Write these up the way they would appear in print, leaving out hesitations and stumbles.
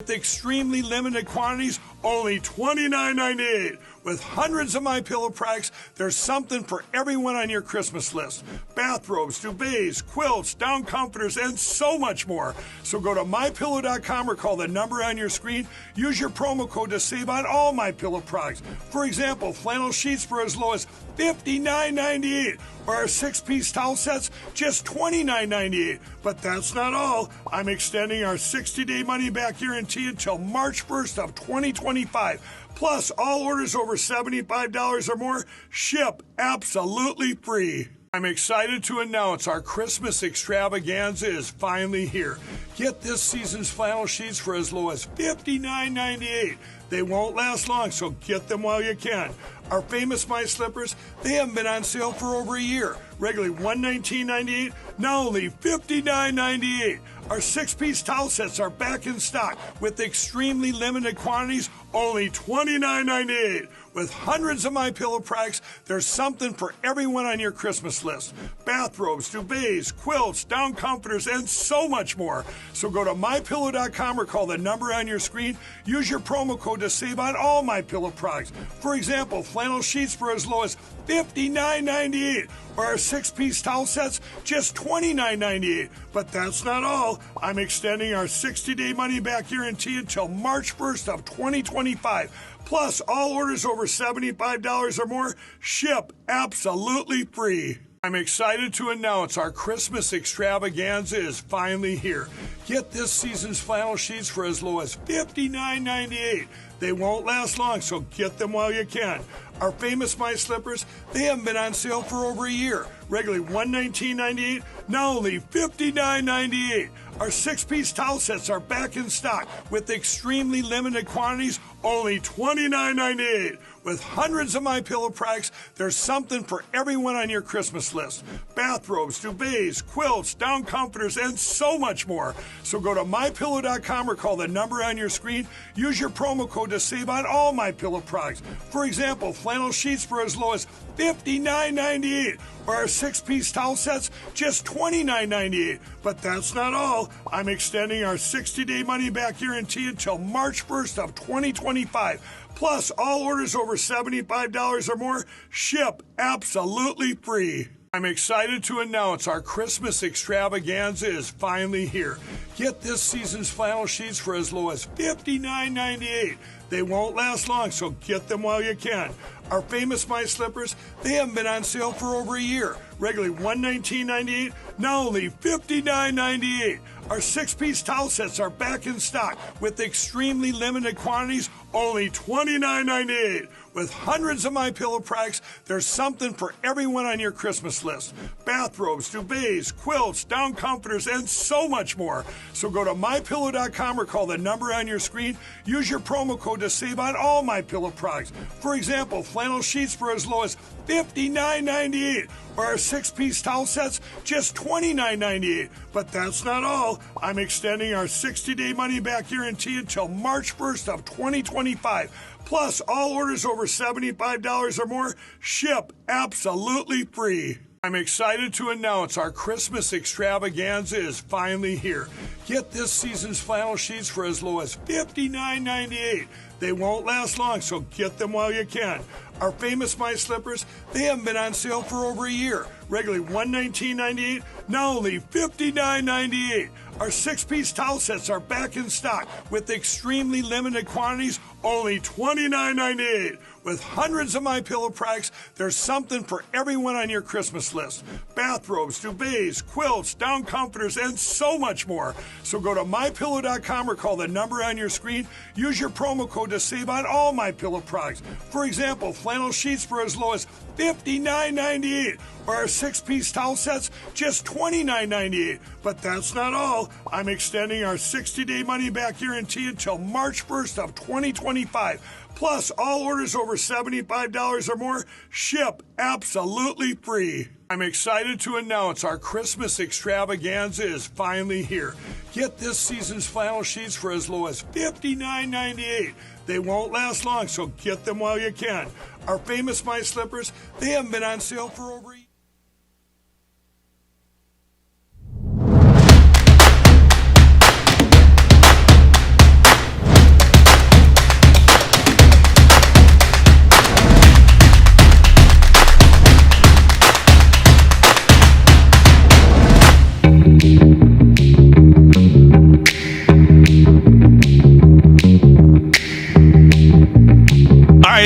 With extremely limited quantities, only $29.98. With hundreds of MyPillow products, there's something for everyone on your Christmas list. Bathrobes, duvets, quilts, down comforters, and so much more. So go to MyPillow.com or call the number on your screen. Use your promo code to save on all MyPillow products. For example, flannel sheets for as low as $59.98, or our 6-piece towel sets, just $29.98. But that's not all. I'm extending our 60-day money-back guarantee until March 1st of 2025. Plus, all orders over $75 or more ship absolutely free. I'm excited to announce our Christmas extravaganza is finally here. Get this season's flannel sheets for as low as $59.98. They won't last long, so get them while you can. Our famous My Slippers, they haven't been on sale for over a year. Regularly $119.98, now only $59.98. Our 6-piece towel sets are back in stock with extremely limited quantities, only $29.98. With hundreds of MyPillow products, there's something for everyone on your Christmas list. Bathrobes, duvets, quilts, down comforters, and so much more. So go to MyPillow.com or call the number on your screen. Use your promo code to save on all MyPillow products. For example, flannel sheets for as low as $59.98, or our 6-piece towel sets, just $29.98. But that's not all. I'm extending our 60-day money-back guarantee until March 1st of 2025. Plus, all orders over $75 or more ship absolutely free. I'm excited to announce our Christmas extravaganza is finally here. Get this season's flannel sheets for as low as $59.98. They won't last long, so get them while you can. Our famous My Slippers, they haven't been on sale for over a year. Regularly $119.98, now only $59.98. Our 6-piece towel sets are back in stock with extremely limited quantities, only $29.98. With hundreds of MyPillow products, there's something for everyone on your Christmas list. Bathrobes, duvets, quilts, down comforters, and so much more. So go to MyPillow.com or call the number on your screen. Use your promo code to save on all MyPillow products. For example, flannel sheets for as low as $59.98, or our 6-piece towel sets, just $29.98. But that's not all. I'm extending our 60-day money-back guarantee until March 1st of 2025. Plus, all orders over $75 or more ship absolutely free. I'm excited to announce our Christmas extravaganza is finally here. Get this season's flannel sheets for as low as $59.98. They won't last long, so get them while you can. Our famous My Slippers, they haven't been on sale for over a year. Regularly $119.98, now only $59.98. Our 6-piece towel sets are back in stock with extremely limited quantities, only $29.98. With hundreds of MyPillow products, there's something for everyone on your Christmas list. Bathrobes, duvets, quilts, down comforters, and so much more. So go to MyPillow.com or call the number on your screen. Use your promo code to save on all MyPillow products. For example, flannel sheets for as low as $59.98, or our 6-piece towel sets, just $29.98. But that's not all. I'm extending our 60-day money-back guarantee until March 1st of 2025. Plus, all orders over $75 or more ship absolutely free. I'm excited to announce our Christmas extravaganza is finally here. Get this season's flannel sheets for as low as $59.98. They won't last long, so get them while you can. Our famous My Slippers, they haven't been on sale for over a year. Regularly $119.98, now only $59.98. Our 6-piece towel sets are back in stock with extremely limited quantities, only $29.98. With hundreds of MyPillow products, there's something for everyone on your Christmas list. Bathrobes, duvets, quilts, down comforters, and so much more. So go to MyPillow.com or call the number on your screen. Use your promo code to save on all MyPillow products. For example, flannel sheets for as low as $59.98, or our 6-piece towel sets, just $29.98. But that's not all. I'm extending our 60-day money-back guarantee until March 1st of 2025. Plus, all orders over $75 or more ship absolutely free. I'm excited to announce our Christmas extravaganza is finally here. Get this season's flannel sheets for as low as $59.98. They won't last long, so get them while you can. Our famous My Slippers, they haven't been on sale for over a year.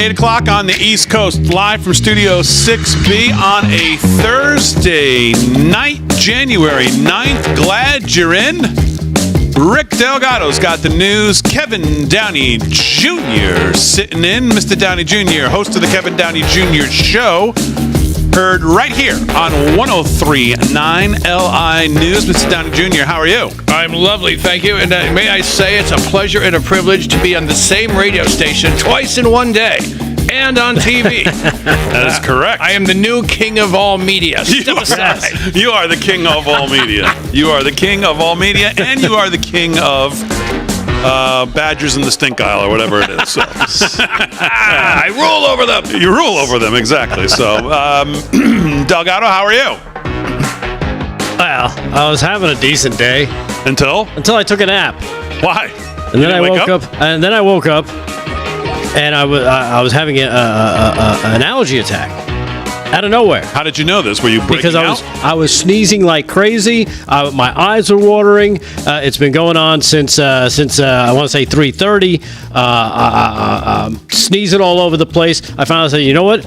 8 o'clock on the East Coast, live from Studio 6B on a Thursday night, January 9th. Glad you're in. Rick Delgado's got the news. Kevin Downey Jr. sitting in. Mr. Downey Jr., host of the Kevin Downey Jr. Show. Heard right here on 103.9 LI News. Mr. Downey Jr., how are you? I'm lovely, thank you. And may I say it's a pleasure and a privilege to be on the same radio station twice in one day and on TV. That is correct. I am the new king of all media. Step aside. You are the king of all media. You are the king of all media, and you are the king of Badgers in the stink aisle or whatever it is. So. I rule over them. You rule over them, exactly. So, Delgado, how are you? Well, I was having a decent day Until I took a nap. Why? And then I woke up. And then I woke up, and I was having an allergy attack out of nowhere. How did you know this? Were you breaking Because out? I was sneezing like crazy. My eyes were watering. It's been going on since I want to say 3:30. Sneezing all over the place. I finally said, you know what,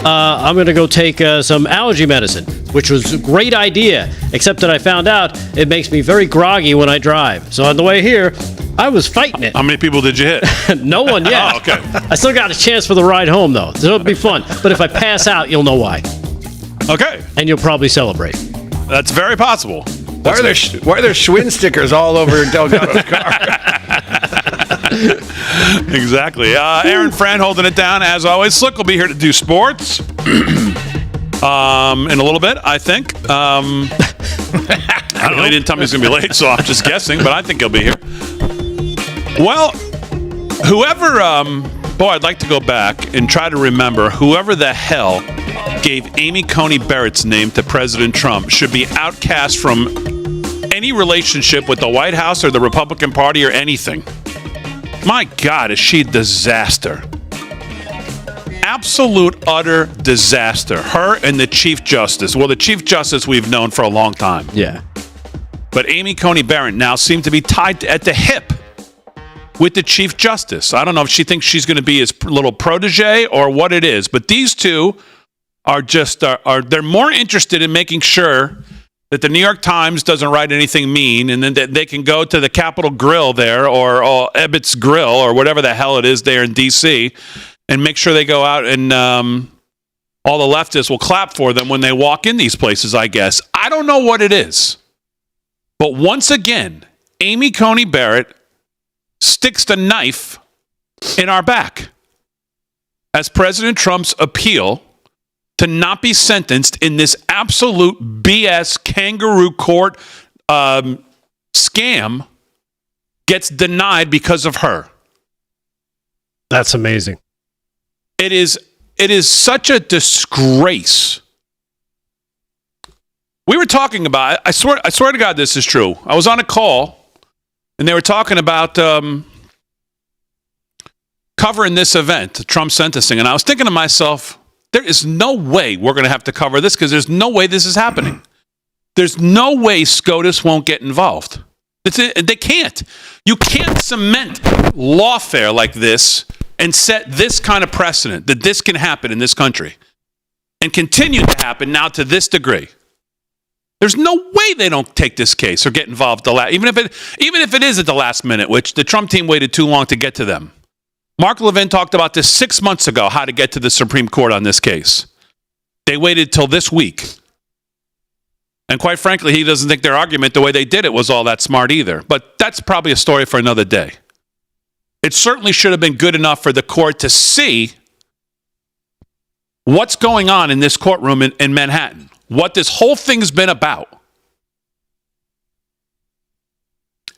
I'm going to go take some allergy medicine, which was a great idea. Except that I found out it makes me very groggy when I drive. So on the way here, I was fighting it. How many people did you hit? No one yet. Oh, okay. I still got a chance for the ride home, though. So it'll be fun. But if I pass out, you'll know why. Okay. And you'll probably celebrate. That's very possible. Why are there Schwinn stickers all over Delgado's car? Exactly. Aaron Fran holding it down, as always. Slick will be here to do sports in a little bit, I think. I don't know. He didn't tell me he's going to be late, so I'm just guessing, but I think he'll be here. Well, whoever, I'd like to go back and try to remember whoever the hell gave Amy Coney Barrett's name to President Trump should be outcast from any relationship with the White House or the Republican Party or anything. My God, is she a disaster. Absolute, utter disaster. Her and the Chief Justice. Well, the Chief Justice we've known for a long time. Yeah. But Amy Coney Barrett now seems to be tied at the hip with the Chief Justice. I don't know if she thinks she's going to be his little protege or what it is, but these two are just, they're more interested in making sure that the New York Times doesn't write anything mean, and then that they can go to the Capitol Grill there or Ebbitt's Grill or whatever the hell it is there in D.C. and make sure they go out and all the leftists will clap for them when they walk in these places, I guess. I don't know what it is. But once again, Amy Coney Barrett sticks the knife in our back as President Trump's appeal to not be sentenced in this absolute BS kangaroo court scam gets denied because of her. That's amazing. It is such a disgrace. We were talking about, I swear to God this is true. I was on a call and they were talking about covering this event, the Trump sentencing, and I was thinking to myself, there is no way we're going to have to cover this because there's no way this is happening. There's no way SCOTUS won't get involved. They can't. You can't cement lawfare like this and set this kind of precedent that this can happen in this country and continue to happen now to this degree. There's no way they don't take this case or get involved even if it is at the last minute, which the Trump team waited too long to get to them. Mark Levin talked about this 6 months ago, how to get to the Supreme Court on this case. They waited till this week. And quite frankly, he doesn't think their argument, the way they did it, was all that smart either. But that's probably a story for another day. It certainly should have been good enough for the court to see what's going on in this courtroom in Manhattan, what this whole thing's been about.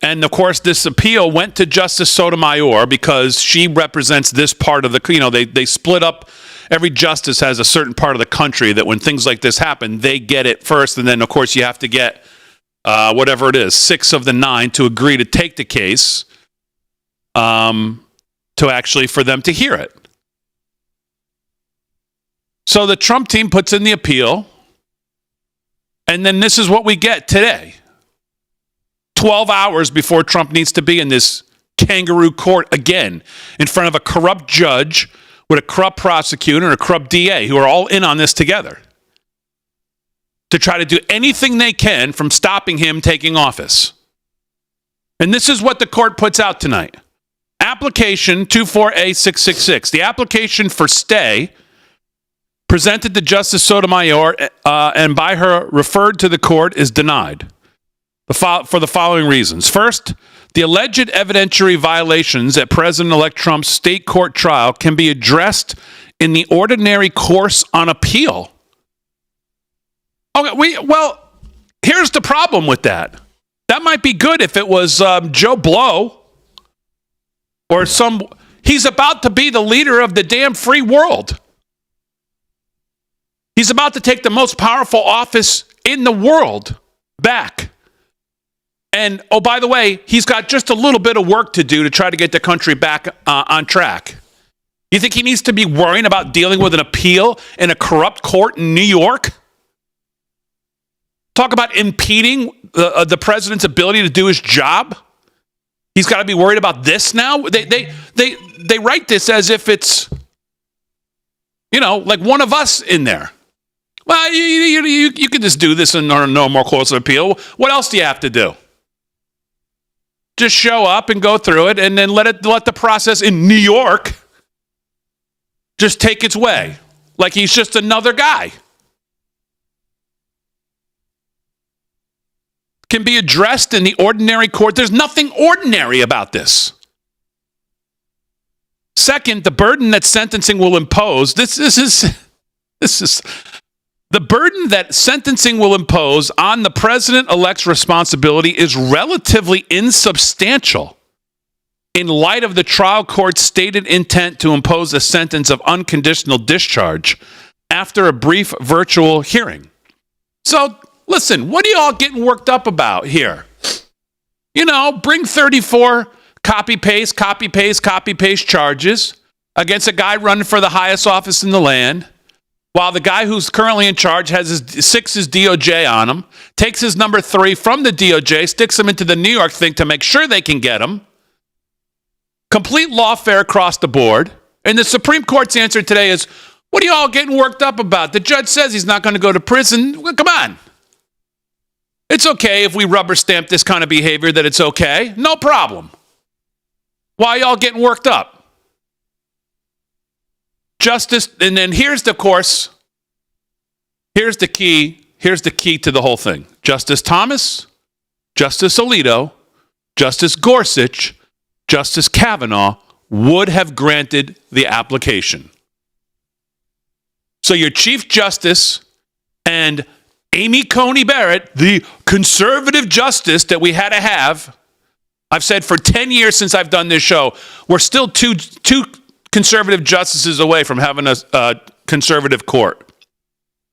And, of course, this appeal went to Justice Sotomayor because she represents this part of the, they split up. Every justice has a certain part of the country that when things like this happen, they get it first. And then, of course, you have to get whatever it is, 6 of the 9 to agree to take the case to actually for them to hear it. So the Trump team puts in the appeal. And then this is what we get today. 12 hours before Trump needs to be in this kangaroo court again in front of a corrupt judge with a corrupt prosecutor and a corrupt DA who are all in on this together to try to do anything they can from stopping him taking office. And this is what the court puts out tonight. Application 24A666. The application for stay presented to Justice Sotomayor and by her referred to the court is denied for the following reasons. First, the alleged evidentiary violations at President-elect Trump's state court trial can be addressed in the ordinary course on appeal. Okay, well, here's the problem with that. That might be good if it was Joe Blow or he's about to be the leader of the damn free world. He's about to take the most powerful office in the world back. And, oh, by the way, he's got just a little bit of work to do to try to get the country back on track. You think he needs to be worrying about dealing with an appeal in a corrupt court in New York? Talk about impeding the president's ability to do his job. He's got to be worried about this now. They write this as if it's, like one of us in there. Well, you can just do this in a normal course of appeal. What else do you have to do? Just show up and go through it, and then let the process in New York just take its way, like he's just another guy. Can be addressed in the ordinary court. There's nothing ordinary about this. Second, the burden that sentencing will impose. This is the burden that sentencing will impose on the president-elect's responsibility is relatively insubstantial in light of the trial court's stated intent to impose a sentence of unconditional discharge after a brief virtual hearing. So, listen, what are you all getting worked up about here? Bring 34 copy-paste charges against a guy running for the highest office in the land, while the guy who's currently in charge has his DOJ on him, takes his number 3 from the DOJ, sticks him into the New York thing to make sure they can get him. Complete lawfare across the board. And the Supreme Court's answer today is, what are you all getting worked up about? The judge says he's not going to go to prison. Well, come on. It's okay if we rubber stamp this kind of behavior that it's okay. No problem. Why are y'all getting worked up? Justice, and then here's the key to the whole thing. Justice Thomas, Justice Alito, Justice Gorsuch, Justice Kavanaugh would have granted the application. So your Chief Justice and Amy Coney Barrett, the conservative justice that we had to have, I've said for 10 years since I've done this show, we're still two conservative justices away from having a conservative court.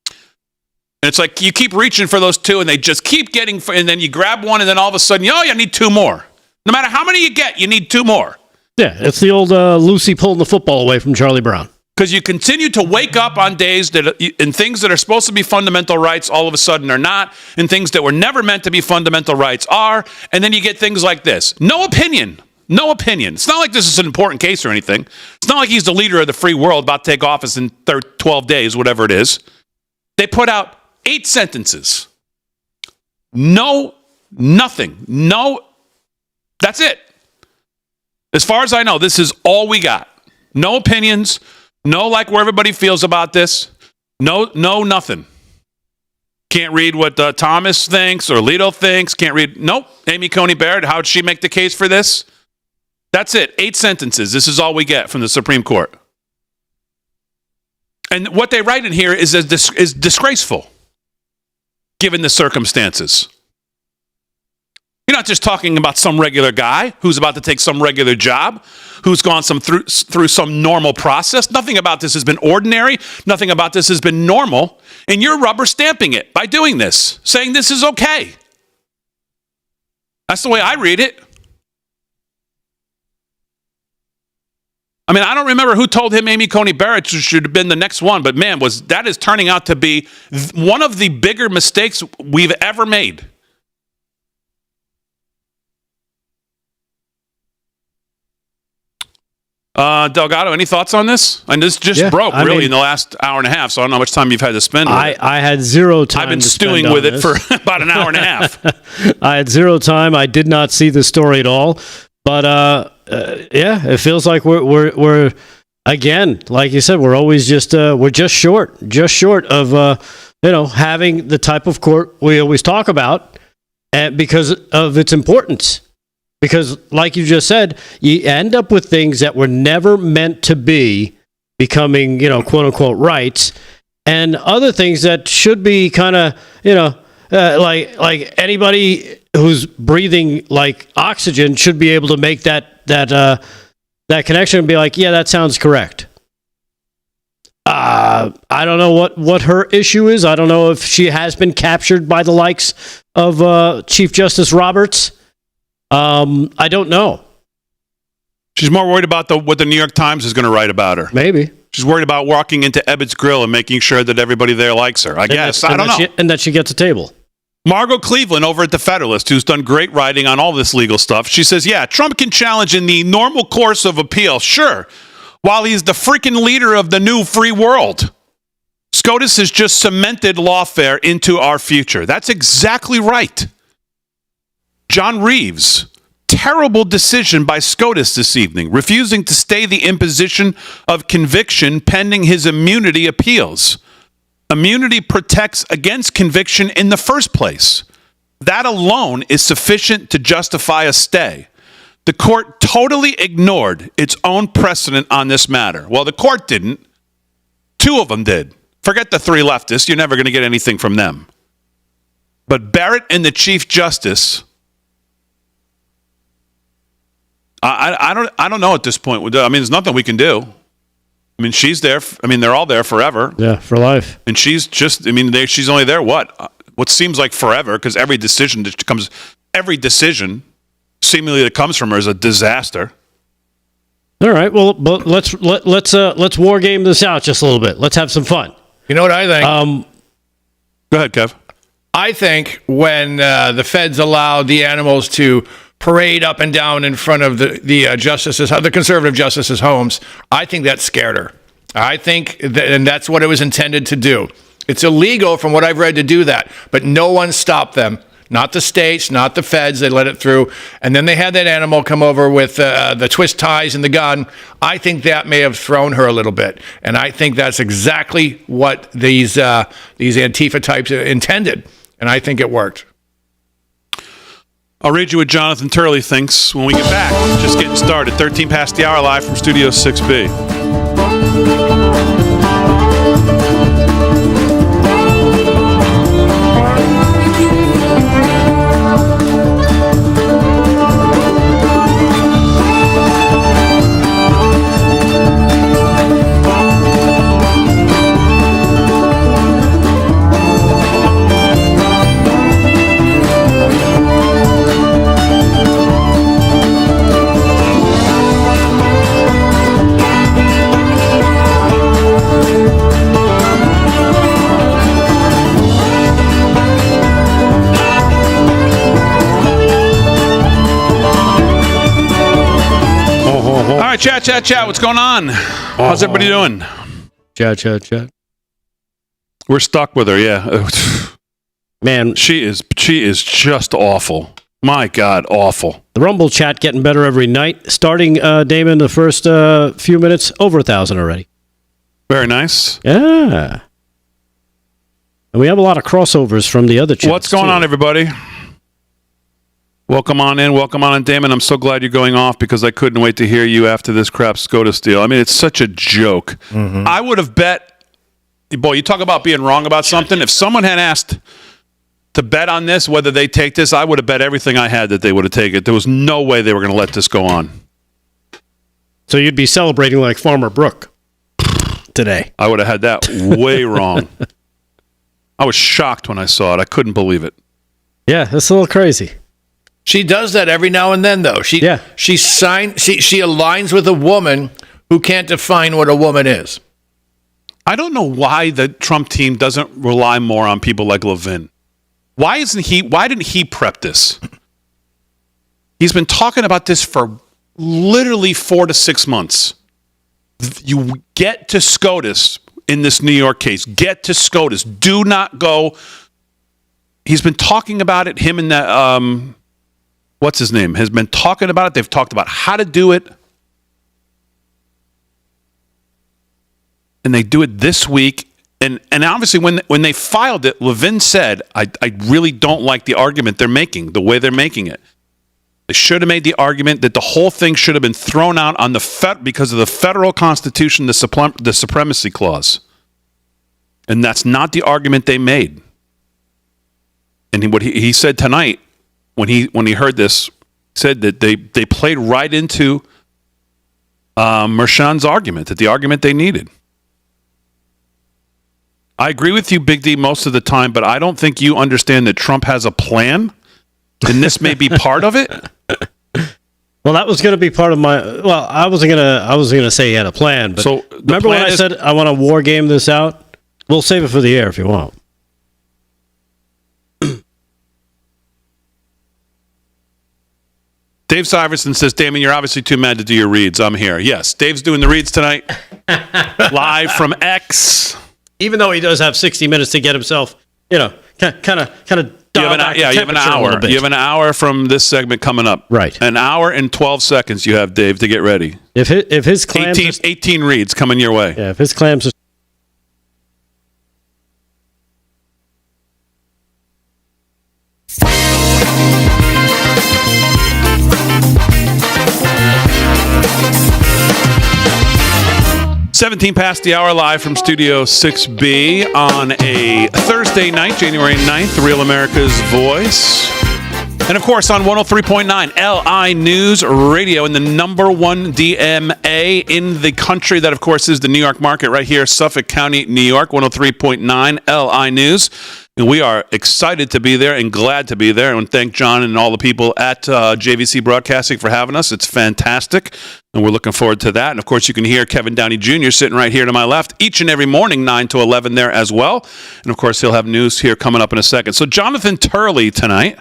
And it's like you keep reaching for those two and they just keep getting, and then you grab one and then all of a sudden, you need 2 more. No matter how many you get, you need 2 more. Yeah, it's the old Lucy pulling the football away from Charlie Brown. Because you continue to wake up on days that, and things that are supposed to be fundamental rights all of a sudden are not, and things that were never meant to be fundamental rights are, and then you get things like this. No opinion. It's not like this is an important case or anything. It's not like he's the leader of the free world about to take office in 12 days, whatever it is. They put out 8 sentences. No, nothing. No, that's it. As far as I know, this is all we got. No opinions. No, where everybody feels about this. No, nothing. Can't read what Thomas thinks or Alito thinks. Can't read. Nope. Amy Coney Barrett, how would she make the case for this? That's it. 8 sentences. This is all we get from the Supreme Court. And what they write in here is disgraceful, given the circumstances. You're not just talking about some regular guy who's about to take some regular job, who's gone through some normal process. Nothing about this has been ordinary. Nothing about this has been normal. And you're rubber stamping it by doing this, saying this is okay. That's the way I read it. I mean, I don't remember who told him Amy Coney Barrett should have been the next one, but man, that is turning out to be one of the bigger mistakes we've ever made. Delgado, any thoughts on this? And this just broke in the last hour and a half, so I don't know how much time you've had to spend with it. I had zero time. I've been stewing with it for about an hour and a half. I had zero time. I did not see the story at all. But it feels like we're again, like you said, we're always we're just short of having the type of court we always talk about, and because of its importance. Because, like you just said, you end up with things that were never meant to be becoming, quote unquote, rights, and other things that should be kind of, like anybody who's breathing like oxygen should be able to make that connection and be like, yeah, that sounds correct. I don't know what her issue is. I don't know if she has been captured by the likes of Chief Justice Roberts. I don't know. She's more worried about what the New York Times is going to write about her. Maybe. She's worried about walking into Ebbett's Grill and making sure that everybody there likes her. I guess. I don't know. And that she gets a table. Margot Cleveland over at The Federalist, who's done great writing on all this legal stuff, she says, yeah, Trump can challenge in the normal course of appeal, sure, while he's the freaking leader of the new free world. SCOTUS has just cemented lawfare into our future. That's exactly right. John Reeves, terrible decision by SCOTUS this evening, refusing to stay the imposition of conviction pending his immunity appeals. Immunity protects against conviction in the first place. That alone is sufficient to justify a stay. The court totally ignored its own precedent on this matter. Well, the court didn't. Two of them did. Forget the three leftists. You're never going to get anything from them. But Barrett and the Chief Justice, I don't know at this point. I mean, there's nothing we can do. I mean, she's there. They're all there forever. Yeah, for life. And she's just, she's only there, what seems like forever, because every decision seemingly that comes from her is a disaster. All right. Well, but let's war game this out just a little bit. Let's have some fun. You know what I think? Go ahead, Kev. I think when the feds allowed the animals to parade up and down in front of the justices, the conservative justices' homes, I think that scared her. I think and that's what it was intended to do. It's illegal, from what I've read, to do that, but no one stopped them. Not the states, not the feds. They let it through. And then they had that animal come over with the twist ties and the gun. I think that may have thrown her a little bit. And I think that's exactly what these Antifa types intended. And I think it worked. I'll read you what Jonathan Turley thinks when we get back. Just getting started. 13 past the hour, live from Studio 6B. All right, chat. What's going on? How's everybody doing? Chat. We're stuck with her, yeah. Man, she is just awful. My God, awful. The Rumble chat getting better every night. Starting, Damon, the first few minutes, over 1,000 already. Very nice. Yeah. And we have a lot of crossovers from the other chats. What's going on, everybody? Welcome on in, Damon. I'm so glad you're going off because I couldn't wait to hear you after this crap SCOTUS deal. I mean, it's such a joke. Mm-hmm. I would have bet, boy, you talk about being wrong about something. If someone had asked to bet on this, whether they take this, I would have bet everything I had that they would have taken it. There was no way they were going to let this go on. So you'd be celebrating like Farmer Brook today. I would have had that way wrong. I was shocked when I saw it. I couldn't believe it. Yeah, that's a little crazy. She does that every now and then, though. She aligns with a woman who can't define what a woman is. I don't know why the Trump team doesn't rely more on people like Levin. Why didn't he prep this? He's been talking about this for literally 4 to 6 months. You get to SCOTUS in this New York case. Get to SCOTUS. Do not go. He's been talking about it. Him and that, what's his name, has been talking about it. They've talked about how to do it. And they do it this week. And obviously, when they filed it, Levin said, I really don't like the argument they're making, the way they're making it. They should have made the argument that the whole thing should have been thrown out on because of the federal constitution, the supremacy clause. And that's not the argument they made. And what he said tonight, when he heard this, said that they played right into Merchan's argument, that the argument they needed. I agree with you, Big D, most of the time, but I don't think you understand that Trump has a plan, and this may be part of it. Well, that was going to be part of my. Well, I wasn't gonna say he had a plan, but so remember when I said I want to war game this out? We'll save it for the air if you want. Dave Syverson says, Damon, you're obviously too mad to do your reads. I'm here. Yes, Dave's doing the reads tonight, live from X. Even though he does have 60 minutes to get himself, kind of you have an hour. You have an hour from this segment coming up. Right. An hour and 12 seconds you have, Dave, to get ready. If his clams 18 reads coming your way. Yeah, if his clams are 17 past the hour, live from Studio 6B on a Thursday night, January 9th, Real America's Voice. And, of course, on 103.9 LI News Radio in the number one DMA in the country. That, of course, is the New York market right here, Suffolk County, New York, 103.9 LI News. And we are excited to be there and glad to be there. And thank John and all the people at JVC Broadcasting for having us. It's fantastic. And we're looking forward to that. And, of course, you can hear Kevin Downey Jr. sitting right here to my left each and every morning, 9 to 11 there as well. And, of course, he'll have news here coming up in a second. So Jonathan Turley tonight.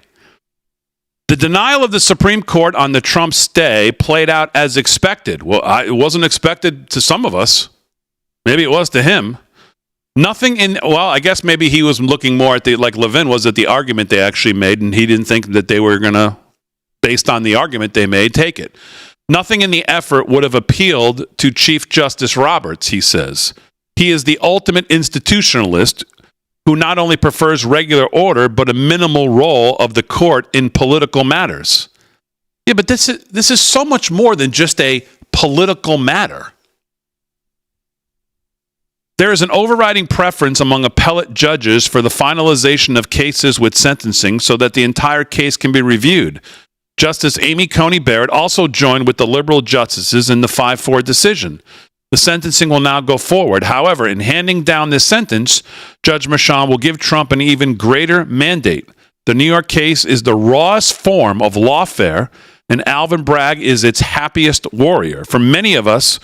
The denial of the Supreme Court on the Trump stay played out as expected. Well, it wasn't expected to some of us. Maybe it was to him. I guess maybe he was looking more at like Levin was at the argument they actually made, and he didn't think that they were going to, based on the argument they made, take it. Nothing in the effort would have appealed to Chief Justice Roberts, he says. He is the ultimate institutionalist who not only prefers regular order, but a minimal role of the court in political matters. Yeah, but this is so much more than just a political matter. There is an overriding preference among appellate judges for the finalization of cases with sentencing so that the entire case can be reviewed. Justice Amy Coney Barrett also joined with the liberal justices in the 5-4 decision. The sentencing will now go forward. However, in handing down this sentence, Judge Merchan will give Trump an even greater mandate. The New York case is the rawest form of lawfare, and Alvin Bragg is its happiest warrior. For many of us,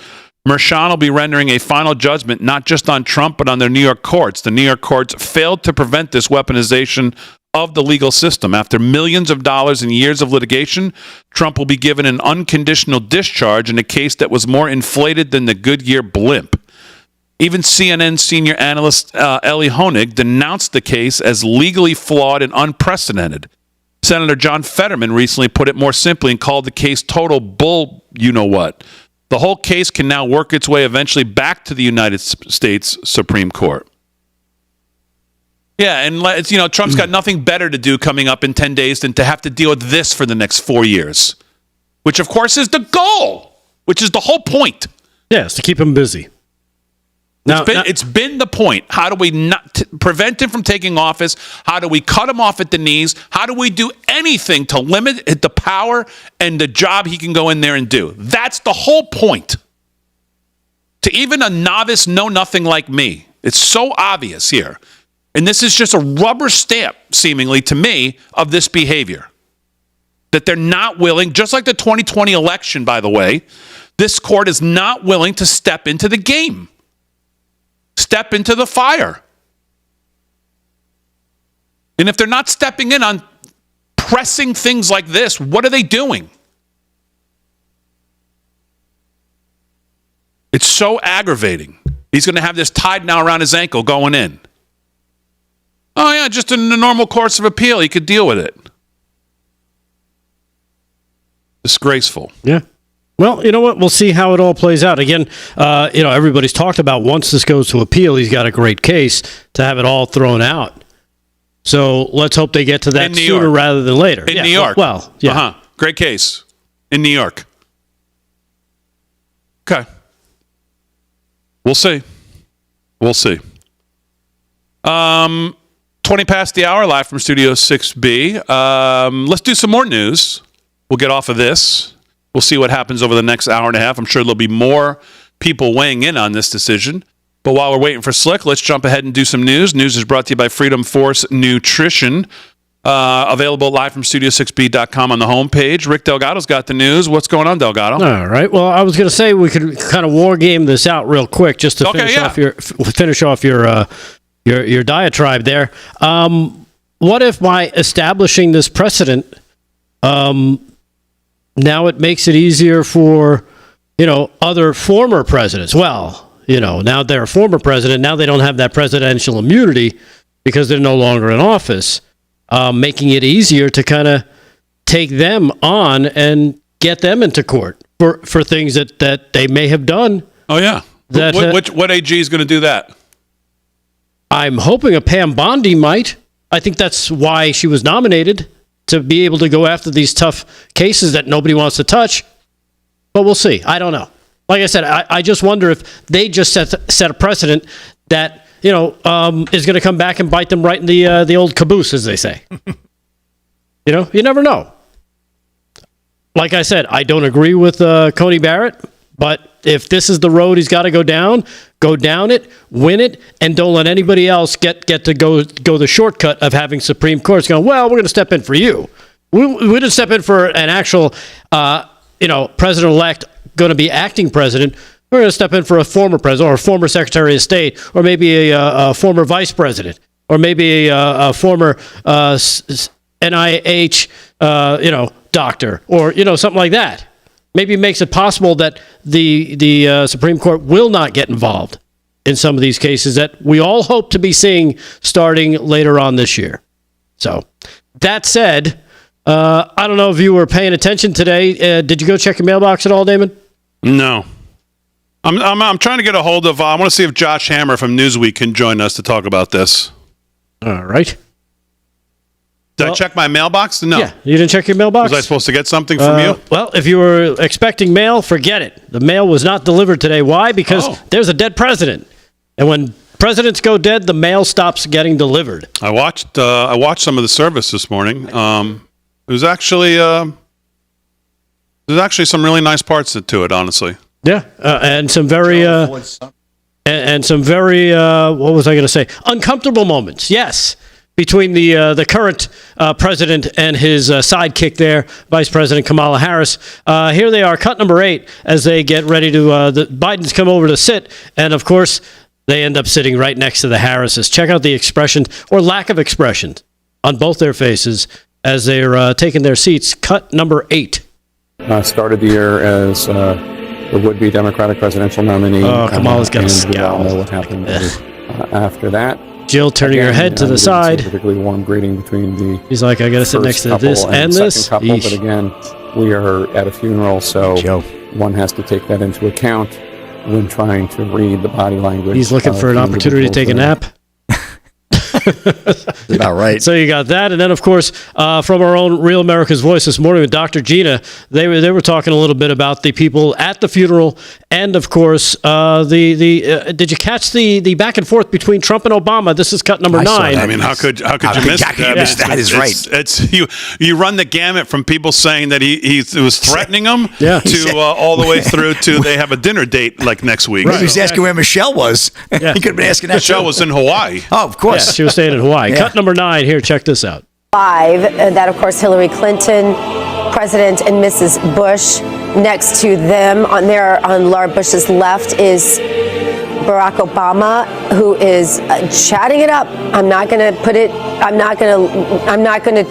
Merchan will be rendering a final judgment not just on Trump, but on their New York courts. The New York courts failed to prevent this weaponization of the legal system. After millions of dollars and years of litigation, Trump will be given an unconditional discharge in a case that was more inflated than the Goodyear blimp. Even CNN senior analyst Ellie Honig denounced the case as legally flawed and unprecedented. Senator John Fetterman recently put it more simply and called the case total bull you-know-what. The whole case can now work its way eventually back to the United States Supreme Court. Yeah, and Trump's got nothing better to do coming up in 10 days than to have to deal with this for the next 4 years, which, of course, is the goal, which is the whole point. Yes, to keep him busy. It's been the point. How do we not prevent him from taking office? How do we cut him off at the knees? How do we do anything to limit the power and the job he can go in there and do? That's the whole point. To even a novice know-nothing like me, it's so obvious here. And this is just a rubber stamp, seemingly, to me, of this behavior. That they're not willing, just like the 2020 election, by the way, this court is not willing to step into the game. Step into the fire. And if they're not stepping in on pressing things like this, what are they doing? It's so aggravating. He's going to have this tied now around his ankle going in. Oh, yeah, just in the normal course of appeal, he could deal with it. Disgraceful. Yeah. Well, you know what? We'll see how it all plays out. Again, everybody's talked about once this goes to appeal, he's got a great case to have it all thrown out. So let's hope they get to that sooner rather than later. In New York. Well, yeah. Great case. In New York. Okay. We'll see. 20 past the hour, live from Studio 6B. Let's do some more news. We'll get off of this. We'll see what happens over the next hour and a half. I'm sure there'll be more people weighing in on this decision. But while we're waiting for Slick, let's jump ahead and do some news. News is brought to you by Freedom Force Nutrition. Available live from studio6b.com on the homepage. Rick Delgado's got the news. What's going on, Delgado? All right. Well, I was going to say we could kind of war game this out real quick just to finish off your diatribe there. What if by establishing this precedent, now it makes it easier for, other former presidents? Well, now they're a former president. Now they don't have that presidential immunity because they're no longer in office, making it easier to kind of take them on and get them into court for things that they may have done. Oh, yeah. What AG is going to do that? I'm hoping a Pam Bondi might. I think that's why she was nominated, to be able to go after these tough cases that nobody wants to touch. But we'll see. I don't know. Like I said, I just wonder if they just set a precedent that, is going to come back and bite them right in the old caboose, as they say. You never know. Like I said, I don't agree with Coney Barrett, but if this is the road he's got to go down it, win it, and don't let anybody else get to go the shortcut of having Supreme Courts going, well, we're going to step in for you. We didn't step in for an actual, president-elect going to be acting president. We're going to step in for a former president or a former Secretary of State, or maybe a former vice president, or maybe a former NIH, doctor, or, something like that. Maybe it makes it possible that the Supreme Court will not get involved in some of these cases that we all hope to be seeing starting later on this year. So, that said, I don't know if you were paying attention today. Did you go check your mailbox at all, Damon? No. I'm trying to get a hold of. I want to see if Josh Hammer from Newsweek can join us to talk about this. All right. Did I check my mailbox? No. Yeah, you didn't check your mailbox? Was I supposed to get something from you? Well, if you were expecting mail, forget it. The mail was not delivered today. Why? Because there's a dead president. And when presidents go dead, the mail stops getting delivered. I watched some of the service this morning. It was actually there's actually some really nice parts to it, honestly. Yeah, and some very what was I going to say? Uncomfortable moments. Yes. Between the current president and his sidekick there, Vice President Kamala Harris. Here they are, cut number 8, as they get ready to, the Bidens come over to sit, and of course, they end up sitting right next to the Harrises. Check out the expression, or lack of expression, on both their faces as they're taking their seats. Cut number 8. Started the year as the would-be Democratic presidential nominee. Oh, Kamala's got a scowl. We all know what happened after that. Jill turning her head to the side. Particularly warm greeting between the. He's like, I got to sit next to this and this. Couple, but again, we are at a funeral, so one has to take that into account when trying to read the body language. He's looking for an opportunity to take a nap. About right. So you got that, and then of course from our own Real America's Voice this morning with Dr. Gina, they were talking a little bit about the people at the funeral, and of course did you catch the back and forth between Trump and Obama? This is cut number 9. I mean, how could you miss that? That is right. It's you run the gamut from people saying that he was threatening them to all the way through to they have a dinner date like next week. Right. He was asking where Michelle was. He could have been asking that. Michelle was in Hawaii. Oh, of course. Yeah, she was staying in Hawaii. Cut number 9 here. Check this out. 5, that of course Hillary Clinton, President and Mrs. Bush. Next to them on Laura Bush's left is Barack Obama, who is chatting it up. I'm not going to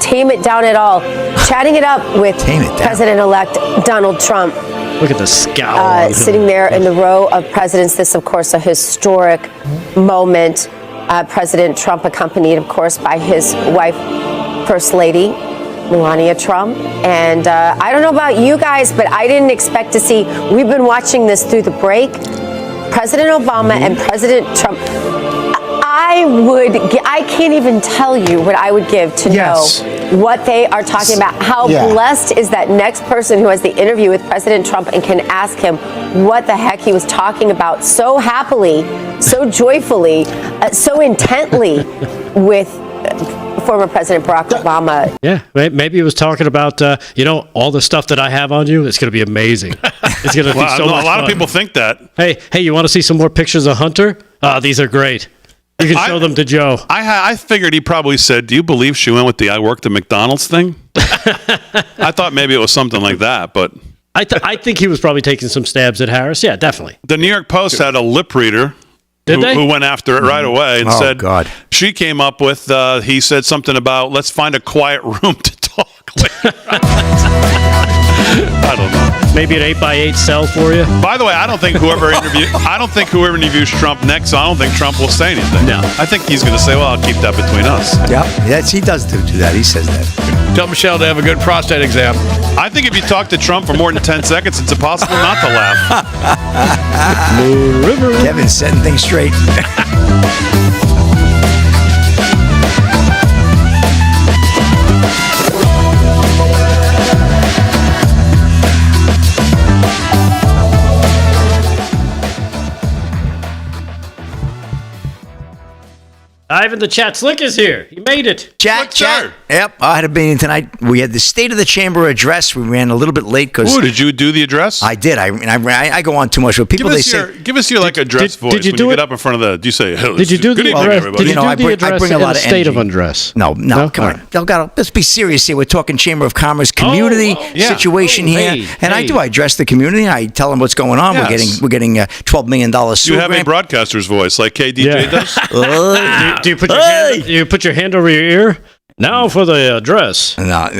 tame it down at all. Chatting it up with President-elect Donald Trump. Look at the scowl. on him. Sitting there in the row of presidents. This, of course, a historic moment. President Trump accompanied, of course, by his wife, First Lady Melania Trump. And I don't know about you guys, but I didn't expect to see, we've been watching this through the break, President Obama and President Trump. I can't even tell you what I would give to know what they are talking about. How blessed is that next person who has the interview with President Trump and can ask him what the heck he was talking about so happily, so joyfully, so intently with former President Barack Obama. Yeah, maybe he was talking about, all the stuff that I have on you. It's going to be amazing. It's going to be so much A lot fun. of people think that. Hey, you want to see some more pictures of Hunter? These are great. You can show them to Joe. I figured he probably said, "Do you believe she went with the I worked at McDonald's thing?" I thought maybe it was something like that, but I think he was probably taking some stabs at Harris. Yeah, definitely. the New York Post had a lip reader who went after it right away and said, God. She came up with, he said something about, let's find a quiet room to talk later. I don't know. Maybe an 8x8 cell for you. By the way, I don't think whoever interviews Trump next, I don't think Trump will say anything. No. I think he's going to say, well, I'll keep that between us. Yep. He does do that. He says that. Tell Michelle to have a good prostate exam. I think if you talk to Trump for more than 10 seconds, it's impossible not to laugh. Kevin's setting things straight. Ivan the Chat Slick is here. He made it. Chat. Yep, I had a meeting tonight. We had the State of the Chamber address. We ran a little bit late because. Ooh, did you do the address? I did. I go on too much with people. Give us your address voice. Did you when do you it? get up in front of the? Do you say? Hey, Did you do good the evening, address? everybody? Did you do the address I bring a in lot the of state of energy. undress? No, come on. Let's be serious here. We're talking Chamber of Commerce community situation here, and I address the community. I tell them what's going on. Yes. We're getting $12 million. Do you have a broadcaster's voice like KDJ does? Do you put your hand over your ear? Now for the address. No,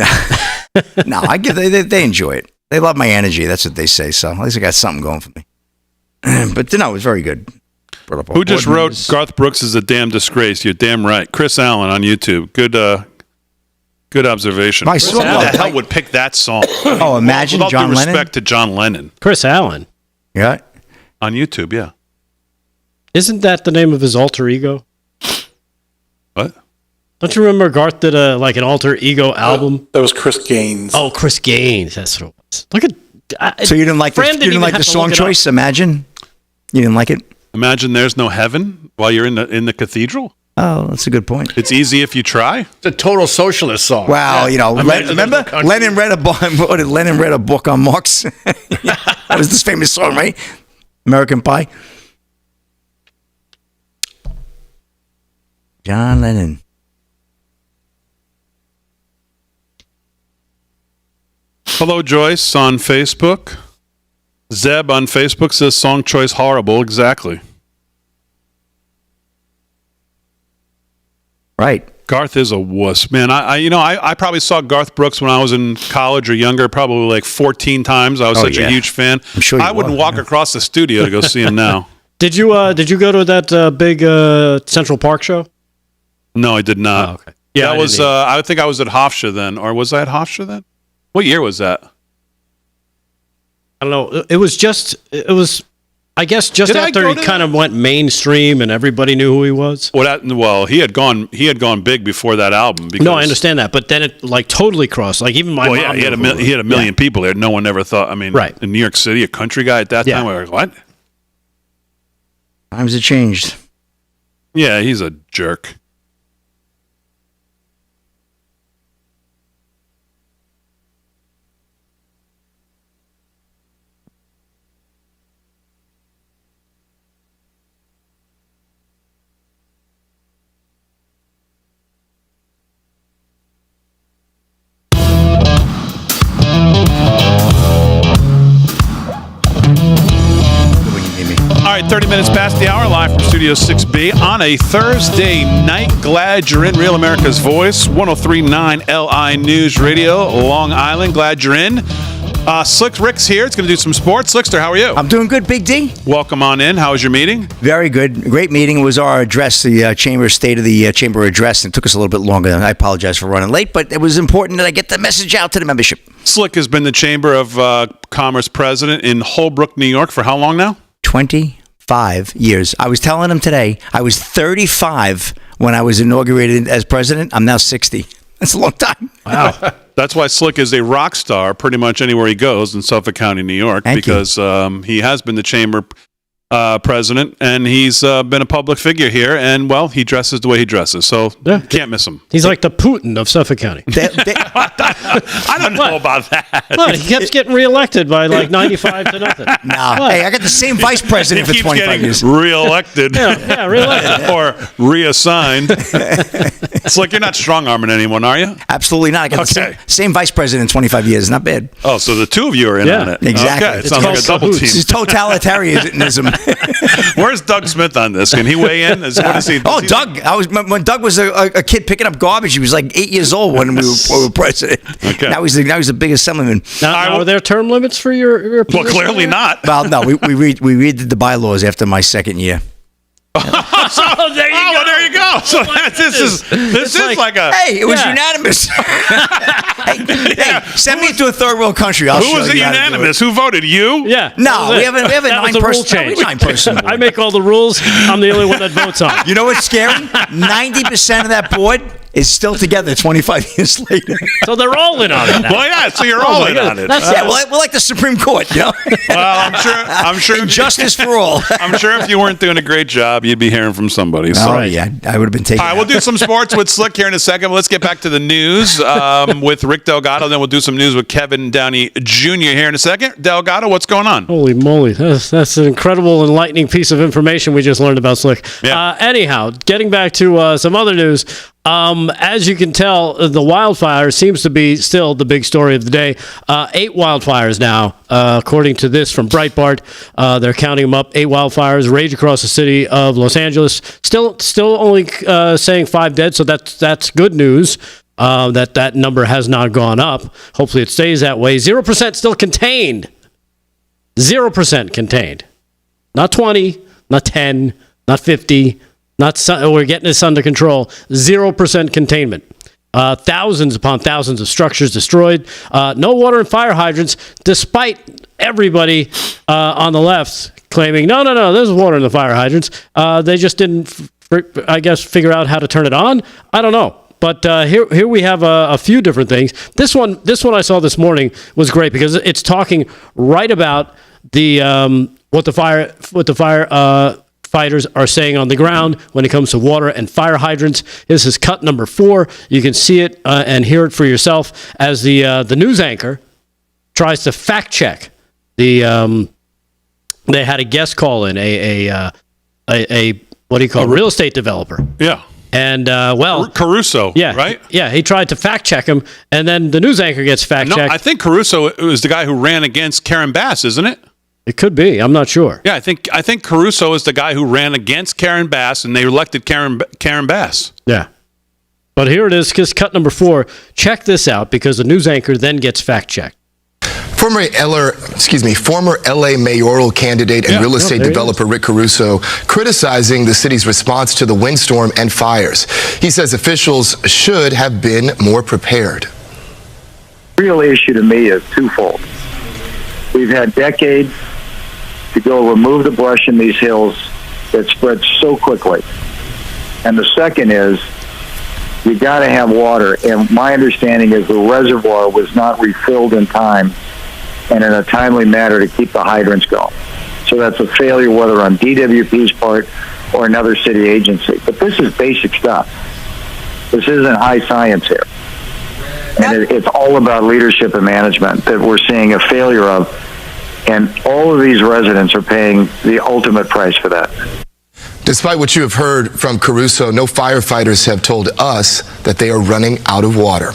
I give they enjoy it. They love my energy. That's what they say. So at least I got something going for me. But no, it was very good. Who just wrote Garth Brooks is a damn disgrace? You're damn right. Chris Allen on YouTube. Good observation. My Who song, the hell would pick that song? Oh, imagine With all John due Lennon. respect to John Lennon. Chris Allen. Yeah. On YouTube, yeah. Isn't that the name of his alter ego? What? Don't you remember Garth did an alter ego album? That was Chris Gaines. Oh, Chris Gaines. That's what it was. Look at. So you didn't like the song choice? Imagine. You didn't like it? Imagine there's no heaven while you're in the cathedral. Oh, that's a good point. It's easy if you try. It's a total socialist song. Well, remember Lennon read a book. What did Lennon read a book on Marx? That was this famous song, right? American Pie. John Lennon. Hello, Joyce on Facebook. Zeb on Facebook says song choice horrible. Exactly. Right. Garth is a wuss, man. I probably saw Garth Brooks when I was in college or younger, probably like 14 times. I was such a huge fan. I'm sure I wouldn't walk across the studio to go see him now. Did you go to that big Central Park show? No, I did not. Oh, okay. Yeah, that was. I think I was at Hofstra then, or was I at Hofstra then? What year was that? I don't know. It was. I guess just after he kind of went mainstream and everybody knew who he was. Well, he had gone big before that album. Because, no, I understand that, but then it totally crossed. Like even my mom. He had a million people there. No one ever thought. I mean, right. In New York City, a country guy at that time. We were like, what? Times have changed. Yeah, he's a jerk. All right, 30 minutes past the hour, live from Studio 6B on a Thursday night. Glad you're in Real America's Voice, 103.9 LI News Radio, Long Island. Glad you're in. Slick Rick's here. It's going to do some sports. Slickster, how are you? I'm doing good, Big D. Welcome on in. How was your meeting? Very good. Great meeting. It was our address, the chamber state of the chamber address, and it took us a little bit longer. I apologize for running late, but it was important that I get the message out to the membership. Slick has been the Chamber of Commerce president in Holbrook, New York for how long now? 25 years. I was telling him today, I was 35 when I was inaugurated as president. I'm now 60. That's a long time. Wow. That's why Slick is a rock star pretty much anywhere he goes in Suffolk County, New York, because he has been the chamber president, and he's been a public figure here, and, well, he dresses the way he dresses, so can't miss him. He's like the Putin of Suffolk County. I don't know about that. What? He kept getting reelected by like 95 to nothing. No. Hey, I got the same vice president for 25 years. Reelected. Reelected. Or reassigned. It's like you're not strong-arming anyone, are you? Absolutely not. I got the same vice president in 25 years. Not bad. Oh, so the two of you are in on it. Exactly. Okay. It sounds like a double team. It's totalitarianism. Where's Doug Smith on this? Can he weigh in? What is he? Doug. When Doug was a kid picking up garbage, he was like 8 years old when we were president. Okay. Now he's the big assemblyman. Now, are there term limits for your Well, clearly not. Well, no, we redid the bylaws after my second year. There you go. So this is like a. Hey, it was unanimous. hey, send me to a third world country. I'll Who was it unanimous? Who voted? You? Yeah. No, we have a nine person. I make all the rules. I'm the only one that votes on it. You know what's scary? 90% of that board is still together 25 years later. So they're all in on it now. Well, yeah. So you're all in on it. We're like the Supreme Court, you know. Well, I'm sure. Justice for all. I'm sure if you weren't doing a great job, you'd be hearing from somebody. So. Oh, yeah, I would have been taken. All right, we'll do some sports with Slick here in a second. But let's get back to the news with Rick Delgado. Then we'll do some news with Kevin Downey Jr. here in a second. Delgado, what's going on? Holy moly. That's an incredible, enlightening piece of information we just learned about Slick. Yeah. Anyhow, getting back to some other news. As you can tell, the wildfire seems to be still the big story of the day. 8 wildfires now, according to this from Breitbart. They're counting them up. 8 wildfires rage across the city of Los Angeles. Still only saying 5 dead, so that's good news. That number has not gone up. Hopefully it stays that way. 0% still contained. 0% contained. Not 20, not 10, not 50. We're getting this under control. 0% containment. Thousands upon thousands of structures destroyed. No water and fire hydrants, despite everybody on the left claiming, no, there's water in the fire hydrants. They just didn't, figure out how to turn it on. I don't know. But here we have a few different things. This one I saw this morning was great because it's talking right about the what the fire fighters are saying on the ground when it comes to water and fire hydrants. This is cut number 4. You can see it and hear it for yourself as the news anchor tries to fact check they had a guest call in a what do you call it? Real estate developer. Yeah. And Caruso, right? Yeah, he tried to fact check him, and then the news anchor gets fact checked. I think Caruso was the guy who ran against Karen Bass, isn't it? It could be. I'm not sure. Yeah, I think Caruso is the guy who ran against Karen Bass, and they elected Karen Bass. Yeah. But here it is, just cut number 4. Check this out, because the news anchor then gets fact-checked. Former LA mayoral candidate and real estate developer Rick Caruso criticizing the city's response to the windstorm and fires. He says officials should have been more prepared. The real issue to me is twofold. We've had decades to go remove the brush in these hills that spreads so quickly. And the second is you got to have water. And my understanding is the reservoir was not refilled in time and in a timely manner to keep the hydrants going. So that's a failure, whether on DWP's part or another city agency. But this is basic stuff. This isn't high science here. And it's all about leadership and management that we're seeing a failure of. And all of these residents are paying the ultimate price for that. Despite what you have heard from Caruso, no firefighters have told us that they are running out of water.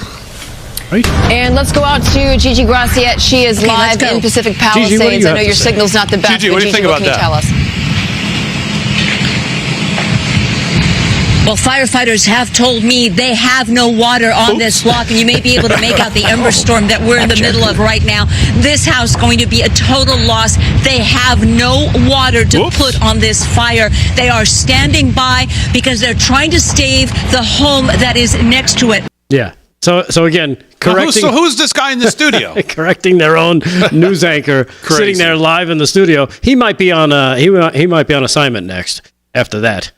Right. And let's go out to Gigi Graciette. She is live in Pacific Palisades. Gigi, I know your signal's not the best. Gigi, what do you think about that? Tell us? Well, firefighters have told me they have no water on this block, and you may be able to make out the ember storm that we're in the middle of right now. This house going to be a total loss. They have no water to put on this fire. They are standing by because they're trying to stave the home that is next to it. Yeah. So again, correcting. So who's this guy in the studio? Correcting their own news anchor, sitting there live in the studio. He might be on. He might be on assignment next. After that,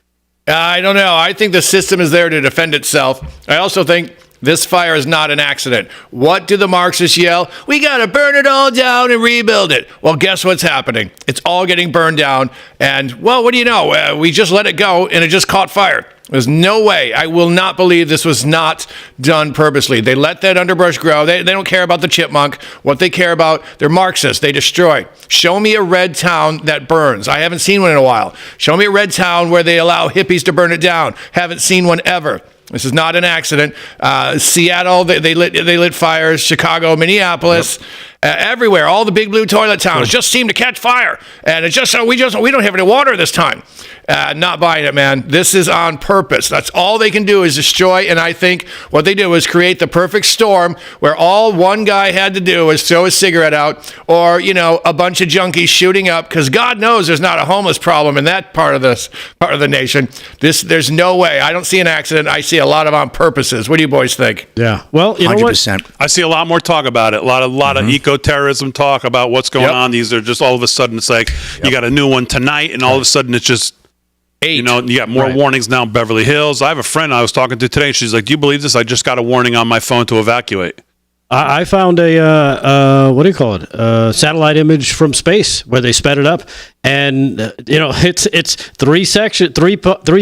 I don't know. I think the system is there to defend itself. I also think this fire is not an accident. What do the Marxists yell? We got to burn it all down and rebuild it. Well, guess what's happening? It's all getting burned down. And, well, what do you know? We just let it go, and it just caught fire. There's no way. I will not believe this was not done purposely. They let that underbrush grow. They don't care about the chipmunk. What they care about, they're Marxists. They destroy. Show me a red town that burns. I haven't seen one in a while. Show me a red town where they allow hippies to burn it down. Haven't seen one ever. This is not an accident. Seattle, they lit fires. Chicago, Minneapolis, everywhere. All the big blue toilet towns just seem to catch fire, and it's just we don't have any water this time. Not buying it, man. This is on purpose. That's all they can do is destroy. And I think what they do is create the perfect storm where all one guy had to do is throw his cigarette out, or a bunch of junkies shooting up. Because God knows there's not a homeless problem in that part of the nation. There's no way. I don't see an accident. I see a lot of on purposes. What do you boys think? Yeah. Well, you 100%. Know what? I see a lot more talk about it. A lot of eco-terrorism talk about what's going on. These are just all of a sudden it's like you got a new one tonight, and all of a sudden it's just. You got more warnings now in Beverly Hills. I have a friend I was talking to today. She's like, "Do you believe this? I just got a warning on my phone to evacuate." I found a what do you call it? Satellite image from space where they sped it up, and it's three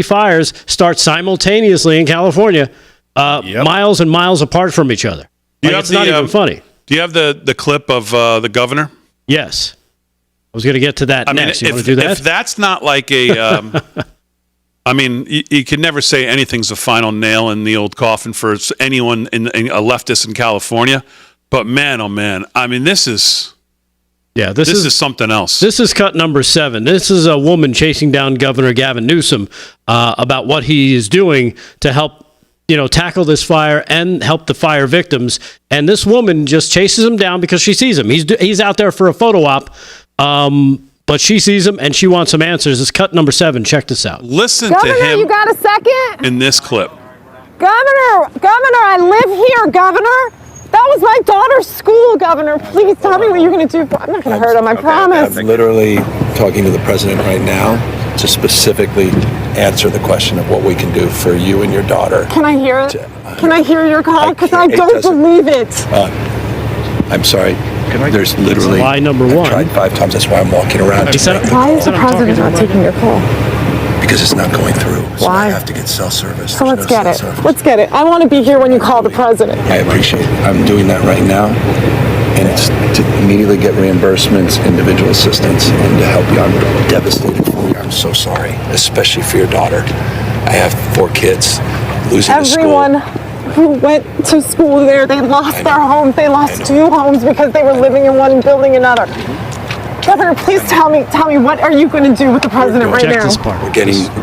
fires start simultaneously in California, miles and miles apart from each other. It's not even funny. Do you have the clip of the governor? Yes. I was going to get to that next. You want to do that? If that's not like a, I mean, you can never say anything's a final nail in the old coffin for anyone in a leftist in California. But man, oh man, I mean, this is something else. This is cut number 7. This is a woman chasing down Governor Gavin Newsom about what he is doing to help tackle this fire and help the fire victims. And this woman just chases him down because she sees him. He's out there for a photo op. But she sees him and she wants some answers. It's cut number 7. Check this out. Listen Governor, to him. You got a second? In this clip. Governor, I live here, Governor. That was my daughter's school, Governor. Please tell me what you're going to do. I'm not going to hurt him, I promise. I'm literally talking to the president right now to specifically answer the question of what we can do for you and your daughter. Can I hear it? Can I hear your call? Because I don't believe it. I'm sorry. There's literally lie number 1. I've tried 5 times. That's why I'm walking around. Why is the president not taking your call? Because it's not going through. So Why? I have to get cell service. So let's get it. Let's get it. I want to be here when you call the president. I appreciate it. I'm doing that right now. And it's to immediately get reimbursements, individual assistance, and to help you. I'm devastated for you. I'm so sorry, especially for your daughter. I have 4 kids. Losing Everyone who went to school there, they lost their homes. They lost 2 homes because they were living in one and building another. Governor, please tell me, what are you going to do with the president right now?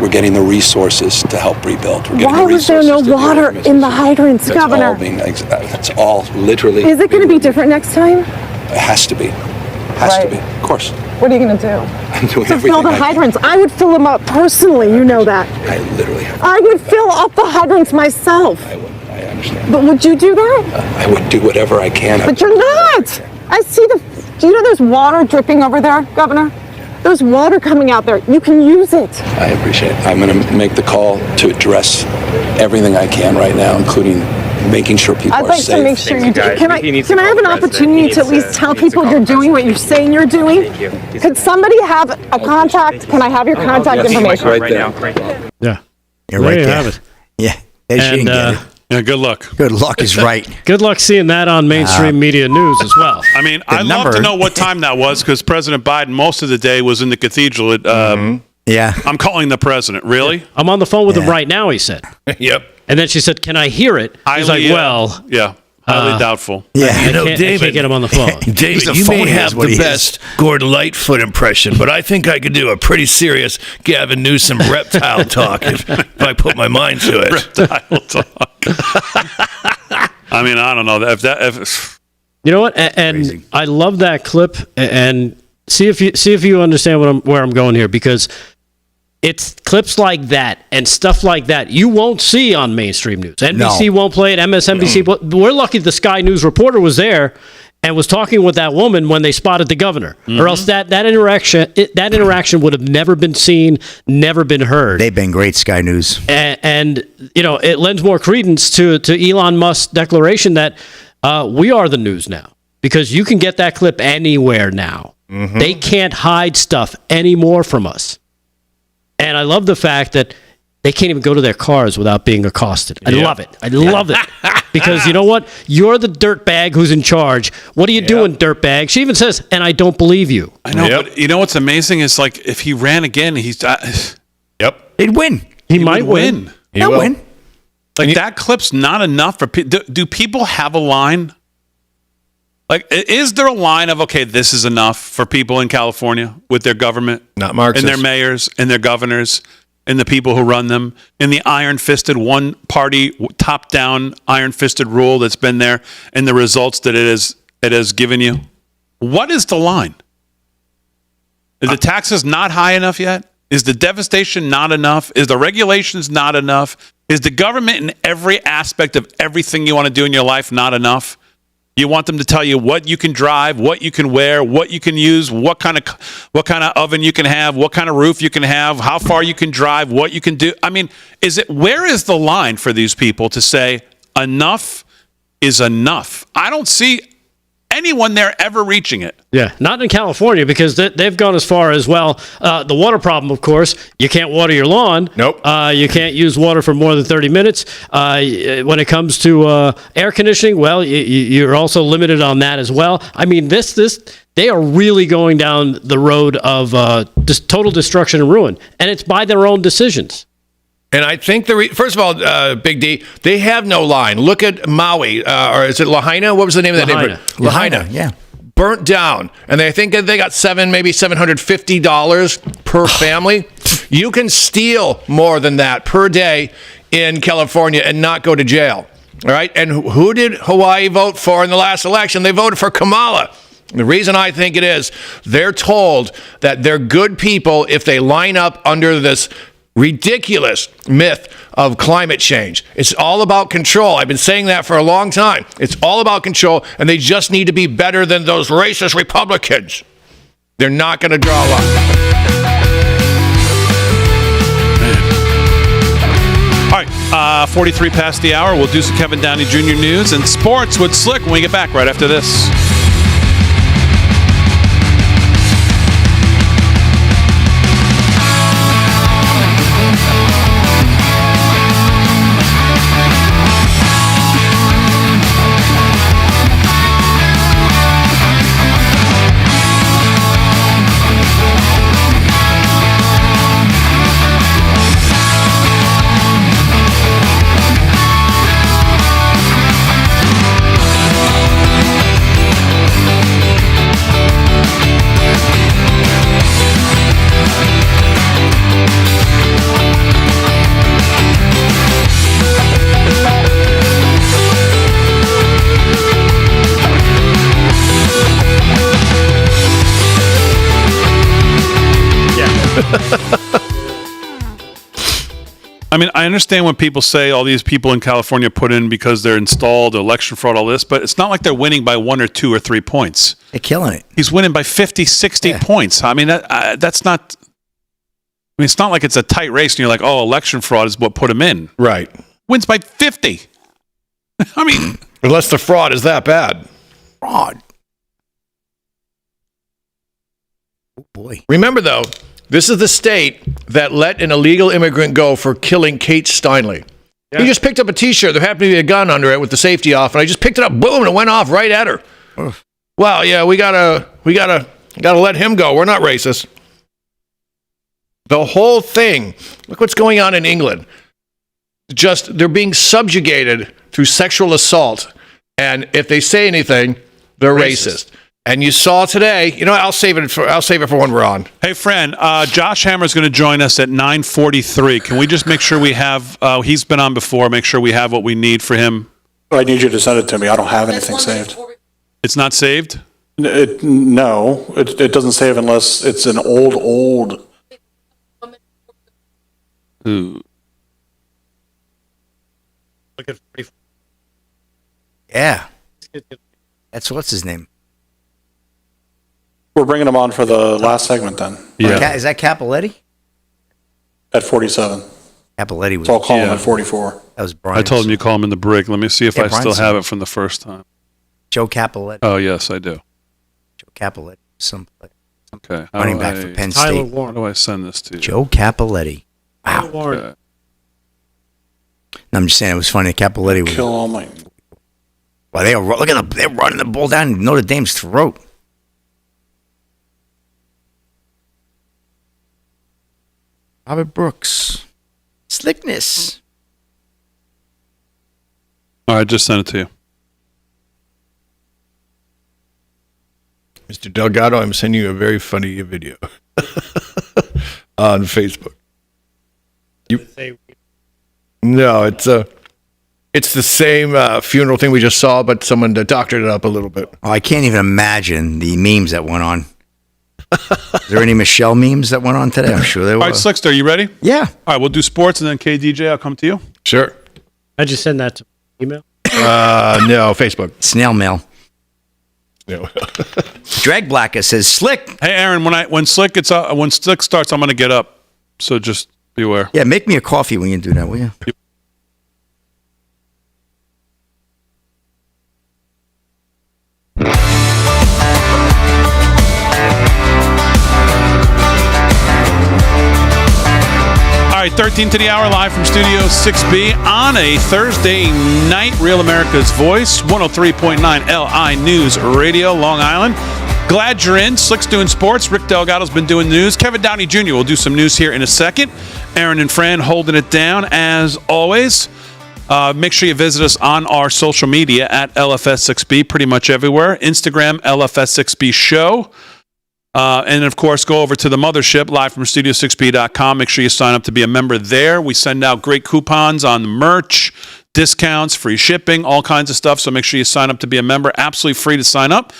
We're getting the resources to help rebuild. Why was there no water in the hydrants, Governor? That's all literally. Is it going to be different next time? It has to be. Has to be. Of course. What are you going to do? I'm doing to fill the hydrants. I would fill them up personally. You know that. I literally have. I would fill up the hydrants myself. I would. I understand. But would you do that? I would do whatever I can. But you're not. I see do you know there's water dripping over there, Governor? There's water coming out there. You can use it. I appreciate it. I'm going to make the call to address everything I can right now, incling making sure people are safe. I'd like to make sure you do. Can I have an opportunity to at least tell people you're doing what you're saying you're doing? Could somebody have a contact? Can I have your contact information? Right there. Yeah. You're right there. You there. have it. Yeah. And, yeah, good luck. Good luck is right. Good luck seeing that on mainstream media news as well. I mean, I'd love to know what time that was because President Biden most of the day was in the cathedral at Yeah. I'm calling the president. Really? I'm on the phone with him right now, he said. Yep. And then she said, "Can I hear it?" He's like, well. Yeah. Highly doubtful. Yeah, I can't get him on the phone. David, you may have the best Gordon Lightfoot impression, but I think I could do a pretty serious Gavin Newsom reptile talk if I put my mind to it. Reptile talk. I mean, I don't know. If you know what? And I love that clip. And see if you understand where I'm going here, because it's clips like that and stuff like that you won't see on mainstream news. NBC won't play it. MSNBC. But we're lucky the Sky News reporter was there and was talking with that woman when they spotted the governor. Mm-hmm. Or else that interaction would have never been seen, never been heard. They've been great, Sky News. And you know, it lends more credence to Elon Musk's declaration that we are the news now, because you can get that clip anywhere now. Mm-hmm. They can't hide stuff anymore from us. And I love the fact that they can't even go to their cars without being accosted. I love it. I love it. Because you know what? You're the dirtbag who's in charge. What are you doing, dirtbag? She even says, and I don't believe you. I know, but you know what's amazing is, like, if he ran again, he'd win. He might win. He'll win. Like, that clip's not enough for people. Do people have a line? Like, is there a line of, okay, this is enough for people in California with their government? Not Marxists. And their mayors and their governors and the people who run them, and the iron-fisted, one-party, top-down, iron-fisted rule that's been there, and the results that it has given you? What is the line? Is the taxes not high enough yet? Is the devastation not enough? Is the regulations not enough? Is the government in every aspect of everything you want to do in your life not enough? You want them to tell you what you can drive, what you can wear, what you can use, what kind of oven you can have, what kind of roof you can have, how far you can drive, what you can do. I mean, where is the line for these people to say enough is enough? I don't see anyone there ever reaching it. Yeah, not in California, because they've gone as far as, well, the water problem, of course. You can't water your lawn. Nope. You can't use water for more than 30 minutes. When it comes to air conditioning, well, you're also limited on that as well. I mean, they are really going down the road of total destruction and ruin, and it's by their own decisions. And I think first of all, Big D, they have no line. Look at Maui, or is it Lahaina? What was the name of that neighborhood? Lahaina, yeah. Burnt down, and they think that they got maybe $750 per family. You can steal more than that per day in California and not go to jail. All right, and who did Hawaii vote for in the last election? They voted for Kamala. The reason I think it is, they're told that they're good people if they line up under this ridiculous myth of climate change. It's all about control. I've been saying that for a long time. It's all about control, and they just need to be better than those racist Republicans. They're not going to draw a line. All right, 43 past the hour. We'll do some Kevin Downey Jr. news and sports with Slick when we get back right after this. I mean, I understand when people say all these people in California put in because they're installed, election fraud, all this, but it's not like they're winning by 1 or 2 or 3 points. They're killing it. He's winning by 50, 60 points. I mean, that's not... I mean, it's not like it's a tight race and you're like, oh, election fraud is what put him in. Right. Wins by 50. I mean... Unless the fraud is that bad. Fraud. Oh, boy. Remember, though, this is the state that let an illegal immigrant go for killing Kate Steinle. Yeah. He just picked up a T-shirt. There happened to be a gun under it with the safety off, and I just picked it up, boom, and it went off right at her. Ugh. Well, yeah, we gotta let him go. We're not racist. The whole thing. Look what's going on in England. Just they're being subjugated through sexual assault And if they say anything, they're racist. And you saw today, I'll save it for when we're on. Hey, Fran, Josh Hammer's going to join us at 9:43. Can we just make sure we have, he's been on before, make sure we have what we need for him? I need you to send it to me. I don't have anything saved. It's not saved? No, it doesn't save unless it's an old. Ooh. Yeah. That's what's his name? We're bringing him on for the last segment then. Yeah. Is that Capoletti? At 47. Capoletti was. So I'll call him at 44. That was Brian. I told him you call him in the break. Let me see if I still have it from the first time. Joe Capoletti. Oh, yes, I do. Joe Capoletti. Okay. Running back for Penn State. How do I send this to you? Joe Capoletti. Wow. Okay. No, I'm just saying it was funny. Capoletti was. Kill all my. Well, they're running the ball down Notre Dame's throat. Robert Brooks. Slickness. All right, just send it to you. Mr. Delgado, I'm sending you a very funny video on Facebook. No, it's the same funeral thing we just saw, but someone doctored it up a little bit. Oh, I can't even imagine the memes that went on. Is there any Michelle memes that went on today? I'm sure there were. All right, Slickster, are you ready? Yeah. All right, we'll do sports, and then KDJ, I'll come to you. Sure. I just send that to email. No, Facebook. Snail mail. No. Drag Blacker says Slick. Hey, Aaron, when Slick starts, I'm going to get up. So just be aware. Yeah, make me a coffee when you do that, will you? All right, 13 to the hour, live from Studio 6B on a Thursday night. Real America's Voice, 103.9 LI News Radio, Long Island. Glad you're in. Slick's doing sports. Rick Delgado's been doing news. Kevin Downey Jr. will do some news here in a second. Aaron and Fran holding it down as always. Make sure you visit us on our social media at LFS6B, pretty much everywhere. Instagram, LFS6B Show. And, of course, go over to the mothership, live from studio6b.com. Make sure you sign up to be a member there. We send out great coupons on merch, discounts, free shipping, all kinds of stuff. So make sure you sign up to be a member. Absolutely free to sign up,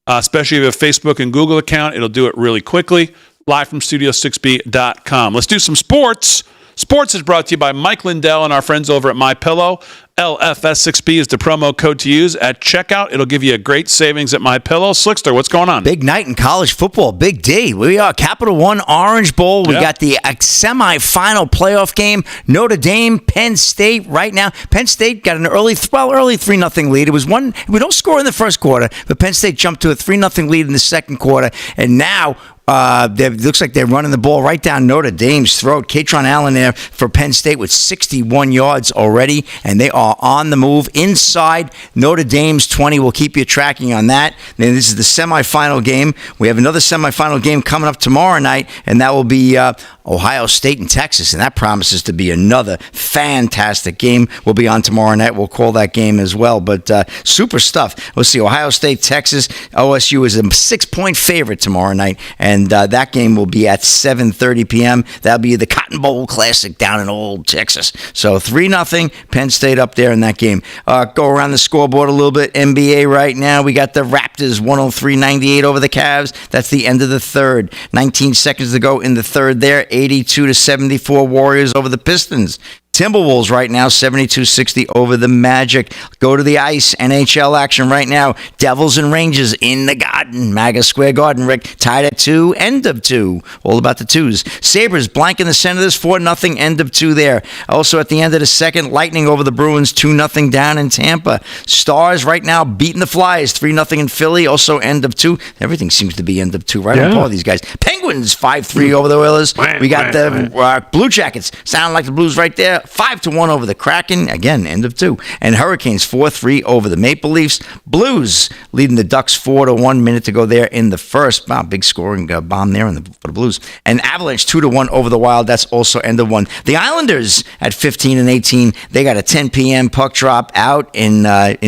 especially if you have a Facebook and Google account. It'll do it really quickly. Live from studio6b.com. Let's do some sports. Sports is brought to you by Mike Lindell and our friends over at MyPillow. LFS6B is the promo code to use at checkout. It'll give you a great savings at MyPillow. Slickster, what's going on? Big night in college football. Big D. We are Capital One Orange Bowl. We got the semifinal playoff game. Notre Dame, Penn State right now. Penn State got an early 3-0 lead. It was one. We don't score in the first quarter, but Penn State jumped to a 3-0 lead in the second quarter. And now it looks like they're running the ball right down Notre Dame's throat. Katron Allen there for Penn State with 61 yards already, and they are on the move inside Notre Dame's 20. We'll keep you tracking on that. Then this is the semifinal game. We have another semifinal game coming up tomorrow night, and that will be Ohio State and Texas, and that promises to be another fantastic game. We'll be on tomorrow night. We'll call that game as well, but super stuff. Let's see, Ohio State, Texas. OSU is a 6-point favorite tomorrow night, and that game will be at 7:30 p.m. That'll be the Cotton Bowl Classic down in old Texas. So 3-0, Penn State up there in that game. Go around the scoreboard a little bit. NBA right now, we got the Raptors 103-98 over the Cavs. That's the end of the third. 19 seconds to go in the third there. 82-74 Warriors over the Pistons. Timberwolves right now, 72-60 over the Magic. Go to the ice, NHL action right now. Devils and Rangers in the Garden. Maga Square Garden, Rick. Tied at 2, end of 2. All about the twos. Sabres blank in the center of this, 4-0, end of 2 there. Also at the end of the second, Lightning over the Bruins, 2-0 down in Tampa. Stars right now beating the Flyers, 3-0 in Philly, also end of 2. Everything seems to be end of 2 right on par with these guys. Penguins, 5-3 over the Oilers. We got the Blue Jackets, sound like the Blues right there. 5-1 over the Kraken. Again, end of 2. And Hurricanes 4-3 over the Maple Leafs. Blues leading the Ducks 4-1. Minute to go there in the first. Wow, big scoring bomb there for the Blues. And Avalanche 2-1 over the Wild. That's also end of 1. The Islanders at 15-18. They got a 10 p.m. puck drop out in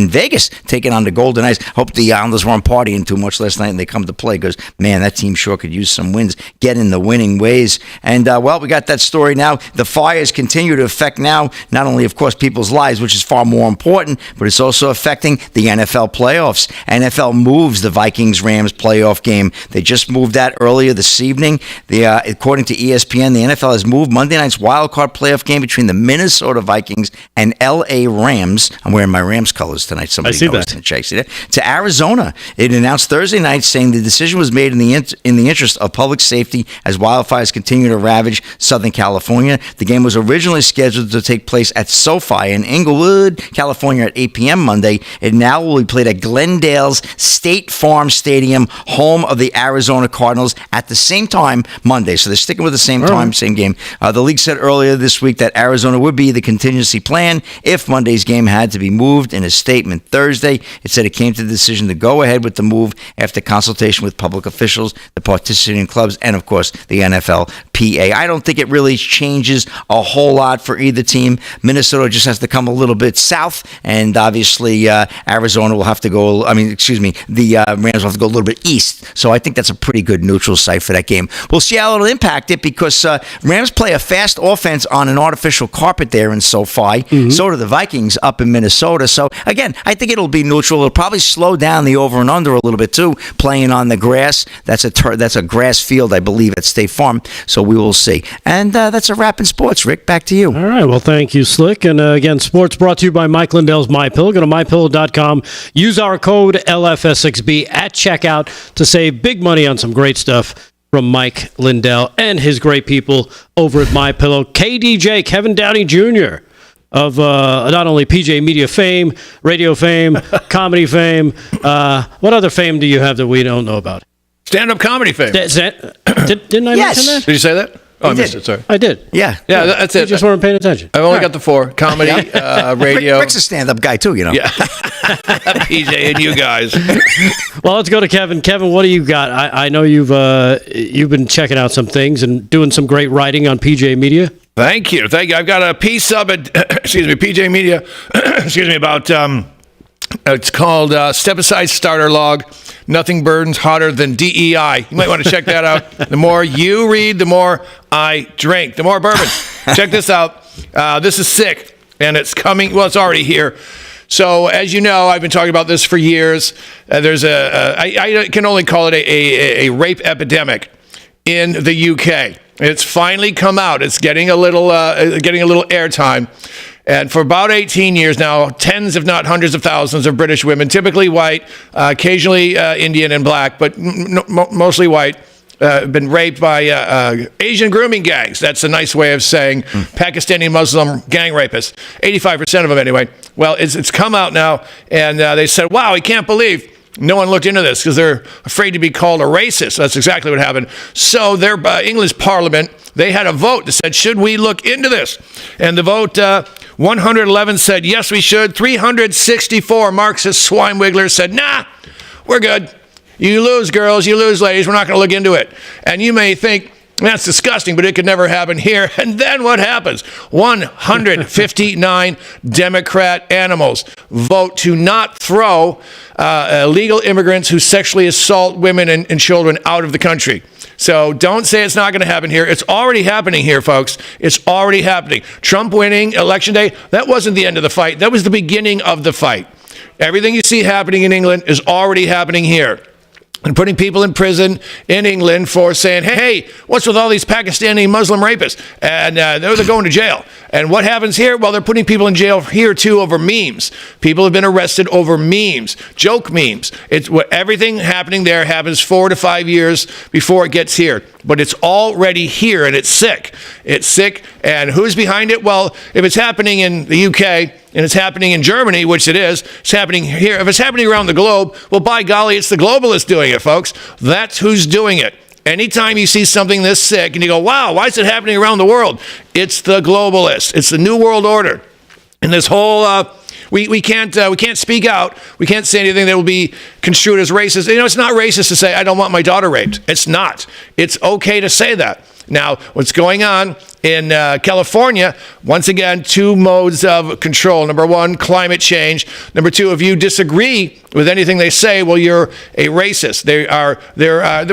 Vegas, taking on the Golden Knights. Hope the Islanders weren't partying too much last night and they come to play, because, man, that team sure could use some wins, get in the winning ways. And, we got that story now. The fires continue to affect now, not only, of course, people's lives, which is far more important, but it's also affecting the NFL playoffs. NFL moves the Vikings-Rams playoff game. They just moved that earlier this evening. According to ESPN, the NFL has moved Monday night's wildcard playoff game between the Minnesota Vikings and L.A. Rams. I'm wearing my Rams colors tonight. Somebody noticed in the check. See that? To Arizona. It announced Thursday night, saying the decision was made in the interest of public safety as wildfires continue to ravage Southern California. The game was originally scheduled to take place at SoFi in Inglewood, California at 8 p.m. Monday. It now will be played at Glendale's State Farm Stadium, home of the Arizona Cardinals, at the same time Monday. So they're sticking with the same time, same game. The league said earlier this week that Arizona would be the contingency plan if Monday's game had to be moved. In a statement Thursday, it said it came to the decision to go ahead with the move after consultation with public officials, the participating clubs, and, of course, the NFLPA. I don't think it really changes a whole lot for either team. Minnesota just has to come a little bit south, and obviously Arizona will have to go, the Rams will have to go a little bit east. So I think that's a pretty good neutral site for that game. We'll see how it'll impact it, because Rams play a fast offense on an artificial carpet there in SoFi. So do the Vikings up in Minnesota. So, again, I think it'll be neutral. It'll probably slow down the over and under a little bit, too, playing on the grass. That's a grass field, I believe, at State Farm. So we will see. And that's a wrap in sports. Rick, back to you. All right. Well, thank you, Slick. And again, sports brought to you by Mike Lindell's MyPillow. Go to MyPillow.com. Use our code LFS6B at checkout to save big money on some great stuff from Mike Lindell and his great people over at MyPillow. KDJ, Kevin Downey Jr., of not only PJ Media fame, radio fame, comedy fame. What other fame do you have that we don't know about? Stand-up comedy fame. Didn't I mention that? Did you say that? Oh, I missed it, sorry. I did. Yeah, that's it. You just weren't paying attention. I've only got the 4. Comedy, radio. Rick's a stand-up guy, too, you know. Yeah. PJ and you guys. Well, let's go to Kevin. Kevin, what do you got? I know you've been checking out some things and doing some great writing on PJ Media. Thank you. I've got a piece up at, PJ Media, about, it's called Step Aside Starter Log. Nothing burns hotter than DEI. You might want to check that out. The more you read, the more I drink. The more bourbon. Check this out. This is sick, and it's coming. Well, it's already here. So, as you know, I've been talking about this for years. There's I can only call it a rape epidemic in the UK. It's finally come out. It's getting a little airtime. And for about 18 years now, tens, if not hundreds of thousands of British women, typically white, occasionally Indian and black, but mostly white, been raped by Asian grooming gangs. That's a nice way of saying Pakistani Muslim gang rapists. 85% of them anyway. Well, it's come out now, and they said, wow, we can't believe no one looked into this because they're afraid to be called a racist. That's exactly what happened. So their English Parliament, they had a vote that said, should we look into this? And the vote, 111 said, yes, we should. 364 Marxist swine wigglers said, nah, we're good. You lose, girls. You lose, ladies. We're not going to look into it. And you may think, that's disgusting, but it could never happen here. And then what happens? 159 Democrat animals vote to not throw illegal immigrants who sexually assault women and children out of the country. So don't say it's not going to happen here. It's already happening here, folks. It's already happening. Trump winning Election Day, that wasn't the end of the fight. That was the beginning of the fight. Everything you see happening in England is already happening here. And putting people in prison in England for saying, hey, what's with all these Pakistani Muslim rapists? And they're going to jail. And what happens here? Well, they're putting people in jail here, too, over memes. People have been arrested over memes, joke memes. It's what everything happening there happens 4 to 5 years before it gets here. But it's already here, and it's sick. It's sick. And who's behind it? Well, if it's happening in the UK, and it's happening in Germany, which it is, it's happening here. If it's happening around the globe, well, by golly, it's the globalists doing it, folks. That's who's doing it. anytime you see something this sick and you go, wow, why is it happening around the world? It's the globalists. It's the New World Order. And this whole, we can't speak out. We can't say anything that will be construed as racist. It's not racist to say, I don't want my daughter raped. It's not. It's okay to say that. Now, what's going on in California, once again, two modes of control. Number one, climate change. Number two, if you disagree with anything they say, well, you're a racist.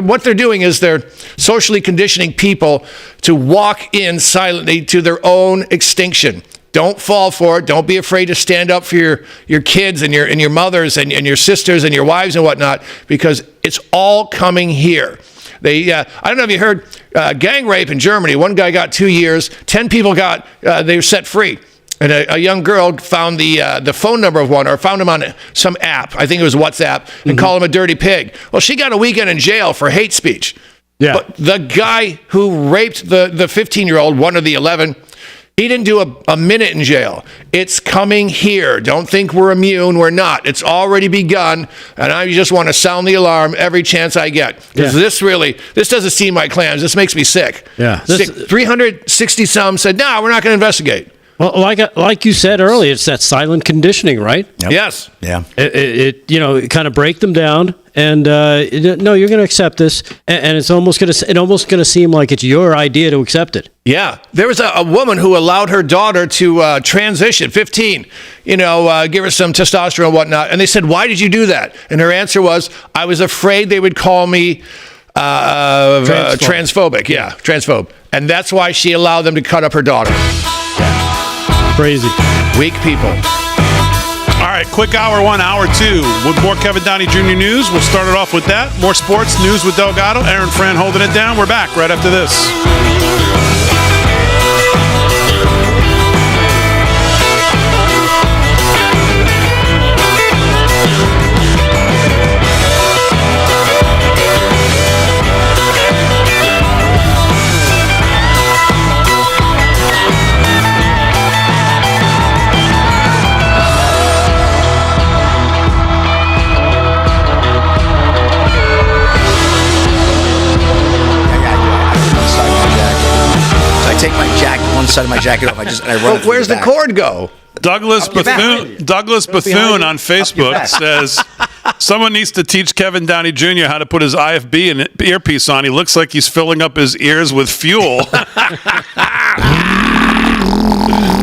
What they're doing is they're socially conditioning people to walk in silently to their own extinction. Don't fall for it. Don't be afraid to stand up for your kids and your mothers and your sisters and your wives and whatnot, because it's all coming here. I don't know if you heard gang rape in Germany. One guy got 2 years. 10 people they were set free. And a young girl found the phone number of one, or found him on some app. I think it was WhatsApp, and called him a dirty pig. Well, she got a weekend in jail for hate speech. Yeah. But the guy who raped the 15-year-old, one of the 11, he didn't do a minute in jail. It's coming here. Don't think we're immune. We're not. It's already begun, and I just want to sound the alarm every chance I get. Because this doesn't seem like clams. This makes me sick. Yeah. 360-some said, no, we're not going to investigate. Well, like you said earlier, it's that silent conditioning, right? Yep. Yes. Yeah. It kind of break them down, and no, you're going to accept this, and it's almost going to seem like it's your idea to accept it. Yeah. There was a woman who allowed her daughter to transition, 15, give her some testosterone and whatnot, and they said, why did you do that? And her answer was, I was afraid they would call me transphobic. Yeah, transphobe. And that's why she allowed them to cut up her daughter. Crazy. Weak people. All right, quick hour one, hour two. With more Kevin Downey Jr. news, we'll start it off with that. More sports news with Delgado. Aaron Fran holding it down. We're back right after this. Take my jacket, one side of my jacket off. I run. Where's the cord go? Douglas Bethune on Facebook says someone needs to teach Kevin Downey Jr. how to put his IFB and earpiece on. He looks like he's filling up his ears with fuel.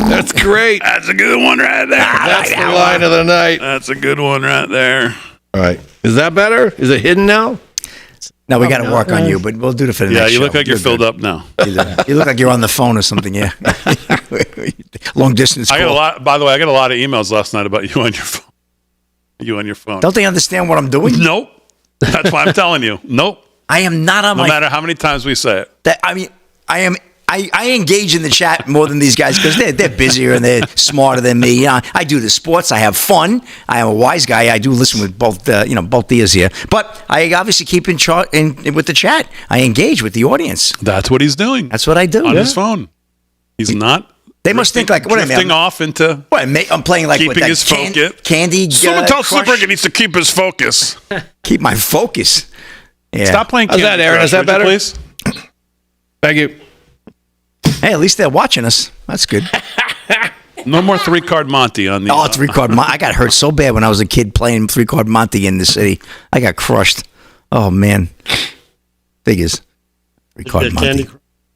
That's great. That's a good one right there. That's the line of the night. That's a good one right there. All right. Is that better? Is it hidden now? No, we got to work on you, but we'll do it for the next show. Yeah, you look like you're filled up now. You look like you're on the phone or something, yeah. Long distance call. By the way, I got a lot of emails last night about you on your phone. Don't they understand what I'm doing? Nope. That's why I'm telling you. Nope. I am not on no matter how many times we say it. I engage in the chat more than these guys because they're busier and they're smarter than me. I do the sports. I have fun. I am a wise guy. I do listen with both ears here. But I obviously keep in with the chat. I engage with the audience. That's what he's doing. That's what I do on his phone. He's not. They must think like what I mean. Off into. What I'm playing like keeping his focus. Candy. Someone tell Slipper he needs to keep his focus. Keep my focus. Yeah. Stop playing. Candy that, Aaron? Crush, is that better? Please. Thank you. Hey, at least they're watching us. That's good. No more 3-card Monty on the. 3-card Monty. I got hurt so bad when I was a kid playing 3-card Monty in the city. I got crushed. Oh, man. Figures. 3-card Monty.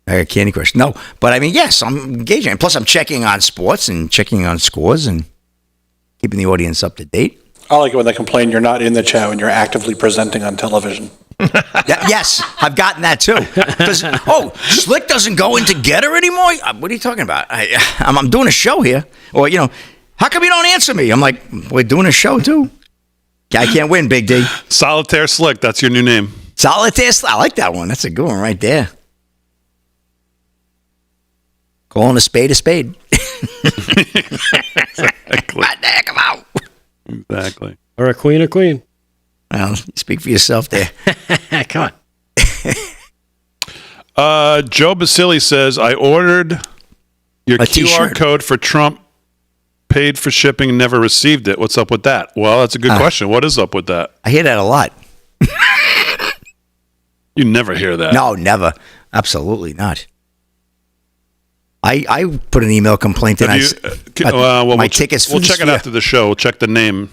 I got Candy Crush. No, but I mean, yes, I'm engaging. Plus, I'm checking on sports and checking on scores and keeping the audience up to date. I like it when they complain you're not in the chat when you're actively presenting on television. Yes, I've gotten that too. Because Slick doesn't go into Getter anymore. What are you talking about? I'm doing a show here, or how come you don't answer me? I'm like, we're doing a show too. I can't win, Big D. Solitaire Slick, that's your new name. Solitaire Slick, I like that one. That's a good one right there. Calling a spade a spade. Exactly. Right there, come out. Exactly. Or a queen. Well, speak for yourself there. Come on. Joe Basili says, I ordered your QR t-shirt. code for Trump, paid for shipping, and never received it. What's up with that? Well, that's a good question. What is up with that? I hear that a lot. You never hear that. No, never. Absolutely not. I put an email complaint in. My tickets. We'll check it after the show. We'll check the name.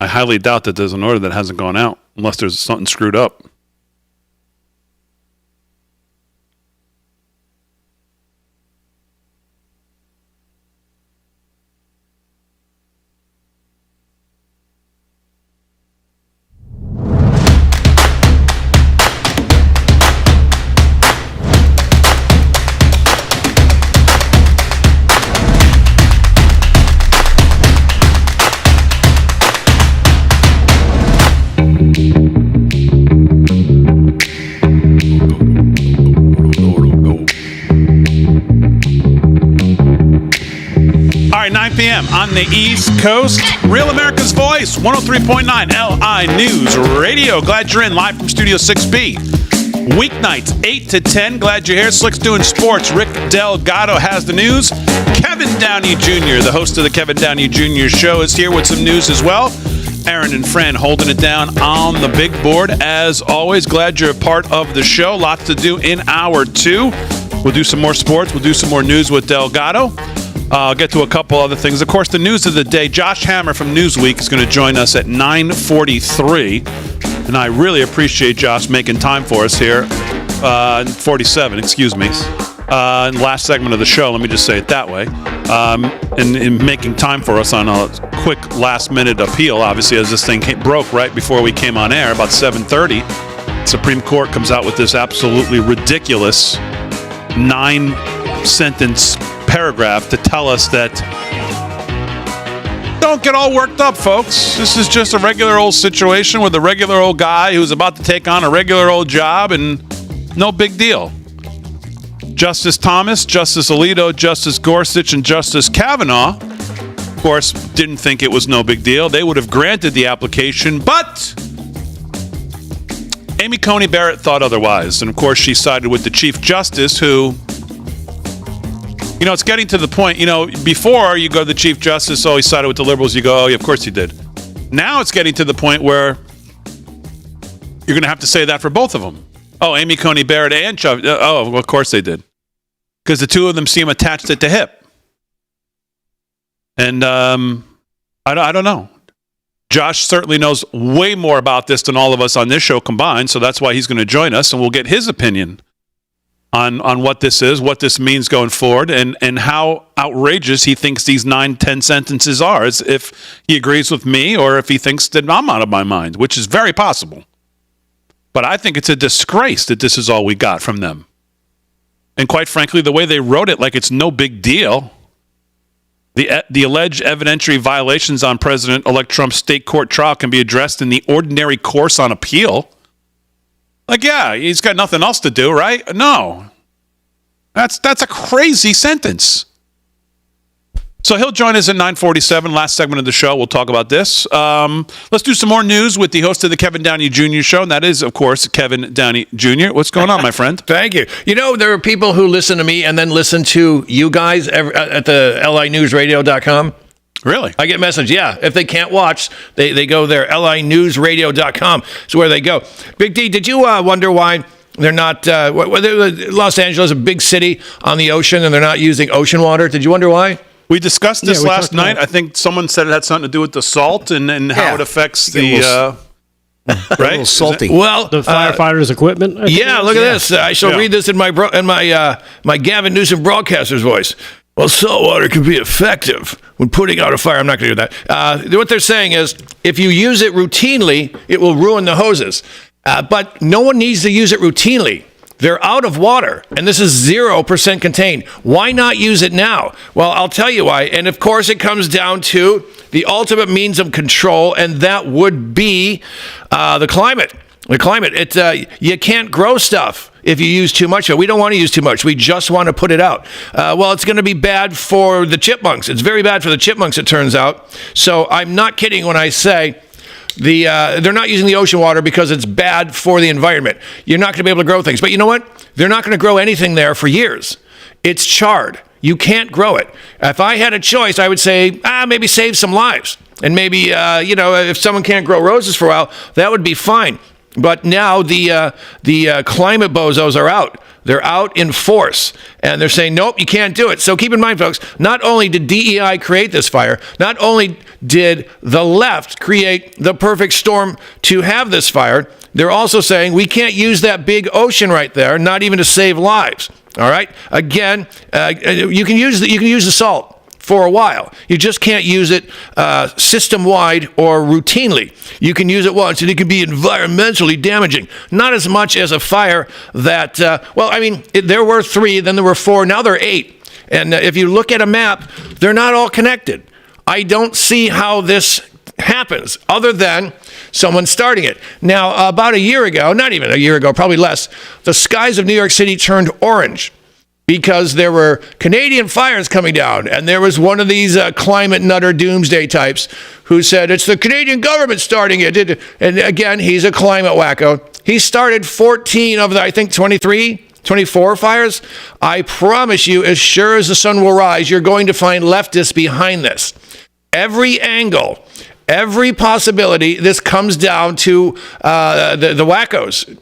I highly doubt that there's an order that hasn't gone out unless there's something screwed up. All right, 9 p.m. on the East Coast. Real America's Voice, 103.9 LI News Radio. Glad you're in live from Studio 6B. Weeknights, 8 to 10. Glad you're here. Slick's doing sports. Rick Delgado has the news. Kevin Downey Jr., the host of the Kevin Downey Jr. Show, is here with some news as well. Aaron and Fran holding it down on the big board. As always, glad you're a part of the show. Lots to do in hour 2. We'll do some more sports. We'll do some more news with Delgado. I'll get to a couple other things. Of course, the news of the day, Josh Hammer from Newsweek is going to join us at 9:43. And I really appreciate Josh making time for us here. 47, excuse me. In the last segment of the show, let me just say it that way. And making time for us on a quick last-minute appeal, obviously, as this thing broke right before we came on air, about 7:30. Supreme Court comes out with this absolutely ridiculous 9-sentence paragraph to tell us that don't get all worked up, folks. This is just a regular old situation with a regular old guy who's about to take on a regular old job, and no big deal. Justice Thomas, Justice Alito, Justice Gorsuch, and Justice Kavanaugh, of course, didn't think it was no big deal. They would have granted the application, but Amy Coney Barrett thought otherwise. And, of course, she sided with the Chief Justice, who, you know, it's getting to the point, you know, before you go to the Chief Justice, oh, he sided with the liberals, you go, oh, yeah, of course he did. Now it's getting to the point where you're going to have to say that for both of them. Oh, Amy Coney Barrett and Chubb. Oh, well, of course they did. Because the two of them seem attached at the hip. And I don't know. Josh certainly knows way more about this than all of us on this show combined, so that's why he's going to join us, and we'll get his opinion on what this is, what this means going forward, and how outrageous he thinks these 9-10 sentences are, as if he agrees with me or if he thinks that I'm out of my mind, which is very possible. But I think it's a disgrace that this is all we got from them. And quite frankly, the way they wrote it, like it's no big deal. The alleged evidentiary violations on President-elect Trump's state court trial can be addressed in the ordinary course on appeal. Like, yeah, he's got nothing else to do, right? No. That's a crazy sentence. So he'll join us at 9:47, last segment of the show. We'll talk about this. Let's do some more news with the host of the Kevin Downey Jr. Show, and that is, of course, Kevin Downey Jr. What's going on, my friend? Thank you. You know, there are people who listen to me and then listen to you guys at the linewsradio.com. Really? I get messages, yeah. If they can't watch, they go there. linewsradio.com is where they go. Big D, did you wonder why they're not, Los Angeles, a big city on the ocean, and they're not using ocean water? Did you wonder why? We discussed this last night. I think someone said it had something to do with the salt and how it affects the... right? A little salty. Well, the firefighters' equipment. Look at this. I shall read this in my Gavin Newsom broadcaster's voice. Well, salt water can be effective when putting out a fire. I'm not going to do that. What they're saying is, if you use it routinely, it will ruin the hoses. But no one needs to use it routinely. They're out of water, and this is 0% contained. Why not use it now? Well, I'll tell you why. And, of course, it comes down to the ultimate means of control, and that would be the climate. The climate. You can't grow stuff if you use too much of it. We don't want to use too much. We just want to put it out. Well, it's going to be bad for the chipmunks. It's very bad for the chipmunks, it turns out. So I'm not kidding when I say... they're not using the ocean water because it's bad for the environment. You're not going to be able to grow things. But you know what? They're not going to grow anything there for years. It's charred. You can't grow it. If I had a choice, I would say, maybe save some lives. And maybe, if someone can't grow roses for a while, that would be fine. But now the climate bozos are out. They're out in force, and they're saying, nope, you can't do it. So keep in mind, folks, not only did DEI create this fire, not only did the left create the perfect storm to have this fire, they're also saying we can't use that big ocean right there, not even to save lives. All right? Again, you can use the salt for a while. You just can't use it system-wide or routinely. You can use it once, and it can be environmentally damaging. Not as much as a fire that, there were 3, then there were 4, now there are 8. And if you look at a map, they're not all connected. I don't see how this happens other than someone starting it. Now, about a year ago, not even a year ago, probably less, the skies of New York City turned orange because there were Canadian fires coming down, and there was one of these climate nutter doomsday types who said, it's the Canadian government starting it. And again, he's a climate wacko. He started 14 of the, I think, 24 fires. I promise you, as sure as the sun will rise, you're going to find leftists behind this. Every angle, every possibility, this comes down to the wackos.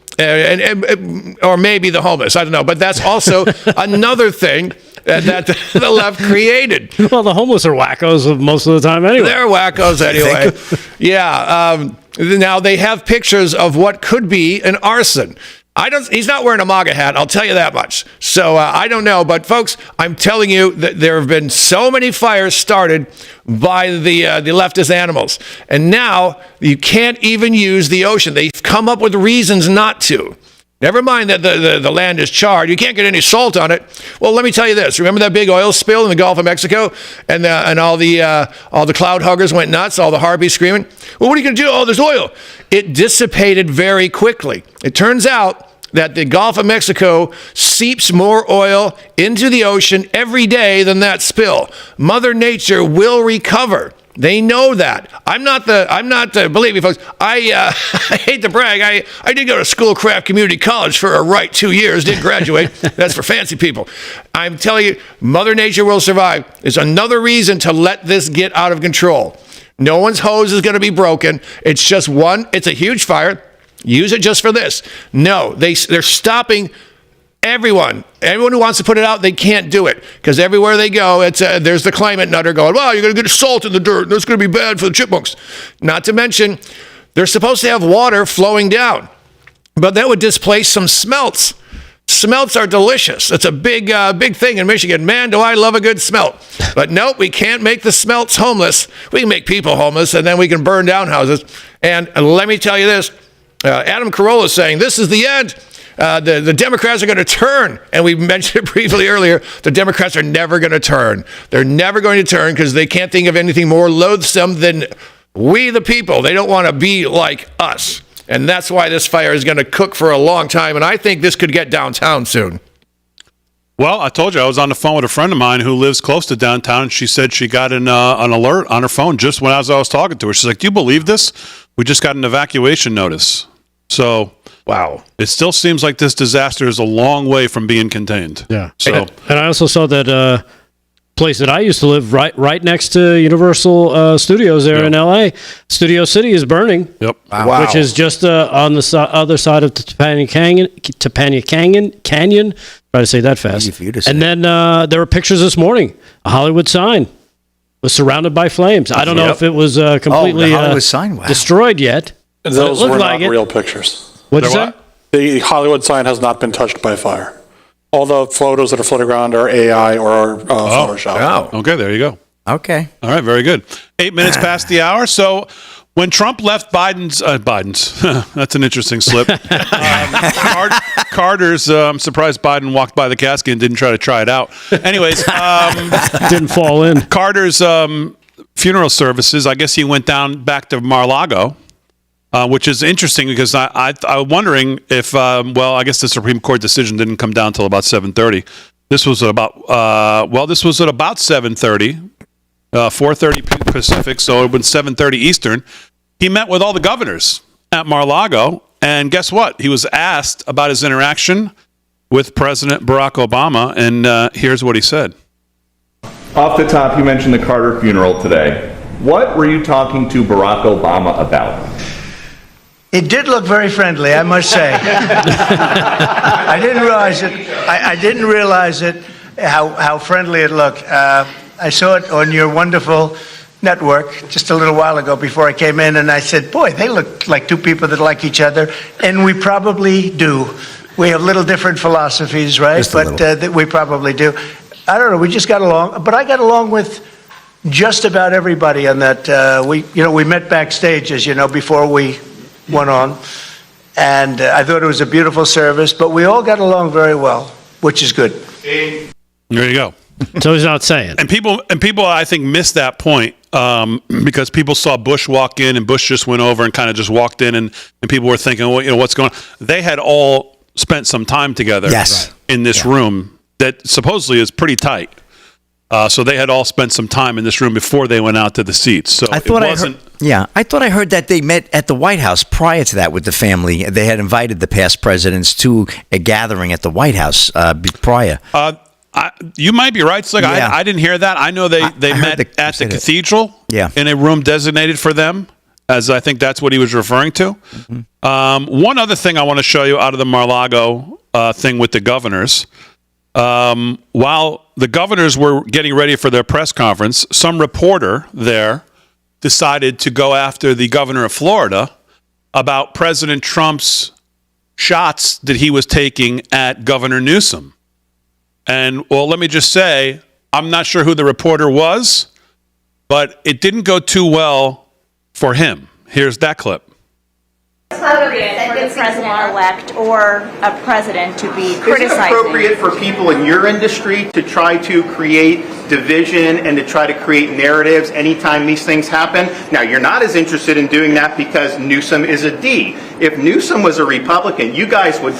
Or maybe the homeless. I don't know. But that's also another thing that the left created. Well, the homeless are wackos most of the time anyway. They're wackos anyway. Yeah. Now, they have pictures of what could be an arson. He's not wearing a MAGA hat, I'll tell you that much. So I don't know. But, folks, I'm telling you that there have been so many fires started by the leftist animals. And now you can't even use the ocean. They've come up with reasons not to. Never mind that the land is charred. You can't get any salt on it. Well, let me tell you this. Remember that big oil spill in the Gulf of Mexico? And all the cloud huggers went nuts, all the harpies screaming? Well, what are you going to do? Oh, there's oil. It dissipated very quickly. It turns out that the Gulf of Mexico seeps more oil into the ocean every day than that spill. Mother Nature will recover. They know that. Believe me, folks, I hate to brag. I did go to Schoolcraft Community College for a right 2 years, didn't graduate. That's for fancy people. I'm telling you, Mother Nature will survive. It's another reason to let this get out of control. No one's hose is going to be broken. It's just it's a huge fire. Use it just for this. No, they're stopping everyone. Everyone who wants to put it out, they can't do it. Because everywhere they go, there's the climate nutter going, well, you're going to get salt in the dirt. That's going to be bad for the chipmunks. Not to mention, they're supposed to have water flowing down. But that would displace some smelts. Smelts are delicious. It's a big thing in Michigan. Man, do I love a good smelt. But nope, we can't make the smelts homeless. We can make people homeless, and then we can burn down houses. And let me tell you this. Adam Carolla is saying this is the end. The Democrats are going to turn. And we mentioned it briefly earlier. The Democrats are never going to turn. They're never going to turn because they can't think of anything more loathsome than we the people. They don't want to be like us. And that's why this fire is going to cook for a long time. And I think this could get downtown soon. Well, I told you I was on the phone with a friend of mine who lives close to downtown, and she said she got an alert on her phone just when I was talking to her. She's like, do you believe this? We just got an evacuation notice. So, wow. It still seems like this disaster is a long way from being contained. Yeah. So, and I also saw that place that I used to live right next to Universal Studios there in L.A. Studio City is burning. Yep. Wow. Which is just on the other side of Topanga Canyon. Try to say that fast. And then there were pictures this morning. A Hollywood sign was surrounded by flames. I don't know if it was completely destroyed yet. Those were not real pictures. What'd you say? The Hollywood sign has not been touched by fire. All the photos that are floating around are AI or Photoshop. Oh, okay, there you go. Okay. All right, very good. 8 minutes past the hour. So when Trump left Biden's, that's an interesting slip. Carter's, I'm surprised Biden walked by the casket and didn't try it out. Anyways. Didn't fall in. Carter's funeral services, I guess he went back to Mar-a-Lago. Which is interesting because I'm wondering if, I guess the Supreme Court decision didn't come down until about 7:30. This was at about 7:30, 4:30 Pacific, so it was 7:30 Eastern. He met with all the governors at Mar-a-Lago, and guess what? He was asked about his interaction with President Barack Obama, and here's what he said. Off the top, you mentioned the Carter funeral today. What were you talking to Barack Obama about? It did look very friendly, I must say. I didn't realize it. I didn't realize it, how friendly it looked. I saw it on your wonderful network just a little while ago before I came in, and I said, boy, they look like two people that like each other, and we probably do. We have little different philosophies, right? But we probably do. I don't know, we just got along, but I got along with just about everybody on that. We met backstage, as you know, before we went on, and I thought it was a beautiful service, but we all got along very well, which is good. There you go. So he's not saying. And people, I think, missed that point because people saw Bush walk in, and Bush just went over and kind of just walked in, and people were thinking, well, what's going on? They had all spent some time together in this room that supposedly is pretty tight. So they had all spent some time in this room before they went out to the seats. So I thought I heard that they met at the White House prior to that with the family. They had invited the past presidents to a gathering at the White House prior. You might be right, Slick. Yeah. I didn't hear that. I know they met at the cathedral in a room designated for them, as I think that's what he was referring to. Mm-hmm. One other thing I want to show you out of the Mar-a-Lago thing with the governors. While the governors were getting ready for their press conference, some reporter there decided to go after the governor of Florida about President Trump's shots that he was taking at Governor Newsom. And, well, let me just say, I'm not sure who the reporter was, but it didn't go too well for him. Here's that clip. It's appropriate for the president-elect or a president to be criticizing. Is it appropriate for people in your industry to try to create division and to try to create narratives anytime these things happen? Now, you're not as interested in doing that because Newsom is a D. If Newsom was a Republican, you guys would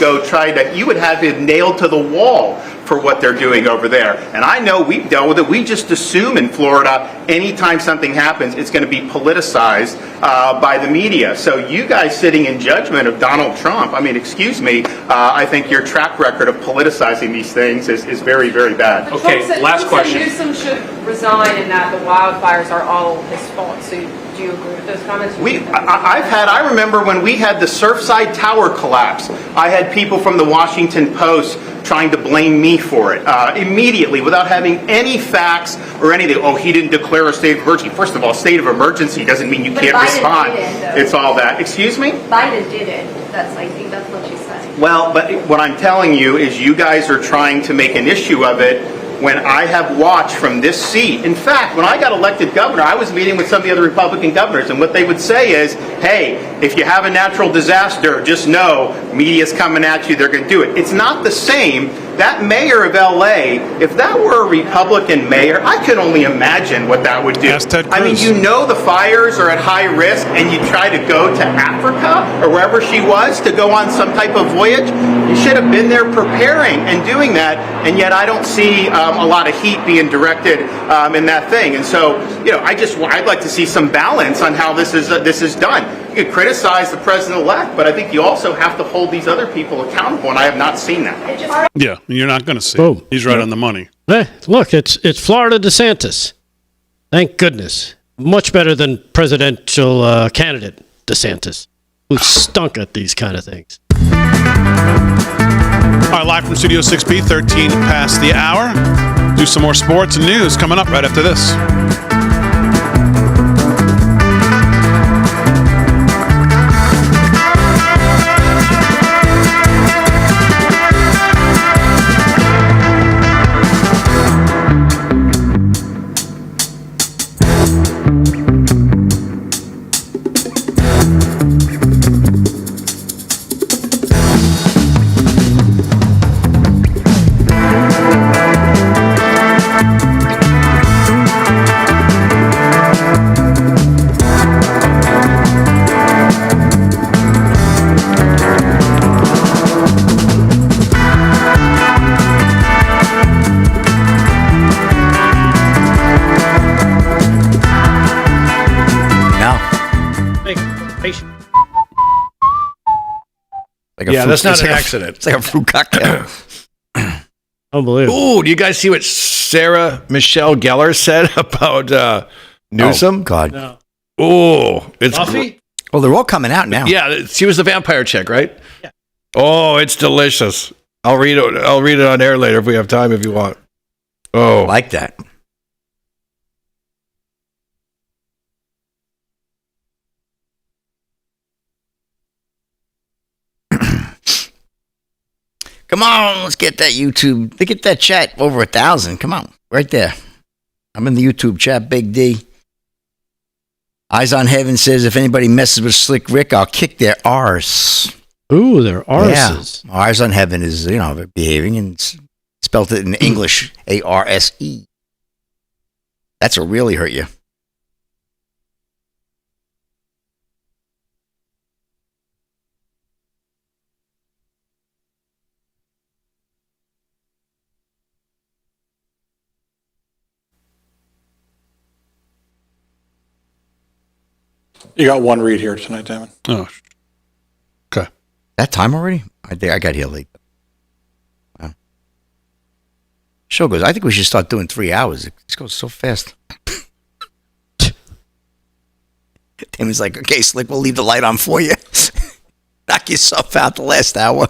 you would have him nailed to the wall for what they're doing over there. And I know we've dealt with it. We just assume in Florida, anytime something happens, it's going to be politicized by the media. So you guys sitting in judgment of Donald Trump, I mean, excuse me, I think your track record of politicizing these things is very, very bad. Okay, last question. Newsom should resign and that the wildfires are all his fault. So do you agree with those comments? I remember when we had the Surfside Tower collapse, I had people from the Washington Post trying to blame me for it immediately without having any facts or anything. Oh, he didn't declare a state of emergency. First of all, state of emergency doesn't mean you can't respond. It's all that. Excuse me? Biden did it. I think that's what she's saying. Well, but what I'm telling you is you guys are trying to make an issue of it when I have watched from this seat. In fact, when I got elected governor, I was meeting with some of the other Republican governors, and what they would say is, hey, if you have a natural disaster, just know media's coming at you, they're going to do it. It's not the same. That mayor of L.A., if that were a Republican mayor, I could only imagine what that would do. I mean, you know the fires are at high risk, and you try to go to Africa or wherever she was to go on some type of voyage. You should have been there preparing and doing that, and yet I don't see a lot of heat being directed in that thing. And so, I'd like to see some balance on how this is done. You can criticize the president-elect, but I think you also have to hold these other people accountable, and I have not seen that. Yeah, you're not going to see it. He's right on the money. Hey, look, it's Florida DeSantis. Thank goodness. Much better than presidential candidate DeSantis, who stunk at these kind of things. All right, live from Studio 6B, 13 past the hour. Do some more sports and news coming up right after this. That's not an accident. It's like a fruit cocktail. Unbelievable. Ooh, do you guys see what Sarah Michelle Gellar said about Newsom? Oh, God. No. Oh, it's Buffy? Well, they're all coming out now. Yeah, she was the vampire chick, right? Yeah. Oh, it's delicious. I'll read it on air later if we have time. If you want. Oh, I like that. Come on, let's get that YouTube. Let's get that chat over 1,000. Come on, right there. I'm in the YouTube chat, Big D. Eyes on Heaven says, if anybody messes with Slick Rick, I'll kick their arse. Ooh, their arses. Yeah. Eyes on Heaven is, behaving and spelled it in English, A-R-S-E. That's what really hurt you. You got one read here tonight, Damon. Oh, okay. That time already? I got here late. Wow. Show goes, I think we should start doing 3 hours. It goes so fast. Damon's like, okay, Slick, we'll leave the light on for you. Knock yourself out the last hour.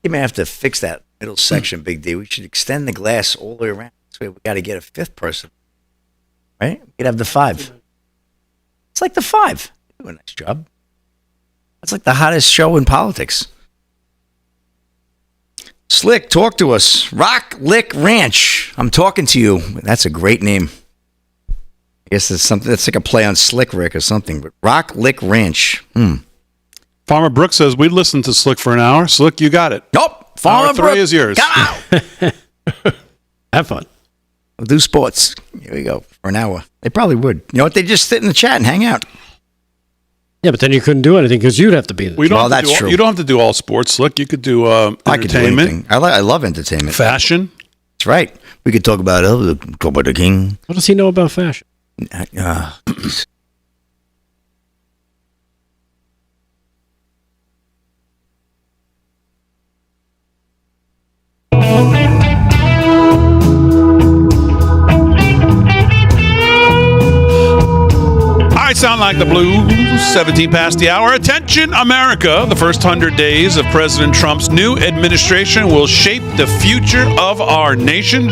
You may have to fix that middle section, Big D. We should extend the glass all the way around. This way we got to get a fifth person. Right? We could have the 5. It's like the 5. You do a nice job. That's like the hottest show in politics. Slick, talk to us. Rock Lick Ranch. I'm talking to you. That's a great name. I guess it's something that's like a play on Slick Rick or something. But Rock Lick Ranch. Farmer Brooks says, we listened to Slick for an hour. Slick, you got it. Nope. Farmer Brooks is yours. Come out. Have fun. We'll do sports. Here we go. For an hour. They probably would. You know what? They just sit in the chat and hang out. Yeah, but then you couldn't do anything because you'd have to be there. Well, that's true. You don't have to do all sports, Slick. You could do entertainment. I could do anything. I love entertainment. Fashion. That's right. We could talk about the king. What does he know about fashion? I sound like the blues. 17 past the hour. Attention, America. The first 100 days of President Trump's new administration will shape the future of our nation.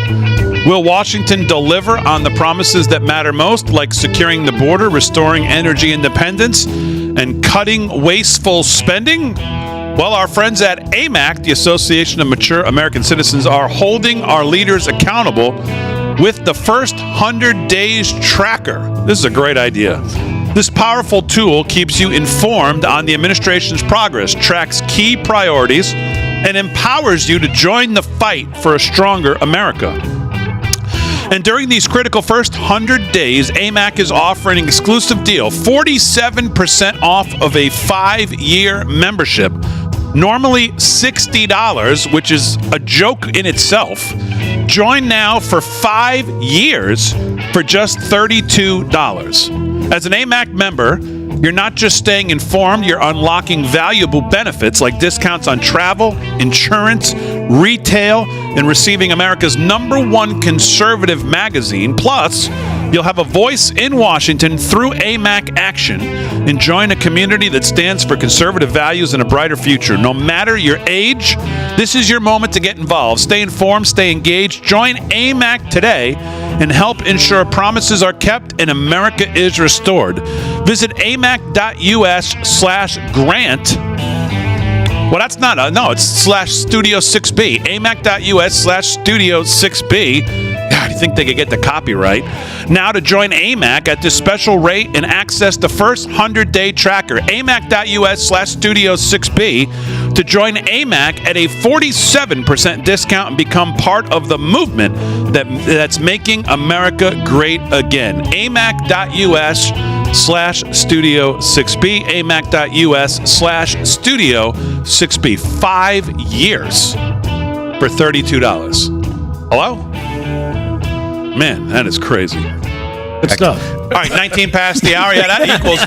Will Washington deliver on the promises that matter most, like securing the border, restoring energy independence, and cutting wasteful spending? Well, our friends at AMAC, the Association of Mature American Citizens, are holding our leaders accountable with the first 100 days tracker. This is a great idea. This powerful tool keeps you informed on the administration's progress, tracks key priorities, and empowers you to join the fight for a stronger America. And during these critical first 100 days, AMAC is offering an exclusive deal, 47% off of a 5-year membership. Normally $60, which is a joke in itself. Join now for 5 years for just $32. As an AMAC member, you're not just staying informed, you're unlocking valuable benefits like discounts on travel, insurance, retail, and receiving America's #1 conservative magazine. Plus, you'll have a voice in Washington through AMAC Action and join a community that stands for conservative values and a brighter future. No matter your age, this is your moment to get involved. Stay informed, stay engaged. Join AMAC today and help ensure promises are kept and America is restored. Visit amac.us/grant. Well, that's not it's /Studio 6B. amac.us/Studio 6B. God, you think they could get the copyright? Now to join AMAC at this special rate and access the first 100-day tracker. amac.us/Studio 6B to join AMAC at a 47% discount and become part of the movement that's making America great again. amac.us/Studio 6B, amac.us/Studio 6B. 5 years for $32. Hello? Man, that is crazy. Good stuff. All right, 19 past the hour. Yeah,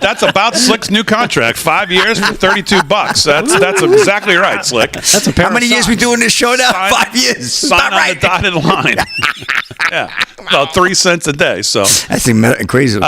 that's about Slick's new contract. 5 years for $32. That's exactly right, Slick. That's a pair. How many years we doing this show now? 5 years. Sign on the dotted line. Yeah, about 3 cents a day. So that's crazy.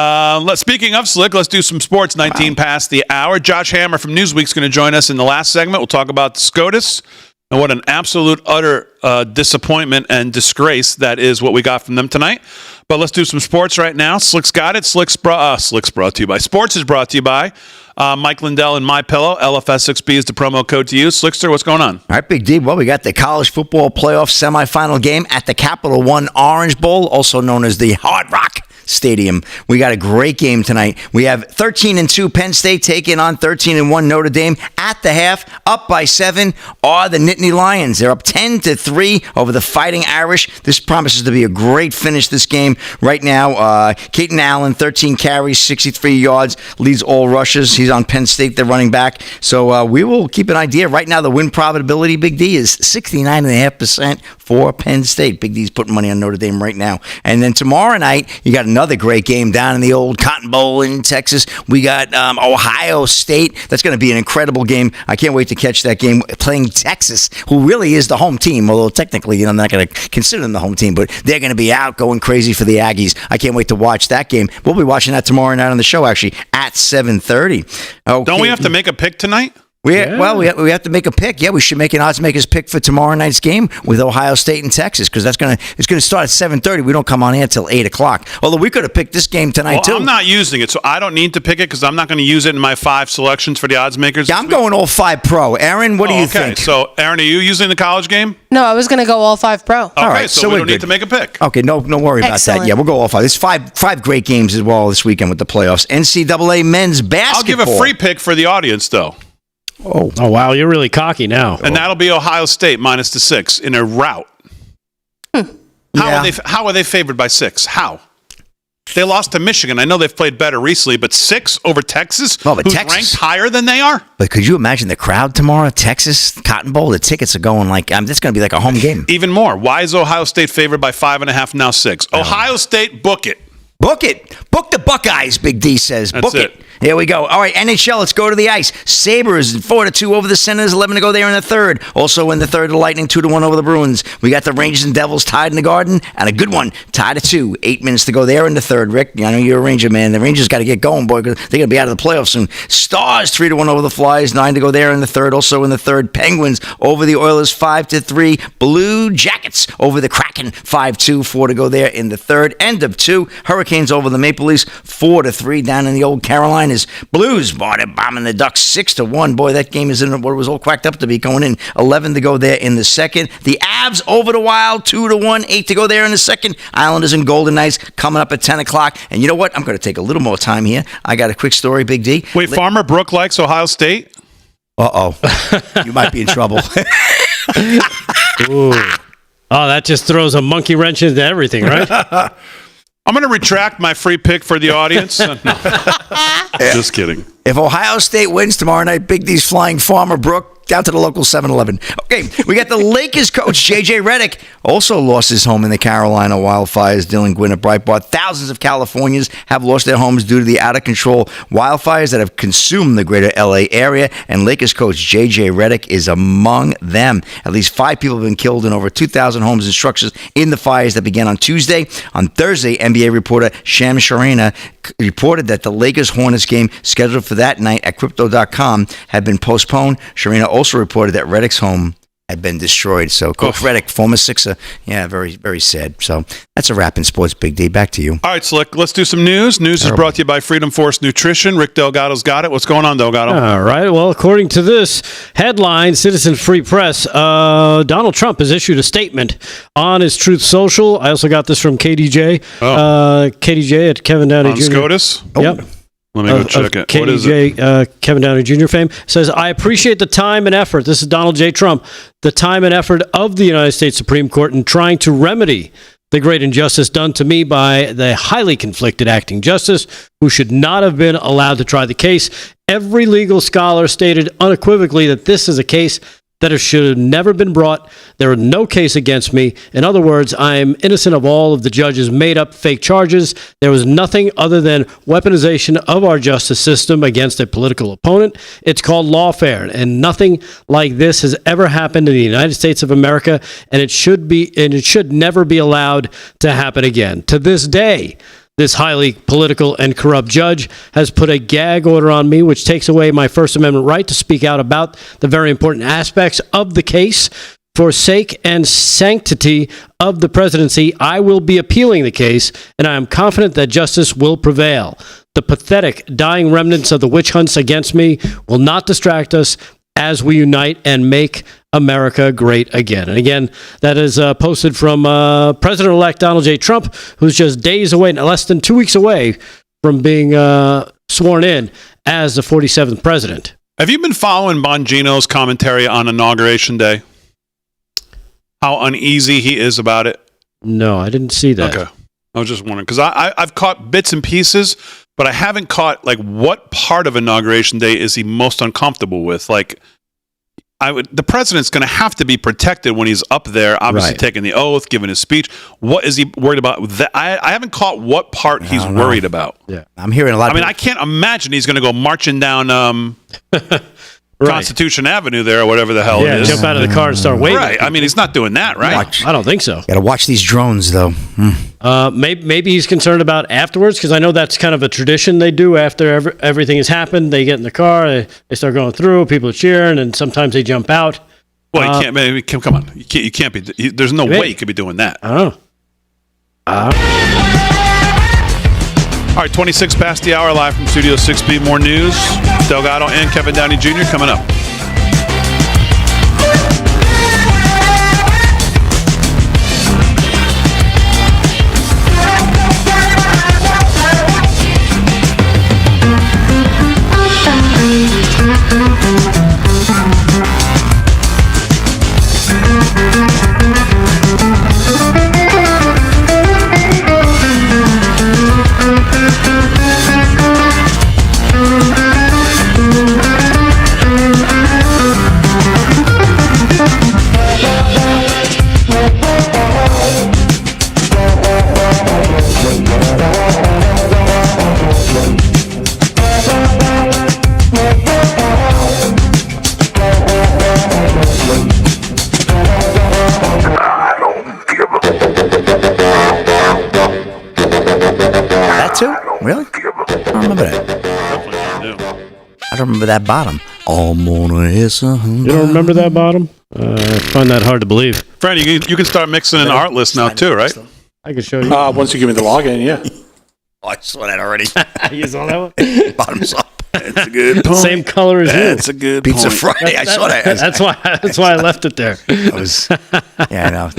Speaking of Slick, let's do some sports. 19 past the hour. Josh Hammer from Newsweek's going to join us in the last segment. We'll talk about the SCOTUS and what an absolute utter disappointment and disgrace that is what we got from them tonight. But let's do some sports right now. Slick's got it. Slick's brought to you by Sports is brought to you by Mike Lindell and MyPillow. LFS6B is the promo code to use. Slickster, what's going on? All right, Big D. Well, we got the college football playoff semifinal game at the Capital One Orange Bowl, also known as the Hard Rock Stadium. We got a great game tonight. We have 13-2 Penn State taking on 13-1 Notre Dame at the half. Up by 7 are the Nittany Lions. They're up 10-3 over the Fighting Irish. This promises to be a great finish this game. Right now, Keaton Allen, 13 carries, 63 yards, leads all rushers. He's on Penn State, the running back. So we will keep an idea. Right now, the win probability, Big D, is 69.5% for Penn State. Big D's putting money on Notre Dame right now. And then tomorrow night, you got another great game down in the old Cotton Bowl in Texas. We got Ohio State. That's going to be an incredible game. I can't wait to catch that game playing Texas, who really is the home team, although technically I'm not going to consider them the home team, but they're going to be out going crazy for the Aggies. I can't wait to watch that game. We'll be watching that tomorrow night on the show, actually, at 7:30. Okay. Don't we have to make a pick tonight? Well, we have to make a pick. Yeah, we should make an odds makers pick for tomorrow night's game with Ohio State and Texas, because it's going to start at 7:30. We don't come on air till 8 o'clock. Although we could have picked this game tonight too. I'm not using it, so I don't need to pick it because I'm not going to use it in my 5 selections for the odds makers. Yeah, I'm going all 5 pro. Aaron, what do you think? So, Aaron, are you using the college game? No, I was going to go all 5 pro. Okay, all right, so we don't need to make a pick. Okay, no worry about that. Yeah, we'll go all 5. There's 5 great games as well this weekend with the playoffs. NCAA men's basketball. I'll give a free pick for the audience, though. Oh wow, you're really cocky now. And that'll be Ohio State minus the 6 in a rout. How are they favored by 6? How? They lost to Michigan. I know they've played better recently, but 6 over Texas, who's ranked higher than they are? But could you imagine the crowd tomorrow? Texas, Cotton Bowl, the tickets are going like, this is going to be like a home game. Even more. Why is Ohio State favored by 5.5, now 6? Ohio State, book it. Book it. Book the Buckeyes, Big D says. That's Book it. Here we go. All right, NHL, let's go to the ice. Sabres 4-2 over the Senators, 11 to go there in the third. Also in the third, the Lightning 2-1 over the Bruins. We got the Rangers and Devils tied in the Garden, and a good one, tied at 2. 8 minutes to go there in the third. Rick, I know you're a Ranger man. The Rangers got to get going, boy, because they're going to be out of the playoffs soon. Stars 3-1 over the Flyers, 9 to go there in the third. Also in the third, Penguins over the Oilers 5-3. Blue Jackets over the Kraken 5-2, 4 to go there in the third. End of 2. Hurricanes over the Maple Leafs 4-3 down in the old Carolinas. Blues bombing the Ducks 6-1. Boy, that game is in what it was all cracked up to be, going in 11 to go there in the second. The Avs over the Wild 2-1, 8 to go there in the second. Islanders and Golden Knights coming up at 10 o'clock. And you know what? I'm going to take a little more time here. I got a quick story, Big D. Wait, Farmer Brook likes Ohio State? Uh-oh. You might be in trouble. Ooh. Oh, that just throws a monkey wrench into everything, right? I'm going to retract my free pick for the audience. No. Just kidding. If Ohio State wins tomorrow night, Big D's flying Farmer Brook down to the local 7-Eleven. Okay, we got the Lakers coach, J.J. Redick, also lost his home in the Carolina wildfires. Dylan Gwynn at Breitbart. Thousands of Californians have lost their homes due to the out-of-control wildfires that have consumed the greater L.A. area, and Lakers coach J.J. Redick is among them. At least 5 people have been killed in over 2,000 homes and structures in the fires that began on Tuesday. On Thursday, NBA reporter Shams Charania reported that the Lakers-Hornets game scheduled for that night at Crypto.com had been postponed. Charania also reported that Redick's home had been destroyed. So Coach Redick, former Sixer, very, very sad. So that's a wrap in sports, Big D. Back to you. All right, Slick, let's do some news. News is brought to you by Freedom Force Nutrition. Rick Delgado's got it. What's going on, Delgado? All right. Well, according to this headline, Citizen Free Press, Donald Trump has issued a statement on his Truth Social. I also got this from KDJ. KDJ at Kevin Downey on Jr. SCOTUS? Yep. Let me go check it. KDJ, what is it? Kevin Downey Jr. fame, says, I appreciate the time and effort. This is Donald J. Trump. The time and effort of the United States Supreme Court in trying to remedy the great injustice done to me by the highly conflicted acting justice who should not have been allowed to try the case. Every legal scholar stated unequivocally that this is a case that it should have never been brought. There is no case against me. In other words, I am innocent of all of the judge's made-up fake charges. There was nothing other than weaponization of our justice system against a political opponent. It's called lawfare, and nothing like this has ever happened in the United States of America, and it should never be allowed to happen again. To this day, this highly political and corrupt judge has put a gag order on me, which takes away my First Amendment right to speak out about the very important aspects of the case. For sake and sanctity of the presidency, I will be appealing the case, and I am confident that justice will prevail. The pathetic, dying remnants of the witch hunts against me will not distract us as we unite and make America great again. And again, that is posted from President-elect Donald J. Trump, who's just days away, less than 2 weeks away from being sworn in as the 47th president. Have you been following Bongino's commentary on Inauguration Day? How uneasy he is about it? No, I didn't see that. Okay. I was just wondering, because I've caught bits and pieces, but I haven't caught, like, what part of Inauguration Day is he most uncomfortable with? Like, the president's going to have to be protected when he's up there, obviously taking the oath, giving his speech. What is he worried about? I haven't caught what part he's worried about. Yeah, I'm hearing a lot. I can't imagine he's going to go marching down Constitution Avenue there, or whatever the hell it is. Jump out of the car and start waving. Right. I mean, he's not doing that, right? I don't think so. Got to watch these drones, though. Maybe he's concerned about afterwards, because I know that's kind of a tradition they do after everything has happened. They get in the car, they start going through, people are cheering, and sometimes they jump out. Well, you can't. Come on, you can't be. There's no way you could be doing that. I don't know. All right, 26 past the hour, live from Studio 6B. More news. Delgado and Kevin Downey Jr. coming up. Really? I don't remember that. I don't remember that bottom. I'm gonna hiss a You don't remember that bottom? I find that hard to believe. Friend, you can start mixing in art lists now too, right? I can show you. Once you give me the login, yeah. Oh, I saw that already. You saw that one? Bottoms up. That's a good point. Same color as you. That's a good Pizza point. Friday. I saw that. That's why I left it there. Yeah, I know.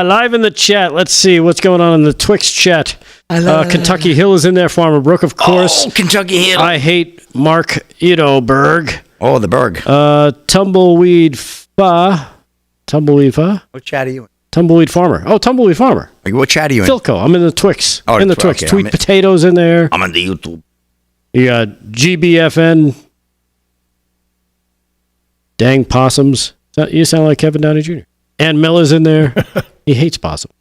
Live in the chat. Let's see what's going on in the Twix chat. Kentucky Hill is in there. Farmer Brook, of course. Oh, Kentucky Hill. I hate Mark Edoberg. Oh, the Berg. Tumbleweed Fa. What chat are you in? Tumbleweed Farmer. Oh, Tumbleweed Farmer. What chat are you in? Philco. I'm in the Twix. Oh, in the Twix. okay, Sweet potatoes in there. I'm on the YouTube. You got GBFN. Dang possums. You sound like Kevin Downey Jr. Ann Miller's in there. He hates possum.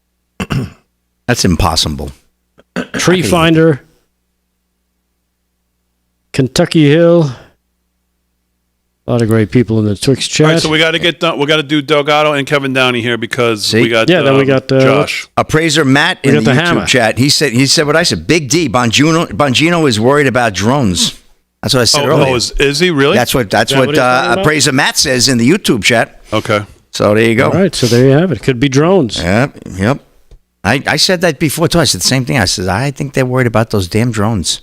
That's impossible. Tree Finder. Kentucky Hill. A lot of great people in the Twix chat. All right, so we got to get done. We got to do Delgado and Kevin Downey here because we got then we got Josh. Appraiser Matt in the YouTube hammer. chat. He said what I said. Big D Bongino is worried about drones. That's what I said earlier. Oh, is he really? That's what Appraiser Matt says in the YouTube chat. Okay. So there you go. All right, so there you have it. Could be drones. Yep. I said that before too. I said the same thing. I said I think they're worried about those damn drones.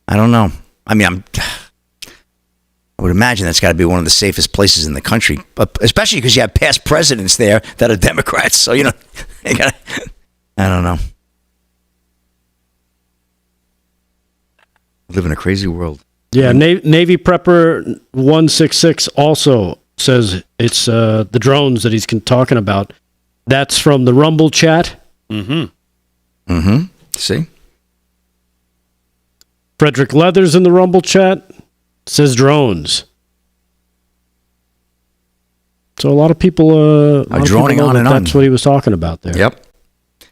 I don't know. I mean, I would imagine that's got to be one of the safest places in the country, but especially because you have past presidents there that are Democrats. So, you know, I don't know. We live in a crazy world. Yeah, Navy Prepper 166 also says it's the drones that he's talking about. That's from the Rumble chat. See? Frederick Leathers in the Rumble chat says drones. So a lot of people are droning on and on. That's what he was talking about there. Yep.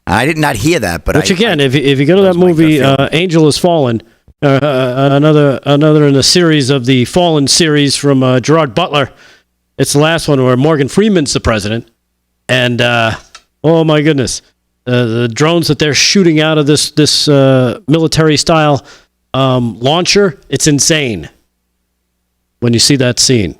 I did not hear that, but if you go to that movie, Angel Has Fallen, another in a series of the Fallen series from Gerard Butler. It's the last one where Morgan Freeman's the president, and oh my goodness, the drones that they're shooting out of this military style launcher, it's insane when you see that scene.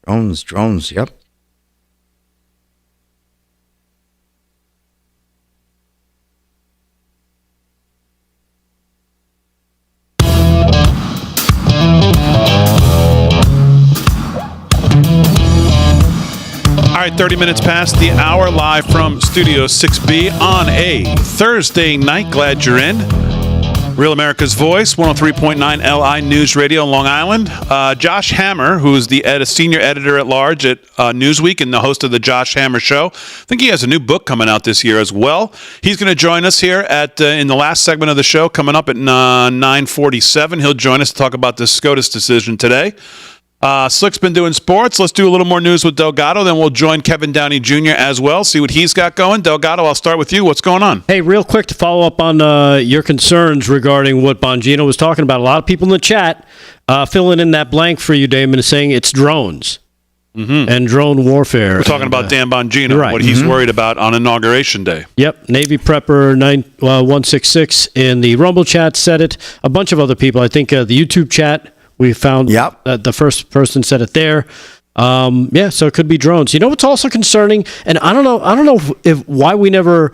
Drones, yep. All right, 30 minutes past the hour, live from Studio 6B on a Thursday night. Glad you're in. Real America's Voice, 103.9 LI News Radio in Long Island. Josh Hammer, who's the senior editor at large at Newsweek and the host of the Josh Hammer Show. I think he has a new book coming out this year as well. He's going to join us here in the last segment of the show, coming up at 9:47. He'll join us to talk about the SCOTUS decision today. Slick's been doing sports. Let's do a little more news with Delgado. Then we'll join Kevin Downey Jr. as well, see what he's got going. Delgado, I'll start with you. What's going on? Hey, real quick to follow up on your concerns regarding what Bongino was talking about. A lot of people in the chat filling in that blank for you, Damon, is saying it's drones and drone warfare. We're talking about Dan Bongino, right. What he's worried about on Inauguration Day. Yep, Navy Prepper 166 in the Rumble chat said it. A bunch of other people. I think the YouTube chat, we found the first person said it there. So it could be drones. You know what's also concerning, and I don't know if why we never.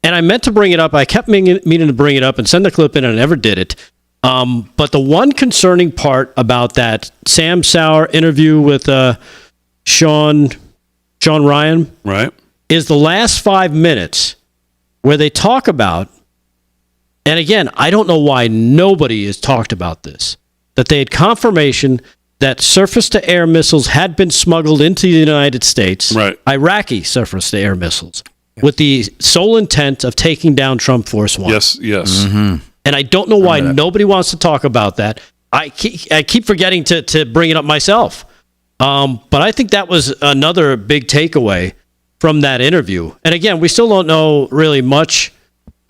And I meant to bring it up. I kept meaning to bring it up and send the clip in, and I never did it. But the one concerning part about that Sam Sauer interview with Sean Ryan, right, is the last 5 minutes where they talk about. And again, I don't know why nobody has talked about this. That they had confirmation that surface-to-air missiles had been smuggled into the United States, right. Iraqi surface-to-air missiles, with the sole intent of taking down Trump Force One. Yes. Mm-hmm. And I don't know why nobody wants to talk about that. I keep forgetting to bring it up myself. But I think that was another big takeaway from that interview. And again, we still don't know really much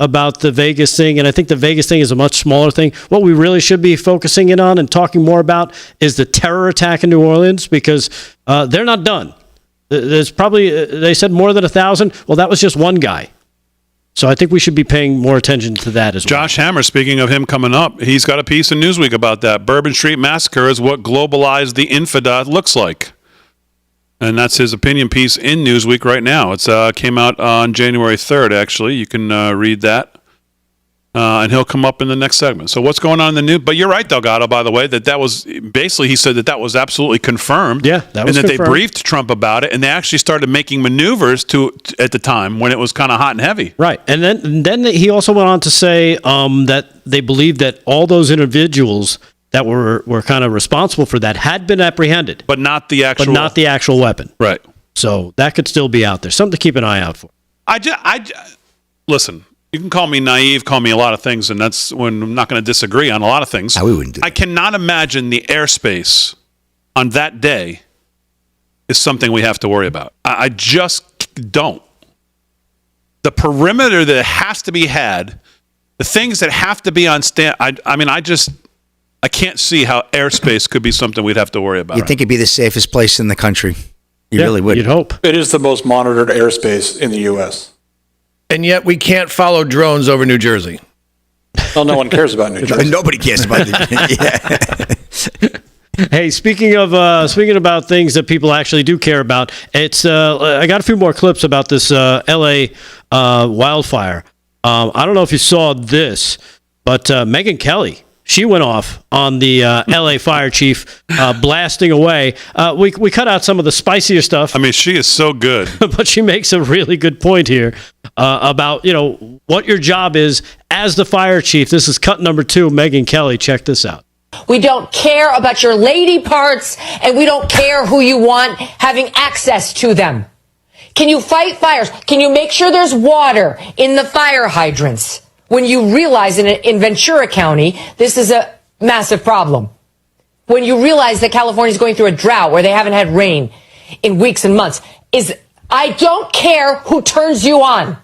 about the Vegas thing, and I think the Vegas thing is a much smaller thing. What we really should be focusing in on and talking more about is the terror attack in New Orleans, because they're not done. There's probably, they said more than 1,000. Well, that was just one guy. So I think we should be paying more attention to that as well. Josh Hammer, speaking of him coming up, he's got a piece in Newsweek about that. Bourbon Street Massacre is what globalized the infidel looks like. And that's his opinion piece in Newsweek right now. It's came out on January 3rd, actually. You can read that. And he'll come up in the next segment. So what's going on in the news? But you're right, Delgado, by the way, that was basically, he said that was absolutely confirmed. Yeah, that was confirmed. And that confirmed. they briefed Trump about it, and they actually started making maneuvers at the time when it was kind of hot and heavy. Right. And then he also went on to say that they believe that all those individuals that were kind of responsible for that had been apprehended. But not the actual weapon. Right. So that could still be out there. Something to keep an eye out for. Listen, you can call me naive, call me a lot of things, and that's when I'm not going to disagree on a lot of things. We wouldn't do that. I cannot imagine the airspace on that day is something we have to worry about. I just don't. The perimeter that has to be had, the things that have to be on stand, I can't see how airspace could be something we'd have to worry about. You'd think it'd be the safest place in the country. You really would. You'd hope. It is the most monitored airspace in the U.S. And yet we can't follow drones over New Jersey. Well, no one cares about New Jersey. Nobody cares about New Jersey. Hey, speaking about things that people actually do care about, it's I got a few more clips about this L.A. wildfire. I don't know if you saw this, but Megyn Kelly, she went off on the L.A. fire chief, blasting away. We cut out some of the spicier stuff. I mean, she is so good. But she makes a really good point here about, what your job is as the fire chief. This is cut number 2, Megyn Kelly. Check this out. We don't care about your lady parts, and we don't care who you want having access to them. Can you fight fires? Can you make sure there's water in the fire hydrants? when you realize in Ventura County, this is a massive problem. When you realize that California is going through a drought where they haven't had rain in weeks and months, I don't care who turns you on.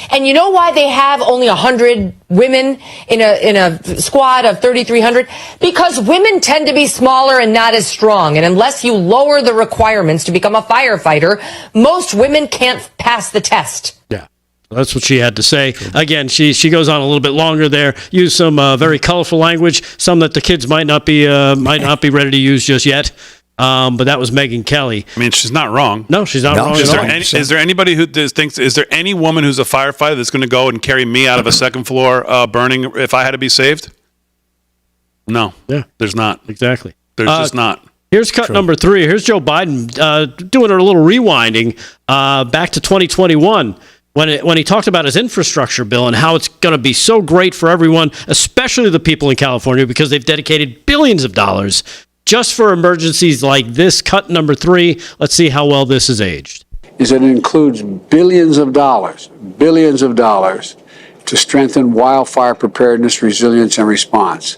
And you know why they have only 100 women in a squad of 3,300? Because women tend to be smaller and not as strong. And unless you lower the requirements to become a firefighter, most women can't pass the test. Yeah. That's what she had to say. Again, she goes on a little bit longer there. Used some very colorful language, some that the kids might not be ready to use just yet. But that was Megyn Kelly. I mean, she's not wrong. No, she's not wrong at all. Is there anybody who thinks? Is there any woman who's a firefighter that's going to go and carry me out of a second floor burning if I had to be saved? No. Yeah. There's not. Exactly. There's just not. Here's cut number 3. Here's Joe Biden doing a little rewinding back to 2021 when he talked about his infrastructure bill and how it's going to be so great for everyone, especially the people in California, because they've dedicated billions of dollars just for emergencies like this. Cut number 3. Let's see how well this is aged. Is that it includes billions of dollars to strengthen wildfire preparedness, resilience, and response.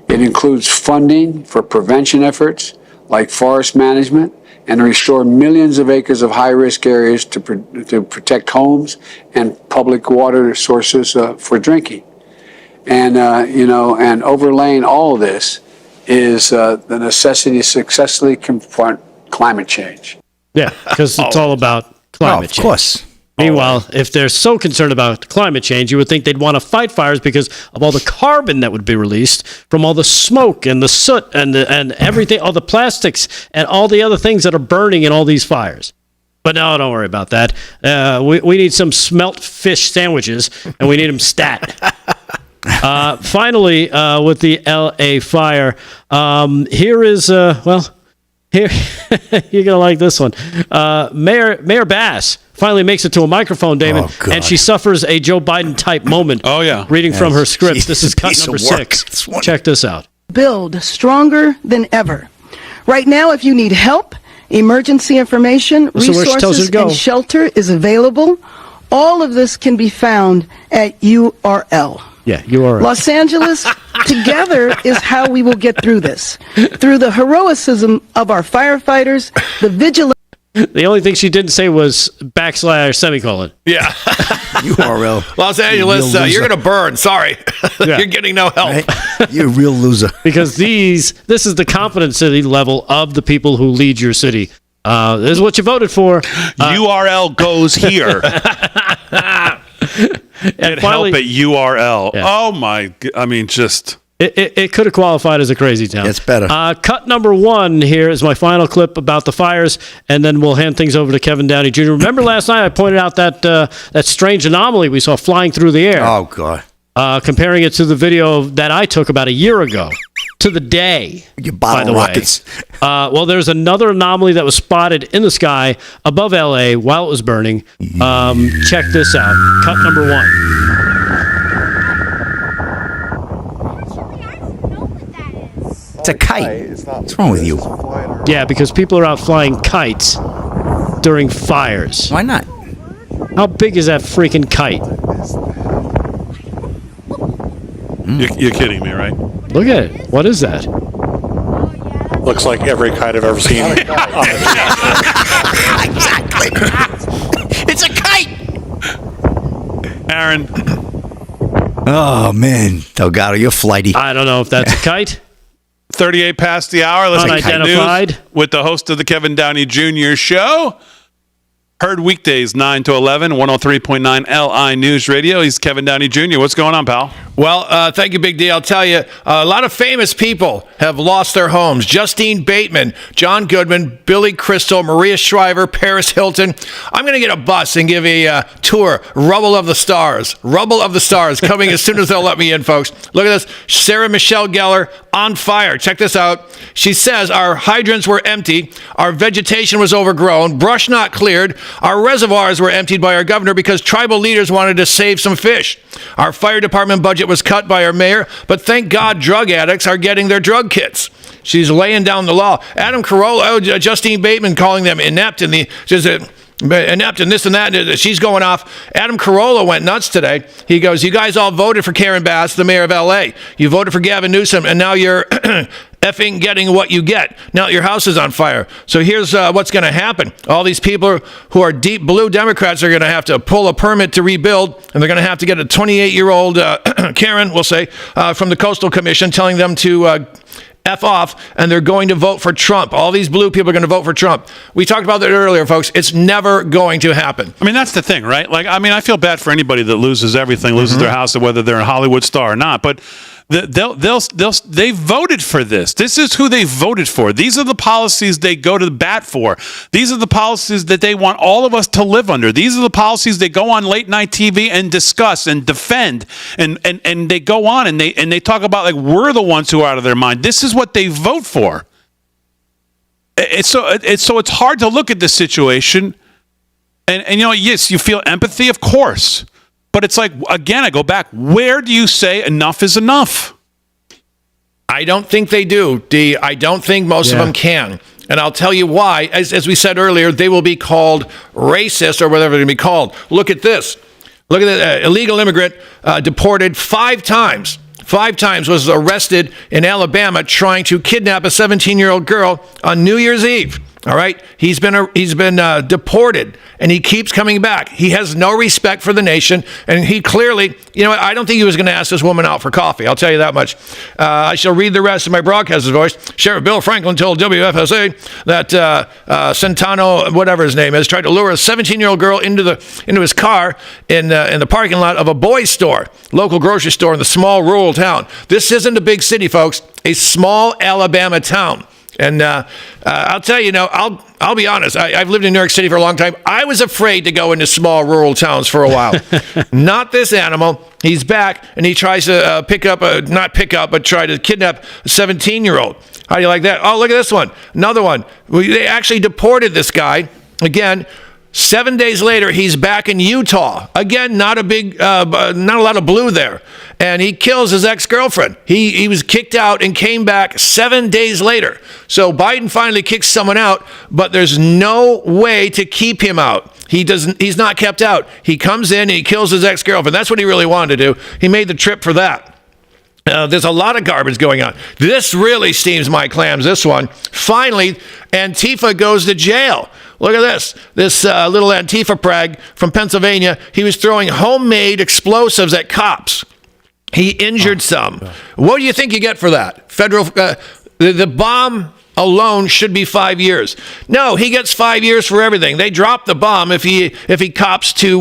It includes funding for prevention efforts like forest management and to restore millions of acres of high-risk areas to protect homes and public water sources for drinking. And, and overlaying all of this is the necessity to successfully confront climate change. Yeah, because it's all about climate change. Of course. Meanwhile, if they're so concerned about climate change, you would think they'd want to fight fires because of all the carbon that would be released from all the smoke and the soot and everything, all the plastics and all the other things that are burning in all these fires. But no, don't worry about that. We need some smelt fish sandwiches, and we need them stat. Finally, with the L.A. fire, here is, here you're gonna like this one. Mayor Bass finally makes it to a microphone, Damon, and she suffers a Joe Biden type moment. Oh yeah, reading from her script. This is cut number 6. Check this out. Build stronger than ever. Right now, if you need help, emergency information, resources, and shelter is available. All of this can be found at URL. Yeah, URL. Los Angeles, together is how we will get through this. Through the heroism of our firefighters, the vigilance. The only thing she didn't say was / semicolon. Yeah. URL. Los Angeles, you're going to burn. Sorry. Yeah. You're getting no help. Right? You're a real loser. Because this is the competency level of the people who lead your city. This is what you voted for. URL goes here. Get help at URL. Yeah. Oh my! I mean, just it could have qualified as a crazy town. It's better. Cut number 1 here is my final clip about the fires, and then we'll hand things over to Kevin Downey Jr. Remember last night I pointed out that strange anomaly we saw flying through the air. Oh God! Comparing it to the video that I took about a year ago. To the day, by the rockets. Well, there's another anomaly that was spotted in the sky above L.A. while it was burning. Check this out. Cut number 1. It's a kite. What's wrong with you? Yeah, because people are out flying kites during fires. Why not? How big is that freaking kite? You're kidding me, right? Look at it. What is that? Looks like every kite I've ever seen. Exactly. It's a kite. Aaron. Oh man, Delgado, you're flighty. I don't know if that's a kite. 38 past the hour. Let's get kite news with the host of the Kevin Downey Jr. Show. Heard weekdays 9 to 11, 103.9 LI News Radio. He's Kevin Downey Jr. What's going on, pal? Well, thank you, Big D. I'll tell you, a lot of famous people have lost their homes. Justine Bateman, John Goodman, Billy Crystal, Maria Shriver, Paris Hilton. I'm going to get a bus and give a tour. Rubble of the Stars. Rubble of the Stars coming as soon as they'll let me in, folks. Look at this. Sarah Michelle Gellar on fire. Check this out. She says our hydrants were empty. Our vegetation was overgrown. Brush not cleared. Our reservoirs were emptied by our governor because tribal leaders wanted to save some fish. Our fire department budget was cut by our mayor, but thank God drug addicts are getting their drug kits. She's laying down the law. Adam Carolla, Justine Bateman calling them inept, and inept and this and that. She's going off. Adam Carolla went nuts today. He goes, you guys all voted for Karen Bass, the mayor of L.A. You voted for Gavin Newsom, and now you're effing getting what you get. Now your house is on fire. So here's what's going to happen. All these people who are deep blue Democrats are going to have to pull a permit to rebuild, and they're going to have to get a 28-year-old Karen, we'll say, from the Coastal Commission telling them to F off, and they're going to vote for Trump. All these blue people are going to vote for Trump. We talked about that earlier, folks. It's never going to happen. I mean, that's the thing, right? Like, I mean, I feel bad for anybody that loses everything, loses their house, whether they're a Hollywood star or not. But they voted for this. This is who they voted for. These are the policies they go to the bat for. These are the policies that they want all of us to live under. These are the policies they go on late night TV and discuss and defend. And they go on and they talk about, like, we're the ones who are out of their mind. This is what they vote for. It's hard to look at this situation. And you know, yes, you feel empathy, of course. But it's like, again, I go back, where do you say enough is enough? I don't think they do, D. I don't think most of them can. And I'll tell you why. As we said earlier, they will be called racist or whatever they're going to be called. Look at this. Look at that. Illegal immigrant deported 5 times. 5 times was arrested in Alabama trying to kidnap a 17-year-old girl on New Year's Eve. All right, he's been deported, and he keeps coming back. He has no respect for the nation, and he clearly, you know what? I don't think he was going to ask this woman out for coffee. I'll tell you that much. I shall read the rest of my broadcaster's voice. Sheriff Bill Franklin told WFSA that Centano, whatever his name is, tried to lure a 17-year-old girl into his car in the parking lot of a boys' store, local grocery store in the small rural town. This isn't a big city, folks. A small Alabama town. And I'll tell you, I'll be honest. I've lived in New York City for a long time. I was afraid to go into small rural towns for a while. Not this animal. He's back, and he tries to try to kidnap a 17-year-old. How do you like that? Oh, look at this one. Another one. They actually deported this guy. Again, 7 days later, he's back in Utah. Again, not a lot of blue there. And he kills his ex-girlfriend. He was kicked out and came back 7 days later. So Biden finally kicks someone out, but there's no way to keep him out. He's not kept out. He comes in and he kills his ex-girlfriend. That's what he really wanted to do. He made the trip for that. There's a lot of garbage going on. This really steams my clams, this one. Finally, Antifa goes to jail. Look at this. This little Antifa prag from Pennsylvania, he was throwing homemade explosives at cops. He injured some. What do you think you get for that? Federal, the bomb alone should be 5 years. No, he gets 5 years for everything. They drop the bomb if he cops to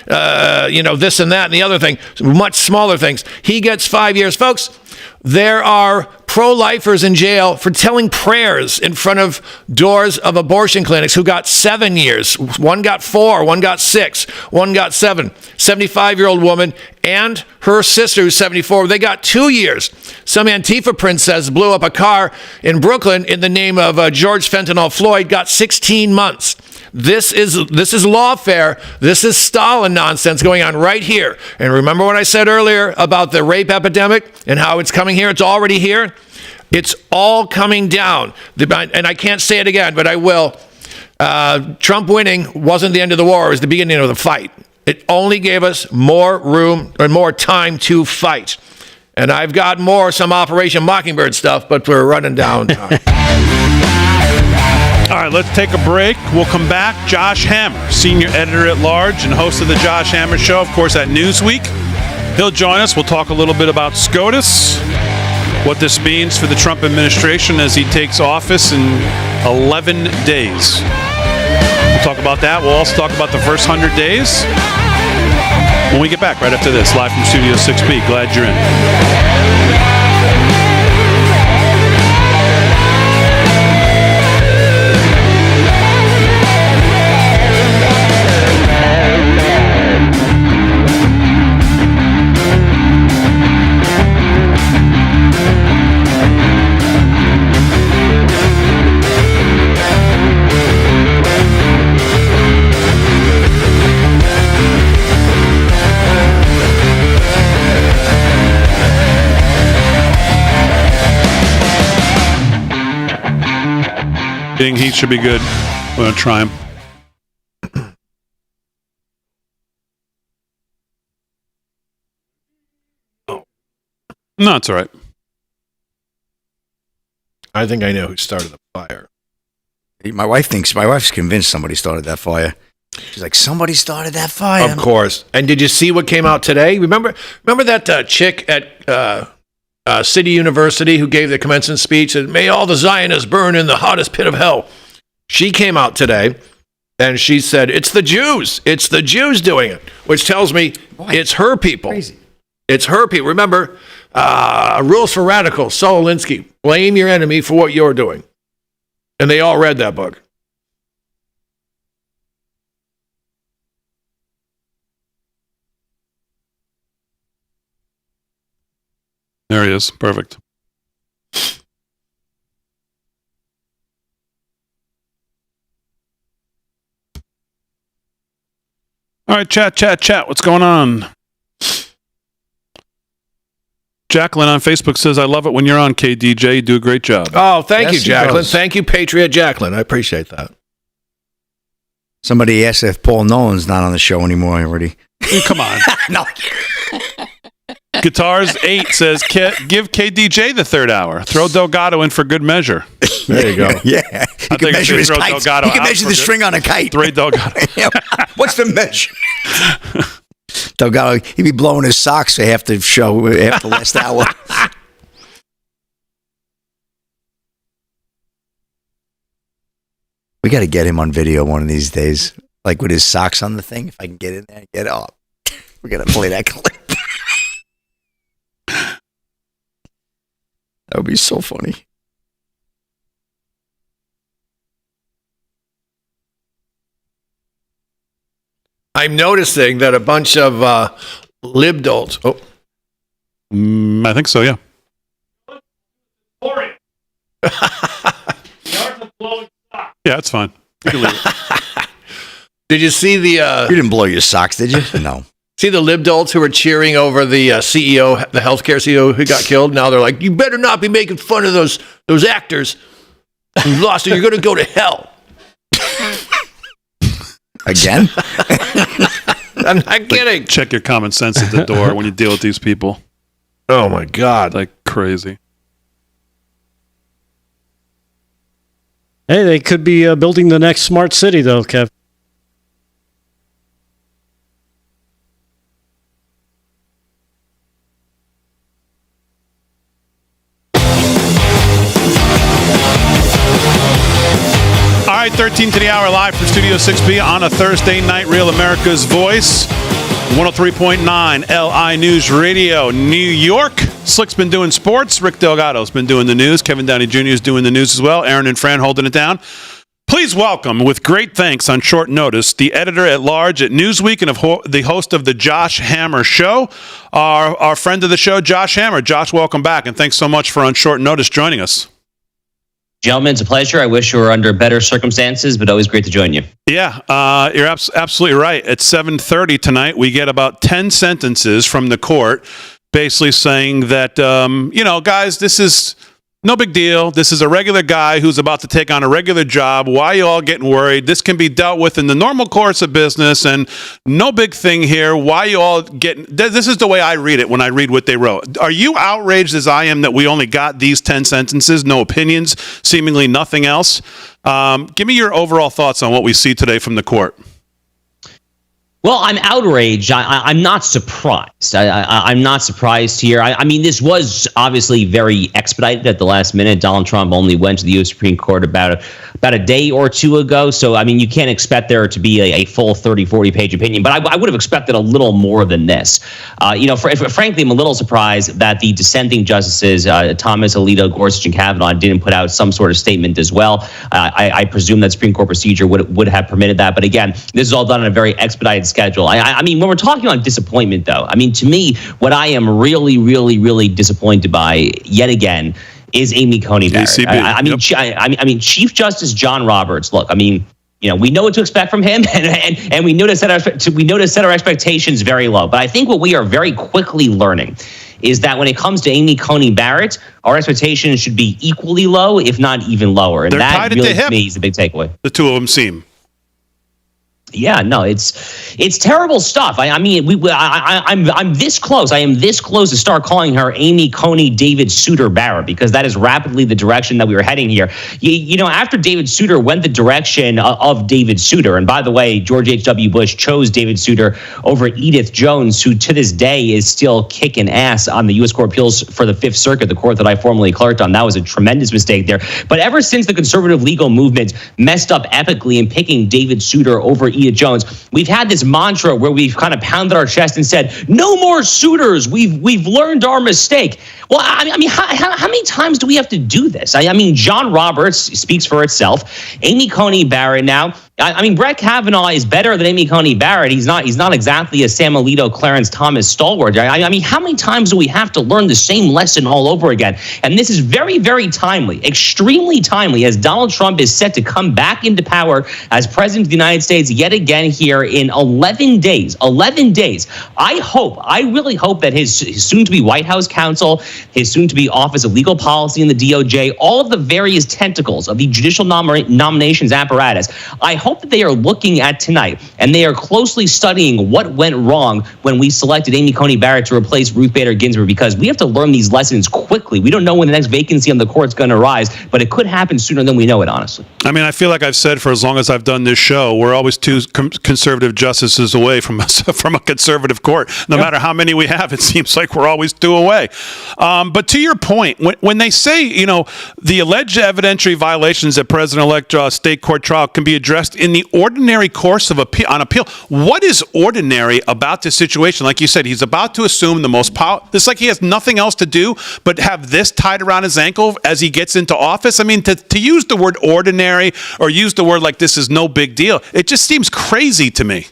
this and that and the other thing, much smaller things. He gets 5 years. Folks, there are pro-lifers in jail for telling prayers in front of doors of abortion clinics who got 7 years. One got 4, one got 6, one got 7. 75-year-old woman and her sister, who's 74, they got 2 years. Some Antifa princess blew up a car in Brooklyn in the name of George Fentanyl Floyd, got 16 months. This is lawfare. This is Stalin nonsense going on right here. And remember what I said earlier about the rape epidemic and how it's coming here? It's already here. It's all coming down. And I can't say it again, but I will. Trump winning wasn't the end of the war. It was the beginning of the fight. It only gave us more room and more time to fight. And I've got some Operation Mockingbird stuff, but we're running down time. All right, let's take a break. We'll come back. Josh Hammer, senior editor-at-large and host of the Josh Hammer Show, of course, at Newsweek. He'll join us. We'll talk a little bit about SCOTUS, what this means for the Trump administration as he takes office in 11 days. We'll talk about that. We'll also talk about the first 100 days when we get back right after this, live from Studio 6B. Glad you're in. Heat should be good. We're going to try him. No, it's all right. I think I know who started the fire. My wife's convinced somebody started that fire. She's like, somebody started that fire. Of course. And did you see what came out today? Remember that chick at City University who gave the commencement speech and may all the Zionists burn in the hottest pit of hell. She came out today and she said, it's the Jews. It's the Jews doing it, which tells me it's her people. Crazy. It's her people. Remember, Rules for Radicals, Saul Alinsky, blame your enemy for what you're doing. And they all read that book. There he is. Perfect. All right, chat. What's going on? Jacqueline on Facebook says, I love it when you're on, KDJ. You do a great job. Oh, thank you, Jacqueline. Thank you, Patriot Jacqueline. I appreciate that. Somebody asked if Paul Nolan's not on the show anymore already. Come on. No. Guitars 8 says, give KDJ the third hour. Throw Delgado in for good measure. There you go. Yeah. He can measure his kite. He can measure the string on a kite. Three Delgado. What's the measure? Delgado, he'd be blowing his socks for half the show, half the last hour. We got to get him on video one of these days, like with his socks on the thing. If I can get in there and get up, we got to play that clip. That would be so funny. I'm noticing that a bunch of libdolts. Oh, I think so. Yeah. Yeah, it's fine. You can leave it. Did you see the? You didn't blow your socks, did you? No. See the libdolts who were cheering over the CEO, the healthcare CEO who got killed. Now they're like, "You better not be making fun of those actors who lost, or you're going to go to hell." Again? I'm not kidding. Check your common sense at the door when you deal with these people. Oh my God. Like crazy. Hey, they could be building the next smart city, though, Kev. All right, 13 to the hour live from Studio 6B on a Thursday night. Real America's Voice, 103.9 LI News Radio, New York. Slick's been doing sports. Rick Delgado's been doing the news. Kevin Downey Jr. is doing the news as well. Aaron and Fran holding it down. Please welcome, with great thanks on short notice, the editor-at-large at Newsweek and the host of the Josh Hammer Show, our friend of the show, Josh Hammer. Josh, welcome back, and thanks so much for on short notice joining us. Gentlemen, it's a pleasure. I wish you were under better circumstances, but always great to join you. Yeah, you're absolutely right. At 7:30 tonight, we get about 10 sentences from the court basically saying that, guys, this is no big deal. This is a regular guy who's about to take on a regular job. Why are you all getting worried? This can be dealt with in the normal course of business, and no big thing here. Why are you all getting... This is the way I read it when I read what they wrote. Are you outraged as I am that we only got these 10 sentences, no opinions, seemingly nothing else? Give me your overall thoughts on what we see today from the court. Well, I'm outraged. I'm not surprised. I'm not surprised here. I mean, this was obviously very expedited at the last minute. Donald Trump only went to the U.S. Supreme Court about a day or two ago. So, I mean, you can't expect there to be a full 30, 40-page opinion. But I would have expected a little more than this. Frankly, I'm a little surprised that the dissenting justices, Thomas, Alito, Gorsuch, and Kavanaugh, didn't put out some sort of statement as well. I presume that Supreme Court procedure would have permitted that. But again, this is all done on a very expedited schedule. I mean, when we're talking about disappointment, though, I mean, to me, what I am really, really, really disappointed by, yet again, is Amy Coney Barrett. I mean, Chief Justice John Roberts. Look, I mean, we know what to expect from him, and we know to set our expectations very low. But I think what we are very quickly learning is that when it comes to Amy Coney Barrett, our expectations should be equally low, if not even lower. And they're that tied really, at the hip. to me, is the big takeaway. The two of them seem. Yeah, no, it's terrible stuff. I'm this close. I am this close to start calling her Amy Coney David Souter Barrett, because that is rapidly the direction that we were heading here. You know, after David Souter went the direction of David Souter, and by the way, George H.W. Bush chose David Souter over Edith Jones, who to this day is still kicking ass on the U.S. Court of Appeals for the Fifth Circuit, the court that I formerly clerked on. That was a tremendous mistake there. But ever since the conservative legal movement messed up epically in picking David Souter over Edith Jones, we've had this mantra where we've kind of pounded our chest and said, no more Souters. We've learned our mistake. Well, I mean, how many times do we have to do this? I mean, John Roberts speaks for itself. Amy Coney Barrett now. I mean, Brett Kavanaugh is better than Amy Coney Barrett. He's not exactly a Sam Alito, Clarence Thomas stalwart. I mean, how many times do we have to learn the same lesson all over again? And this is very, very timely, extremely timely, as Donald Trump is set to come back into power as president of the United States yet again here in 11 days. 11 days. I really hope that his soon-to-be White House counsel, his soon-to-be Office of Legal Policy in the DOJ, all of the various tentacles of the judicial nominations apparatus, I hope that they are looking at tonight and they are closely studying what went wrong when we selected Amy Coney Barrett to replace Ruth Bader Ginsburg, because we have to learn these lessons quickly. We don't know when the next vacancy on the court's going to arise, but it could happen sooner than we know it, honestly. I mean, I feel like I've said for as long as I've done this show, we're always two conservative justices away from a conservative court. No matter how many we have, it seems like we're always two away. But to your point, when they say, you know, the alleged evidentiary violations at President-elect state court trial can be addressed in the ordinary course of appeal, what is ordinary about this situation? Like you said, he's about to assume the most power. It's like he has nothing else to do but have this tied around his ankle as he gets into office. I mean, to use the word ordinary or use the word like this is no big deal, it just seems crazy to me.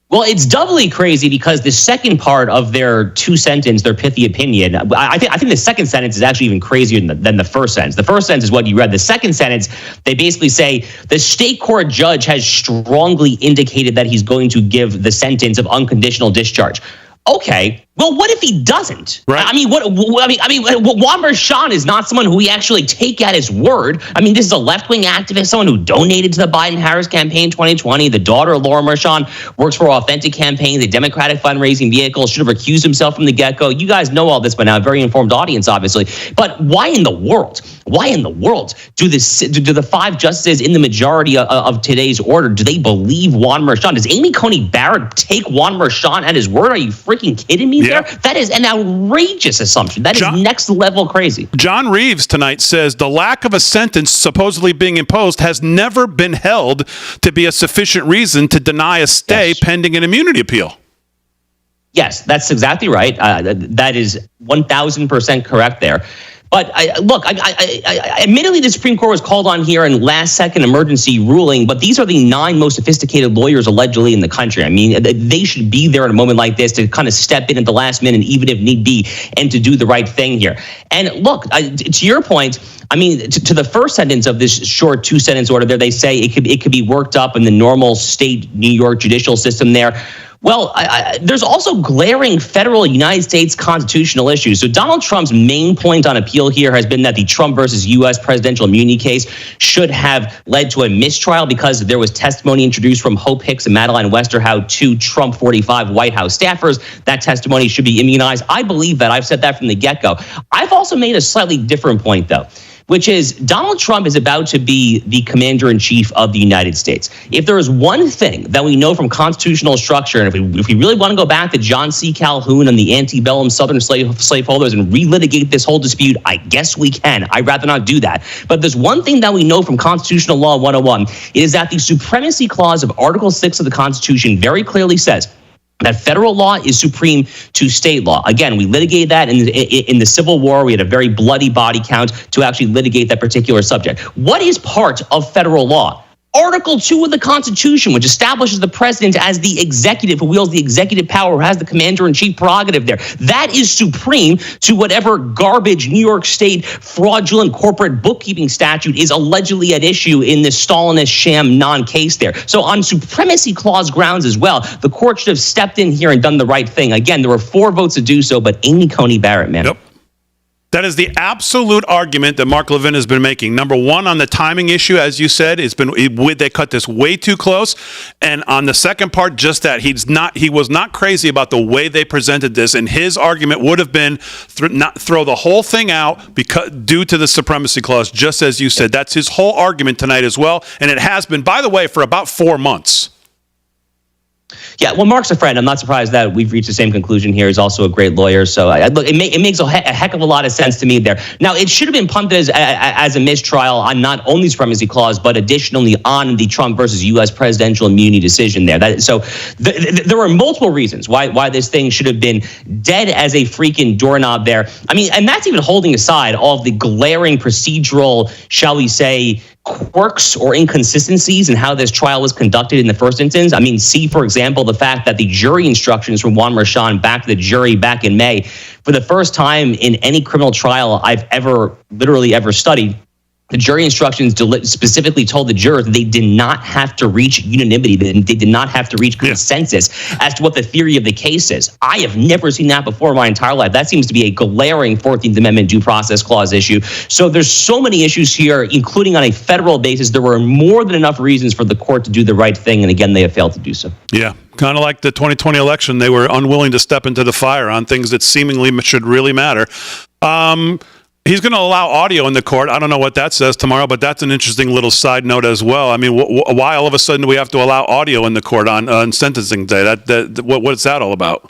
Well, it's doubly crazy because the second part of their their pithy opinion, I think the second sentence is actually even crazier than the first sentence. The first sentence is what you read. The second sentence, they basically say the state court judge has strongly indicated that he's going to give the sentence of unconditional discharge. Okay. Well, what if he doesn't? Right. I mean, Juan Merchan is not someone who we actually take at his word. I mean, this is a left-wing activist, someone who donated to the Biden-Harris campaign 2020. The daughter of Laura Merchan works for Authentic Campaign, the Democratic fundraising vehicle, should have recused himself from the get-go. You guys know all this by now, a very informed audience, obviously. But why in the world do the five justices in the majority of today's order, do they believe Juan Merchan? Does Amy Coney Barrett take Juan Merchan at his word? Are you freaking kidding me? There? That is an outrageous assumption. That is next level crazy. John Reeves tonight says the lack of a sentence supposedly being imposed has never been held to be a sufficient reason to deny a stay pending an immunity appeal. Yes, that's exactly right. That is 1,000% correct there. But admittedly, the Supreme Court was called on here in last-second emergency ruling, but these are the 9 most sophisticated lawyers allegedly in the country. I mean, they should be there in a moment like this to kind of step in at the last minute, even if need be, and to do the right thing here. And look, to your point, I mean, to the first sentence of this short 2-sentence order there, they say it could be worked up in the normal state New York judicial system there. Well, there's also glaring federal United States constitutional issues. So Donald Trump's main point on appeal here has been that the Trump versus U.S. presidential immunity case should have led to a mistrial because there was testimony introduced from Hope Hicks and Madeleine Westerhout, 2 Trump 45 White House staffers. That testimony should be immunized. I believe that. I've said that from the get-go. I've also made a slightly different point, though, which is Donald Trump is about to be the commander-in-chief of the United States. If there is one thing that we know from constitutional structure, and if we really want to go back to John C. Calhoun and the antebellum Southern slaveholders and relitigate this whole dispute, I guess we can. I'd rather not do that. But there's one thing that we know from Constitutional Law 101, is that the Supremacy Clause of Article 6 of the Constitution very clearly says that federal law is supreme to state law. Again, we litigated that in the Civil War. We had a very bloody body count to actually litigate that particular subject. What is part of federal law? Article 2 of the Constitution, which establishes the president as the executive, who wields the executive power, who has the commander-in-chief prerogative there. That is supreme to whatever garbage New York State fraudulent corporate bookkeeping statute is allegedly at issue in this Stalinist sham non-case there. So on supremacy clause grounds as well, the court should have stepped in here and done the right thing. Again, there were 4 votes to do so, but Amy Coney Barrett, man. Yep. That is the absolute argument that Mark Levin has been making. Number one, on the timing issue, as you said, they cut this way too close. And on the second part, just that he was not crazy about the way they presented this. And his argument would have been not throw the whole thing out due to the supremacy clause, just as you said. That's his whole argument tonight as well. And it has been, by the way, for about 4 months. Yeah, well, Mark's a friend. I'm not surprised that we've reached the same conclusion here. He's also a great lawyer. So look, it makes a heck of a lot of sense to me there. Now, it should have been punted as a mistrial on not only supremacy clause, but additionally on the Trump versus U.S. presidential immunity decision there. There were multiple reasons why this thing should have been dead as a freaking doorknob there. I mean, and that's even holding aside all of the glaring procedural, shall we say, quirks or inconsistencies in how this trial was conducted in the first instance. I mean, see, for example, the fact that the jury instructions from Juan Merchan back to the jury back in May, for the first time in any criminal trial I've literally ever studied, the jury instructions specifically told the jurors they did not have to reach unanimity. They did not have to reach consensus as to what the theory of the case is. I have never seen that before in my entire life. That seems to be a glaring 14th Amendment due process clause issue. So there's so many issues here, including on a federal basis. There were more than enough reasons for the court to do the right thing. And again, they have failed to do so. Yeah. Kind of like the 2020 election. They were unwilling to step into the fire on things that seemingly should really matter. He's going to allow audio in the court. I don't know what that says tomorrow, but that's an interesting little side note as well. I mean, why all of a sudden do we have to allow audio in the court on sentencing day? What is that all about?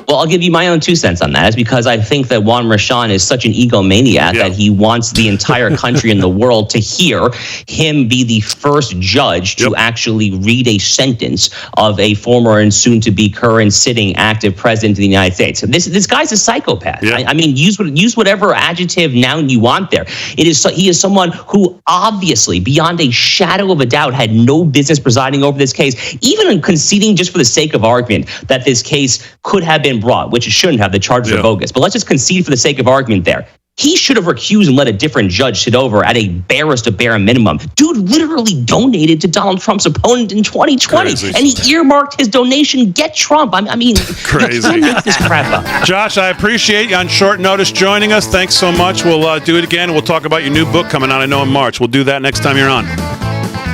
Well, I'll give you my own 2 cents on that. It's because I think that Juan Merchan is such an egomaniac that he wants the entire country and the world to hear him be the first judge to actually read a sentence of a former and soon-to-be current sitting active president of the United States. So this guy's a psychopath. I mean, use whatever adjective, noun you want there. He is someone who obviously, beyond a shadow of a doubt, had no business presiding over this case, even in conceding just for the sake of argument that this case could have been brought, which it shouldn't have. The charges are bogus. But let's just concede for the sake of argument there. He should have recused and let a different judge sit over at a barest of bare minimum. Dude literally donated to Donald Trump's opponent in 2020. Crazy. And he earmarked his donation, get Trump. I mean, crazy. Make this crap up. Josh, I appreciate you on short notice joining us. Thanks so much. We'll do it again. We'll talk about your new book coming out, I know, in March. We'll do that next time you're on.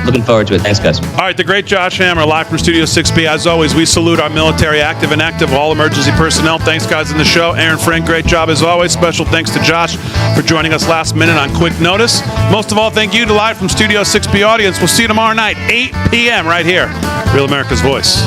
Looking forward to it. Thanks, guys. All right, the great Josh Hammer, live from Studio 6B. As always, we salute our military, active and active, all emergency personnel. Thanks, guys, in the show. Aaron Frank, great job as always. Special thanks to Josh for joining us last minute on quick notice. Most of all, thank you to live from Studio 6B audience. We'll see you tomorrow night, 8 p.m. right here. Real America's Voice.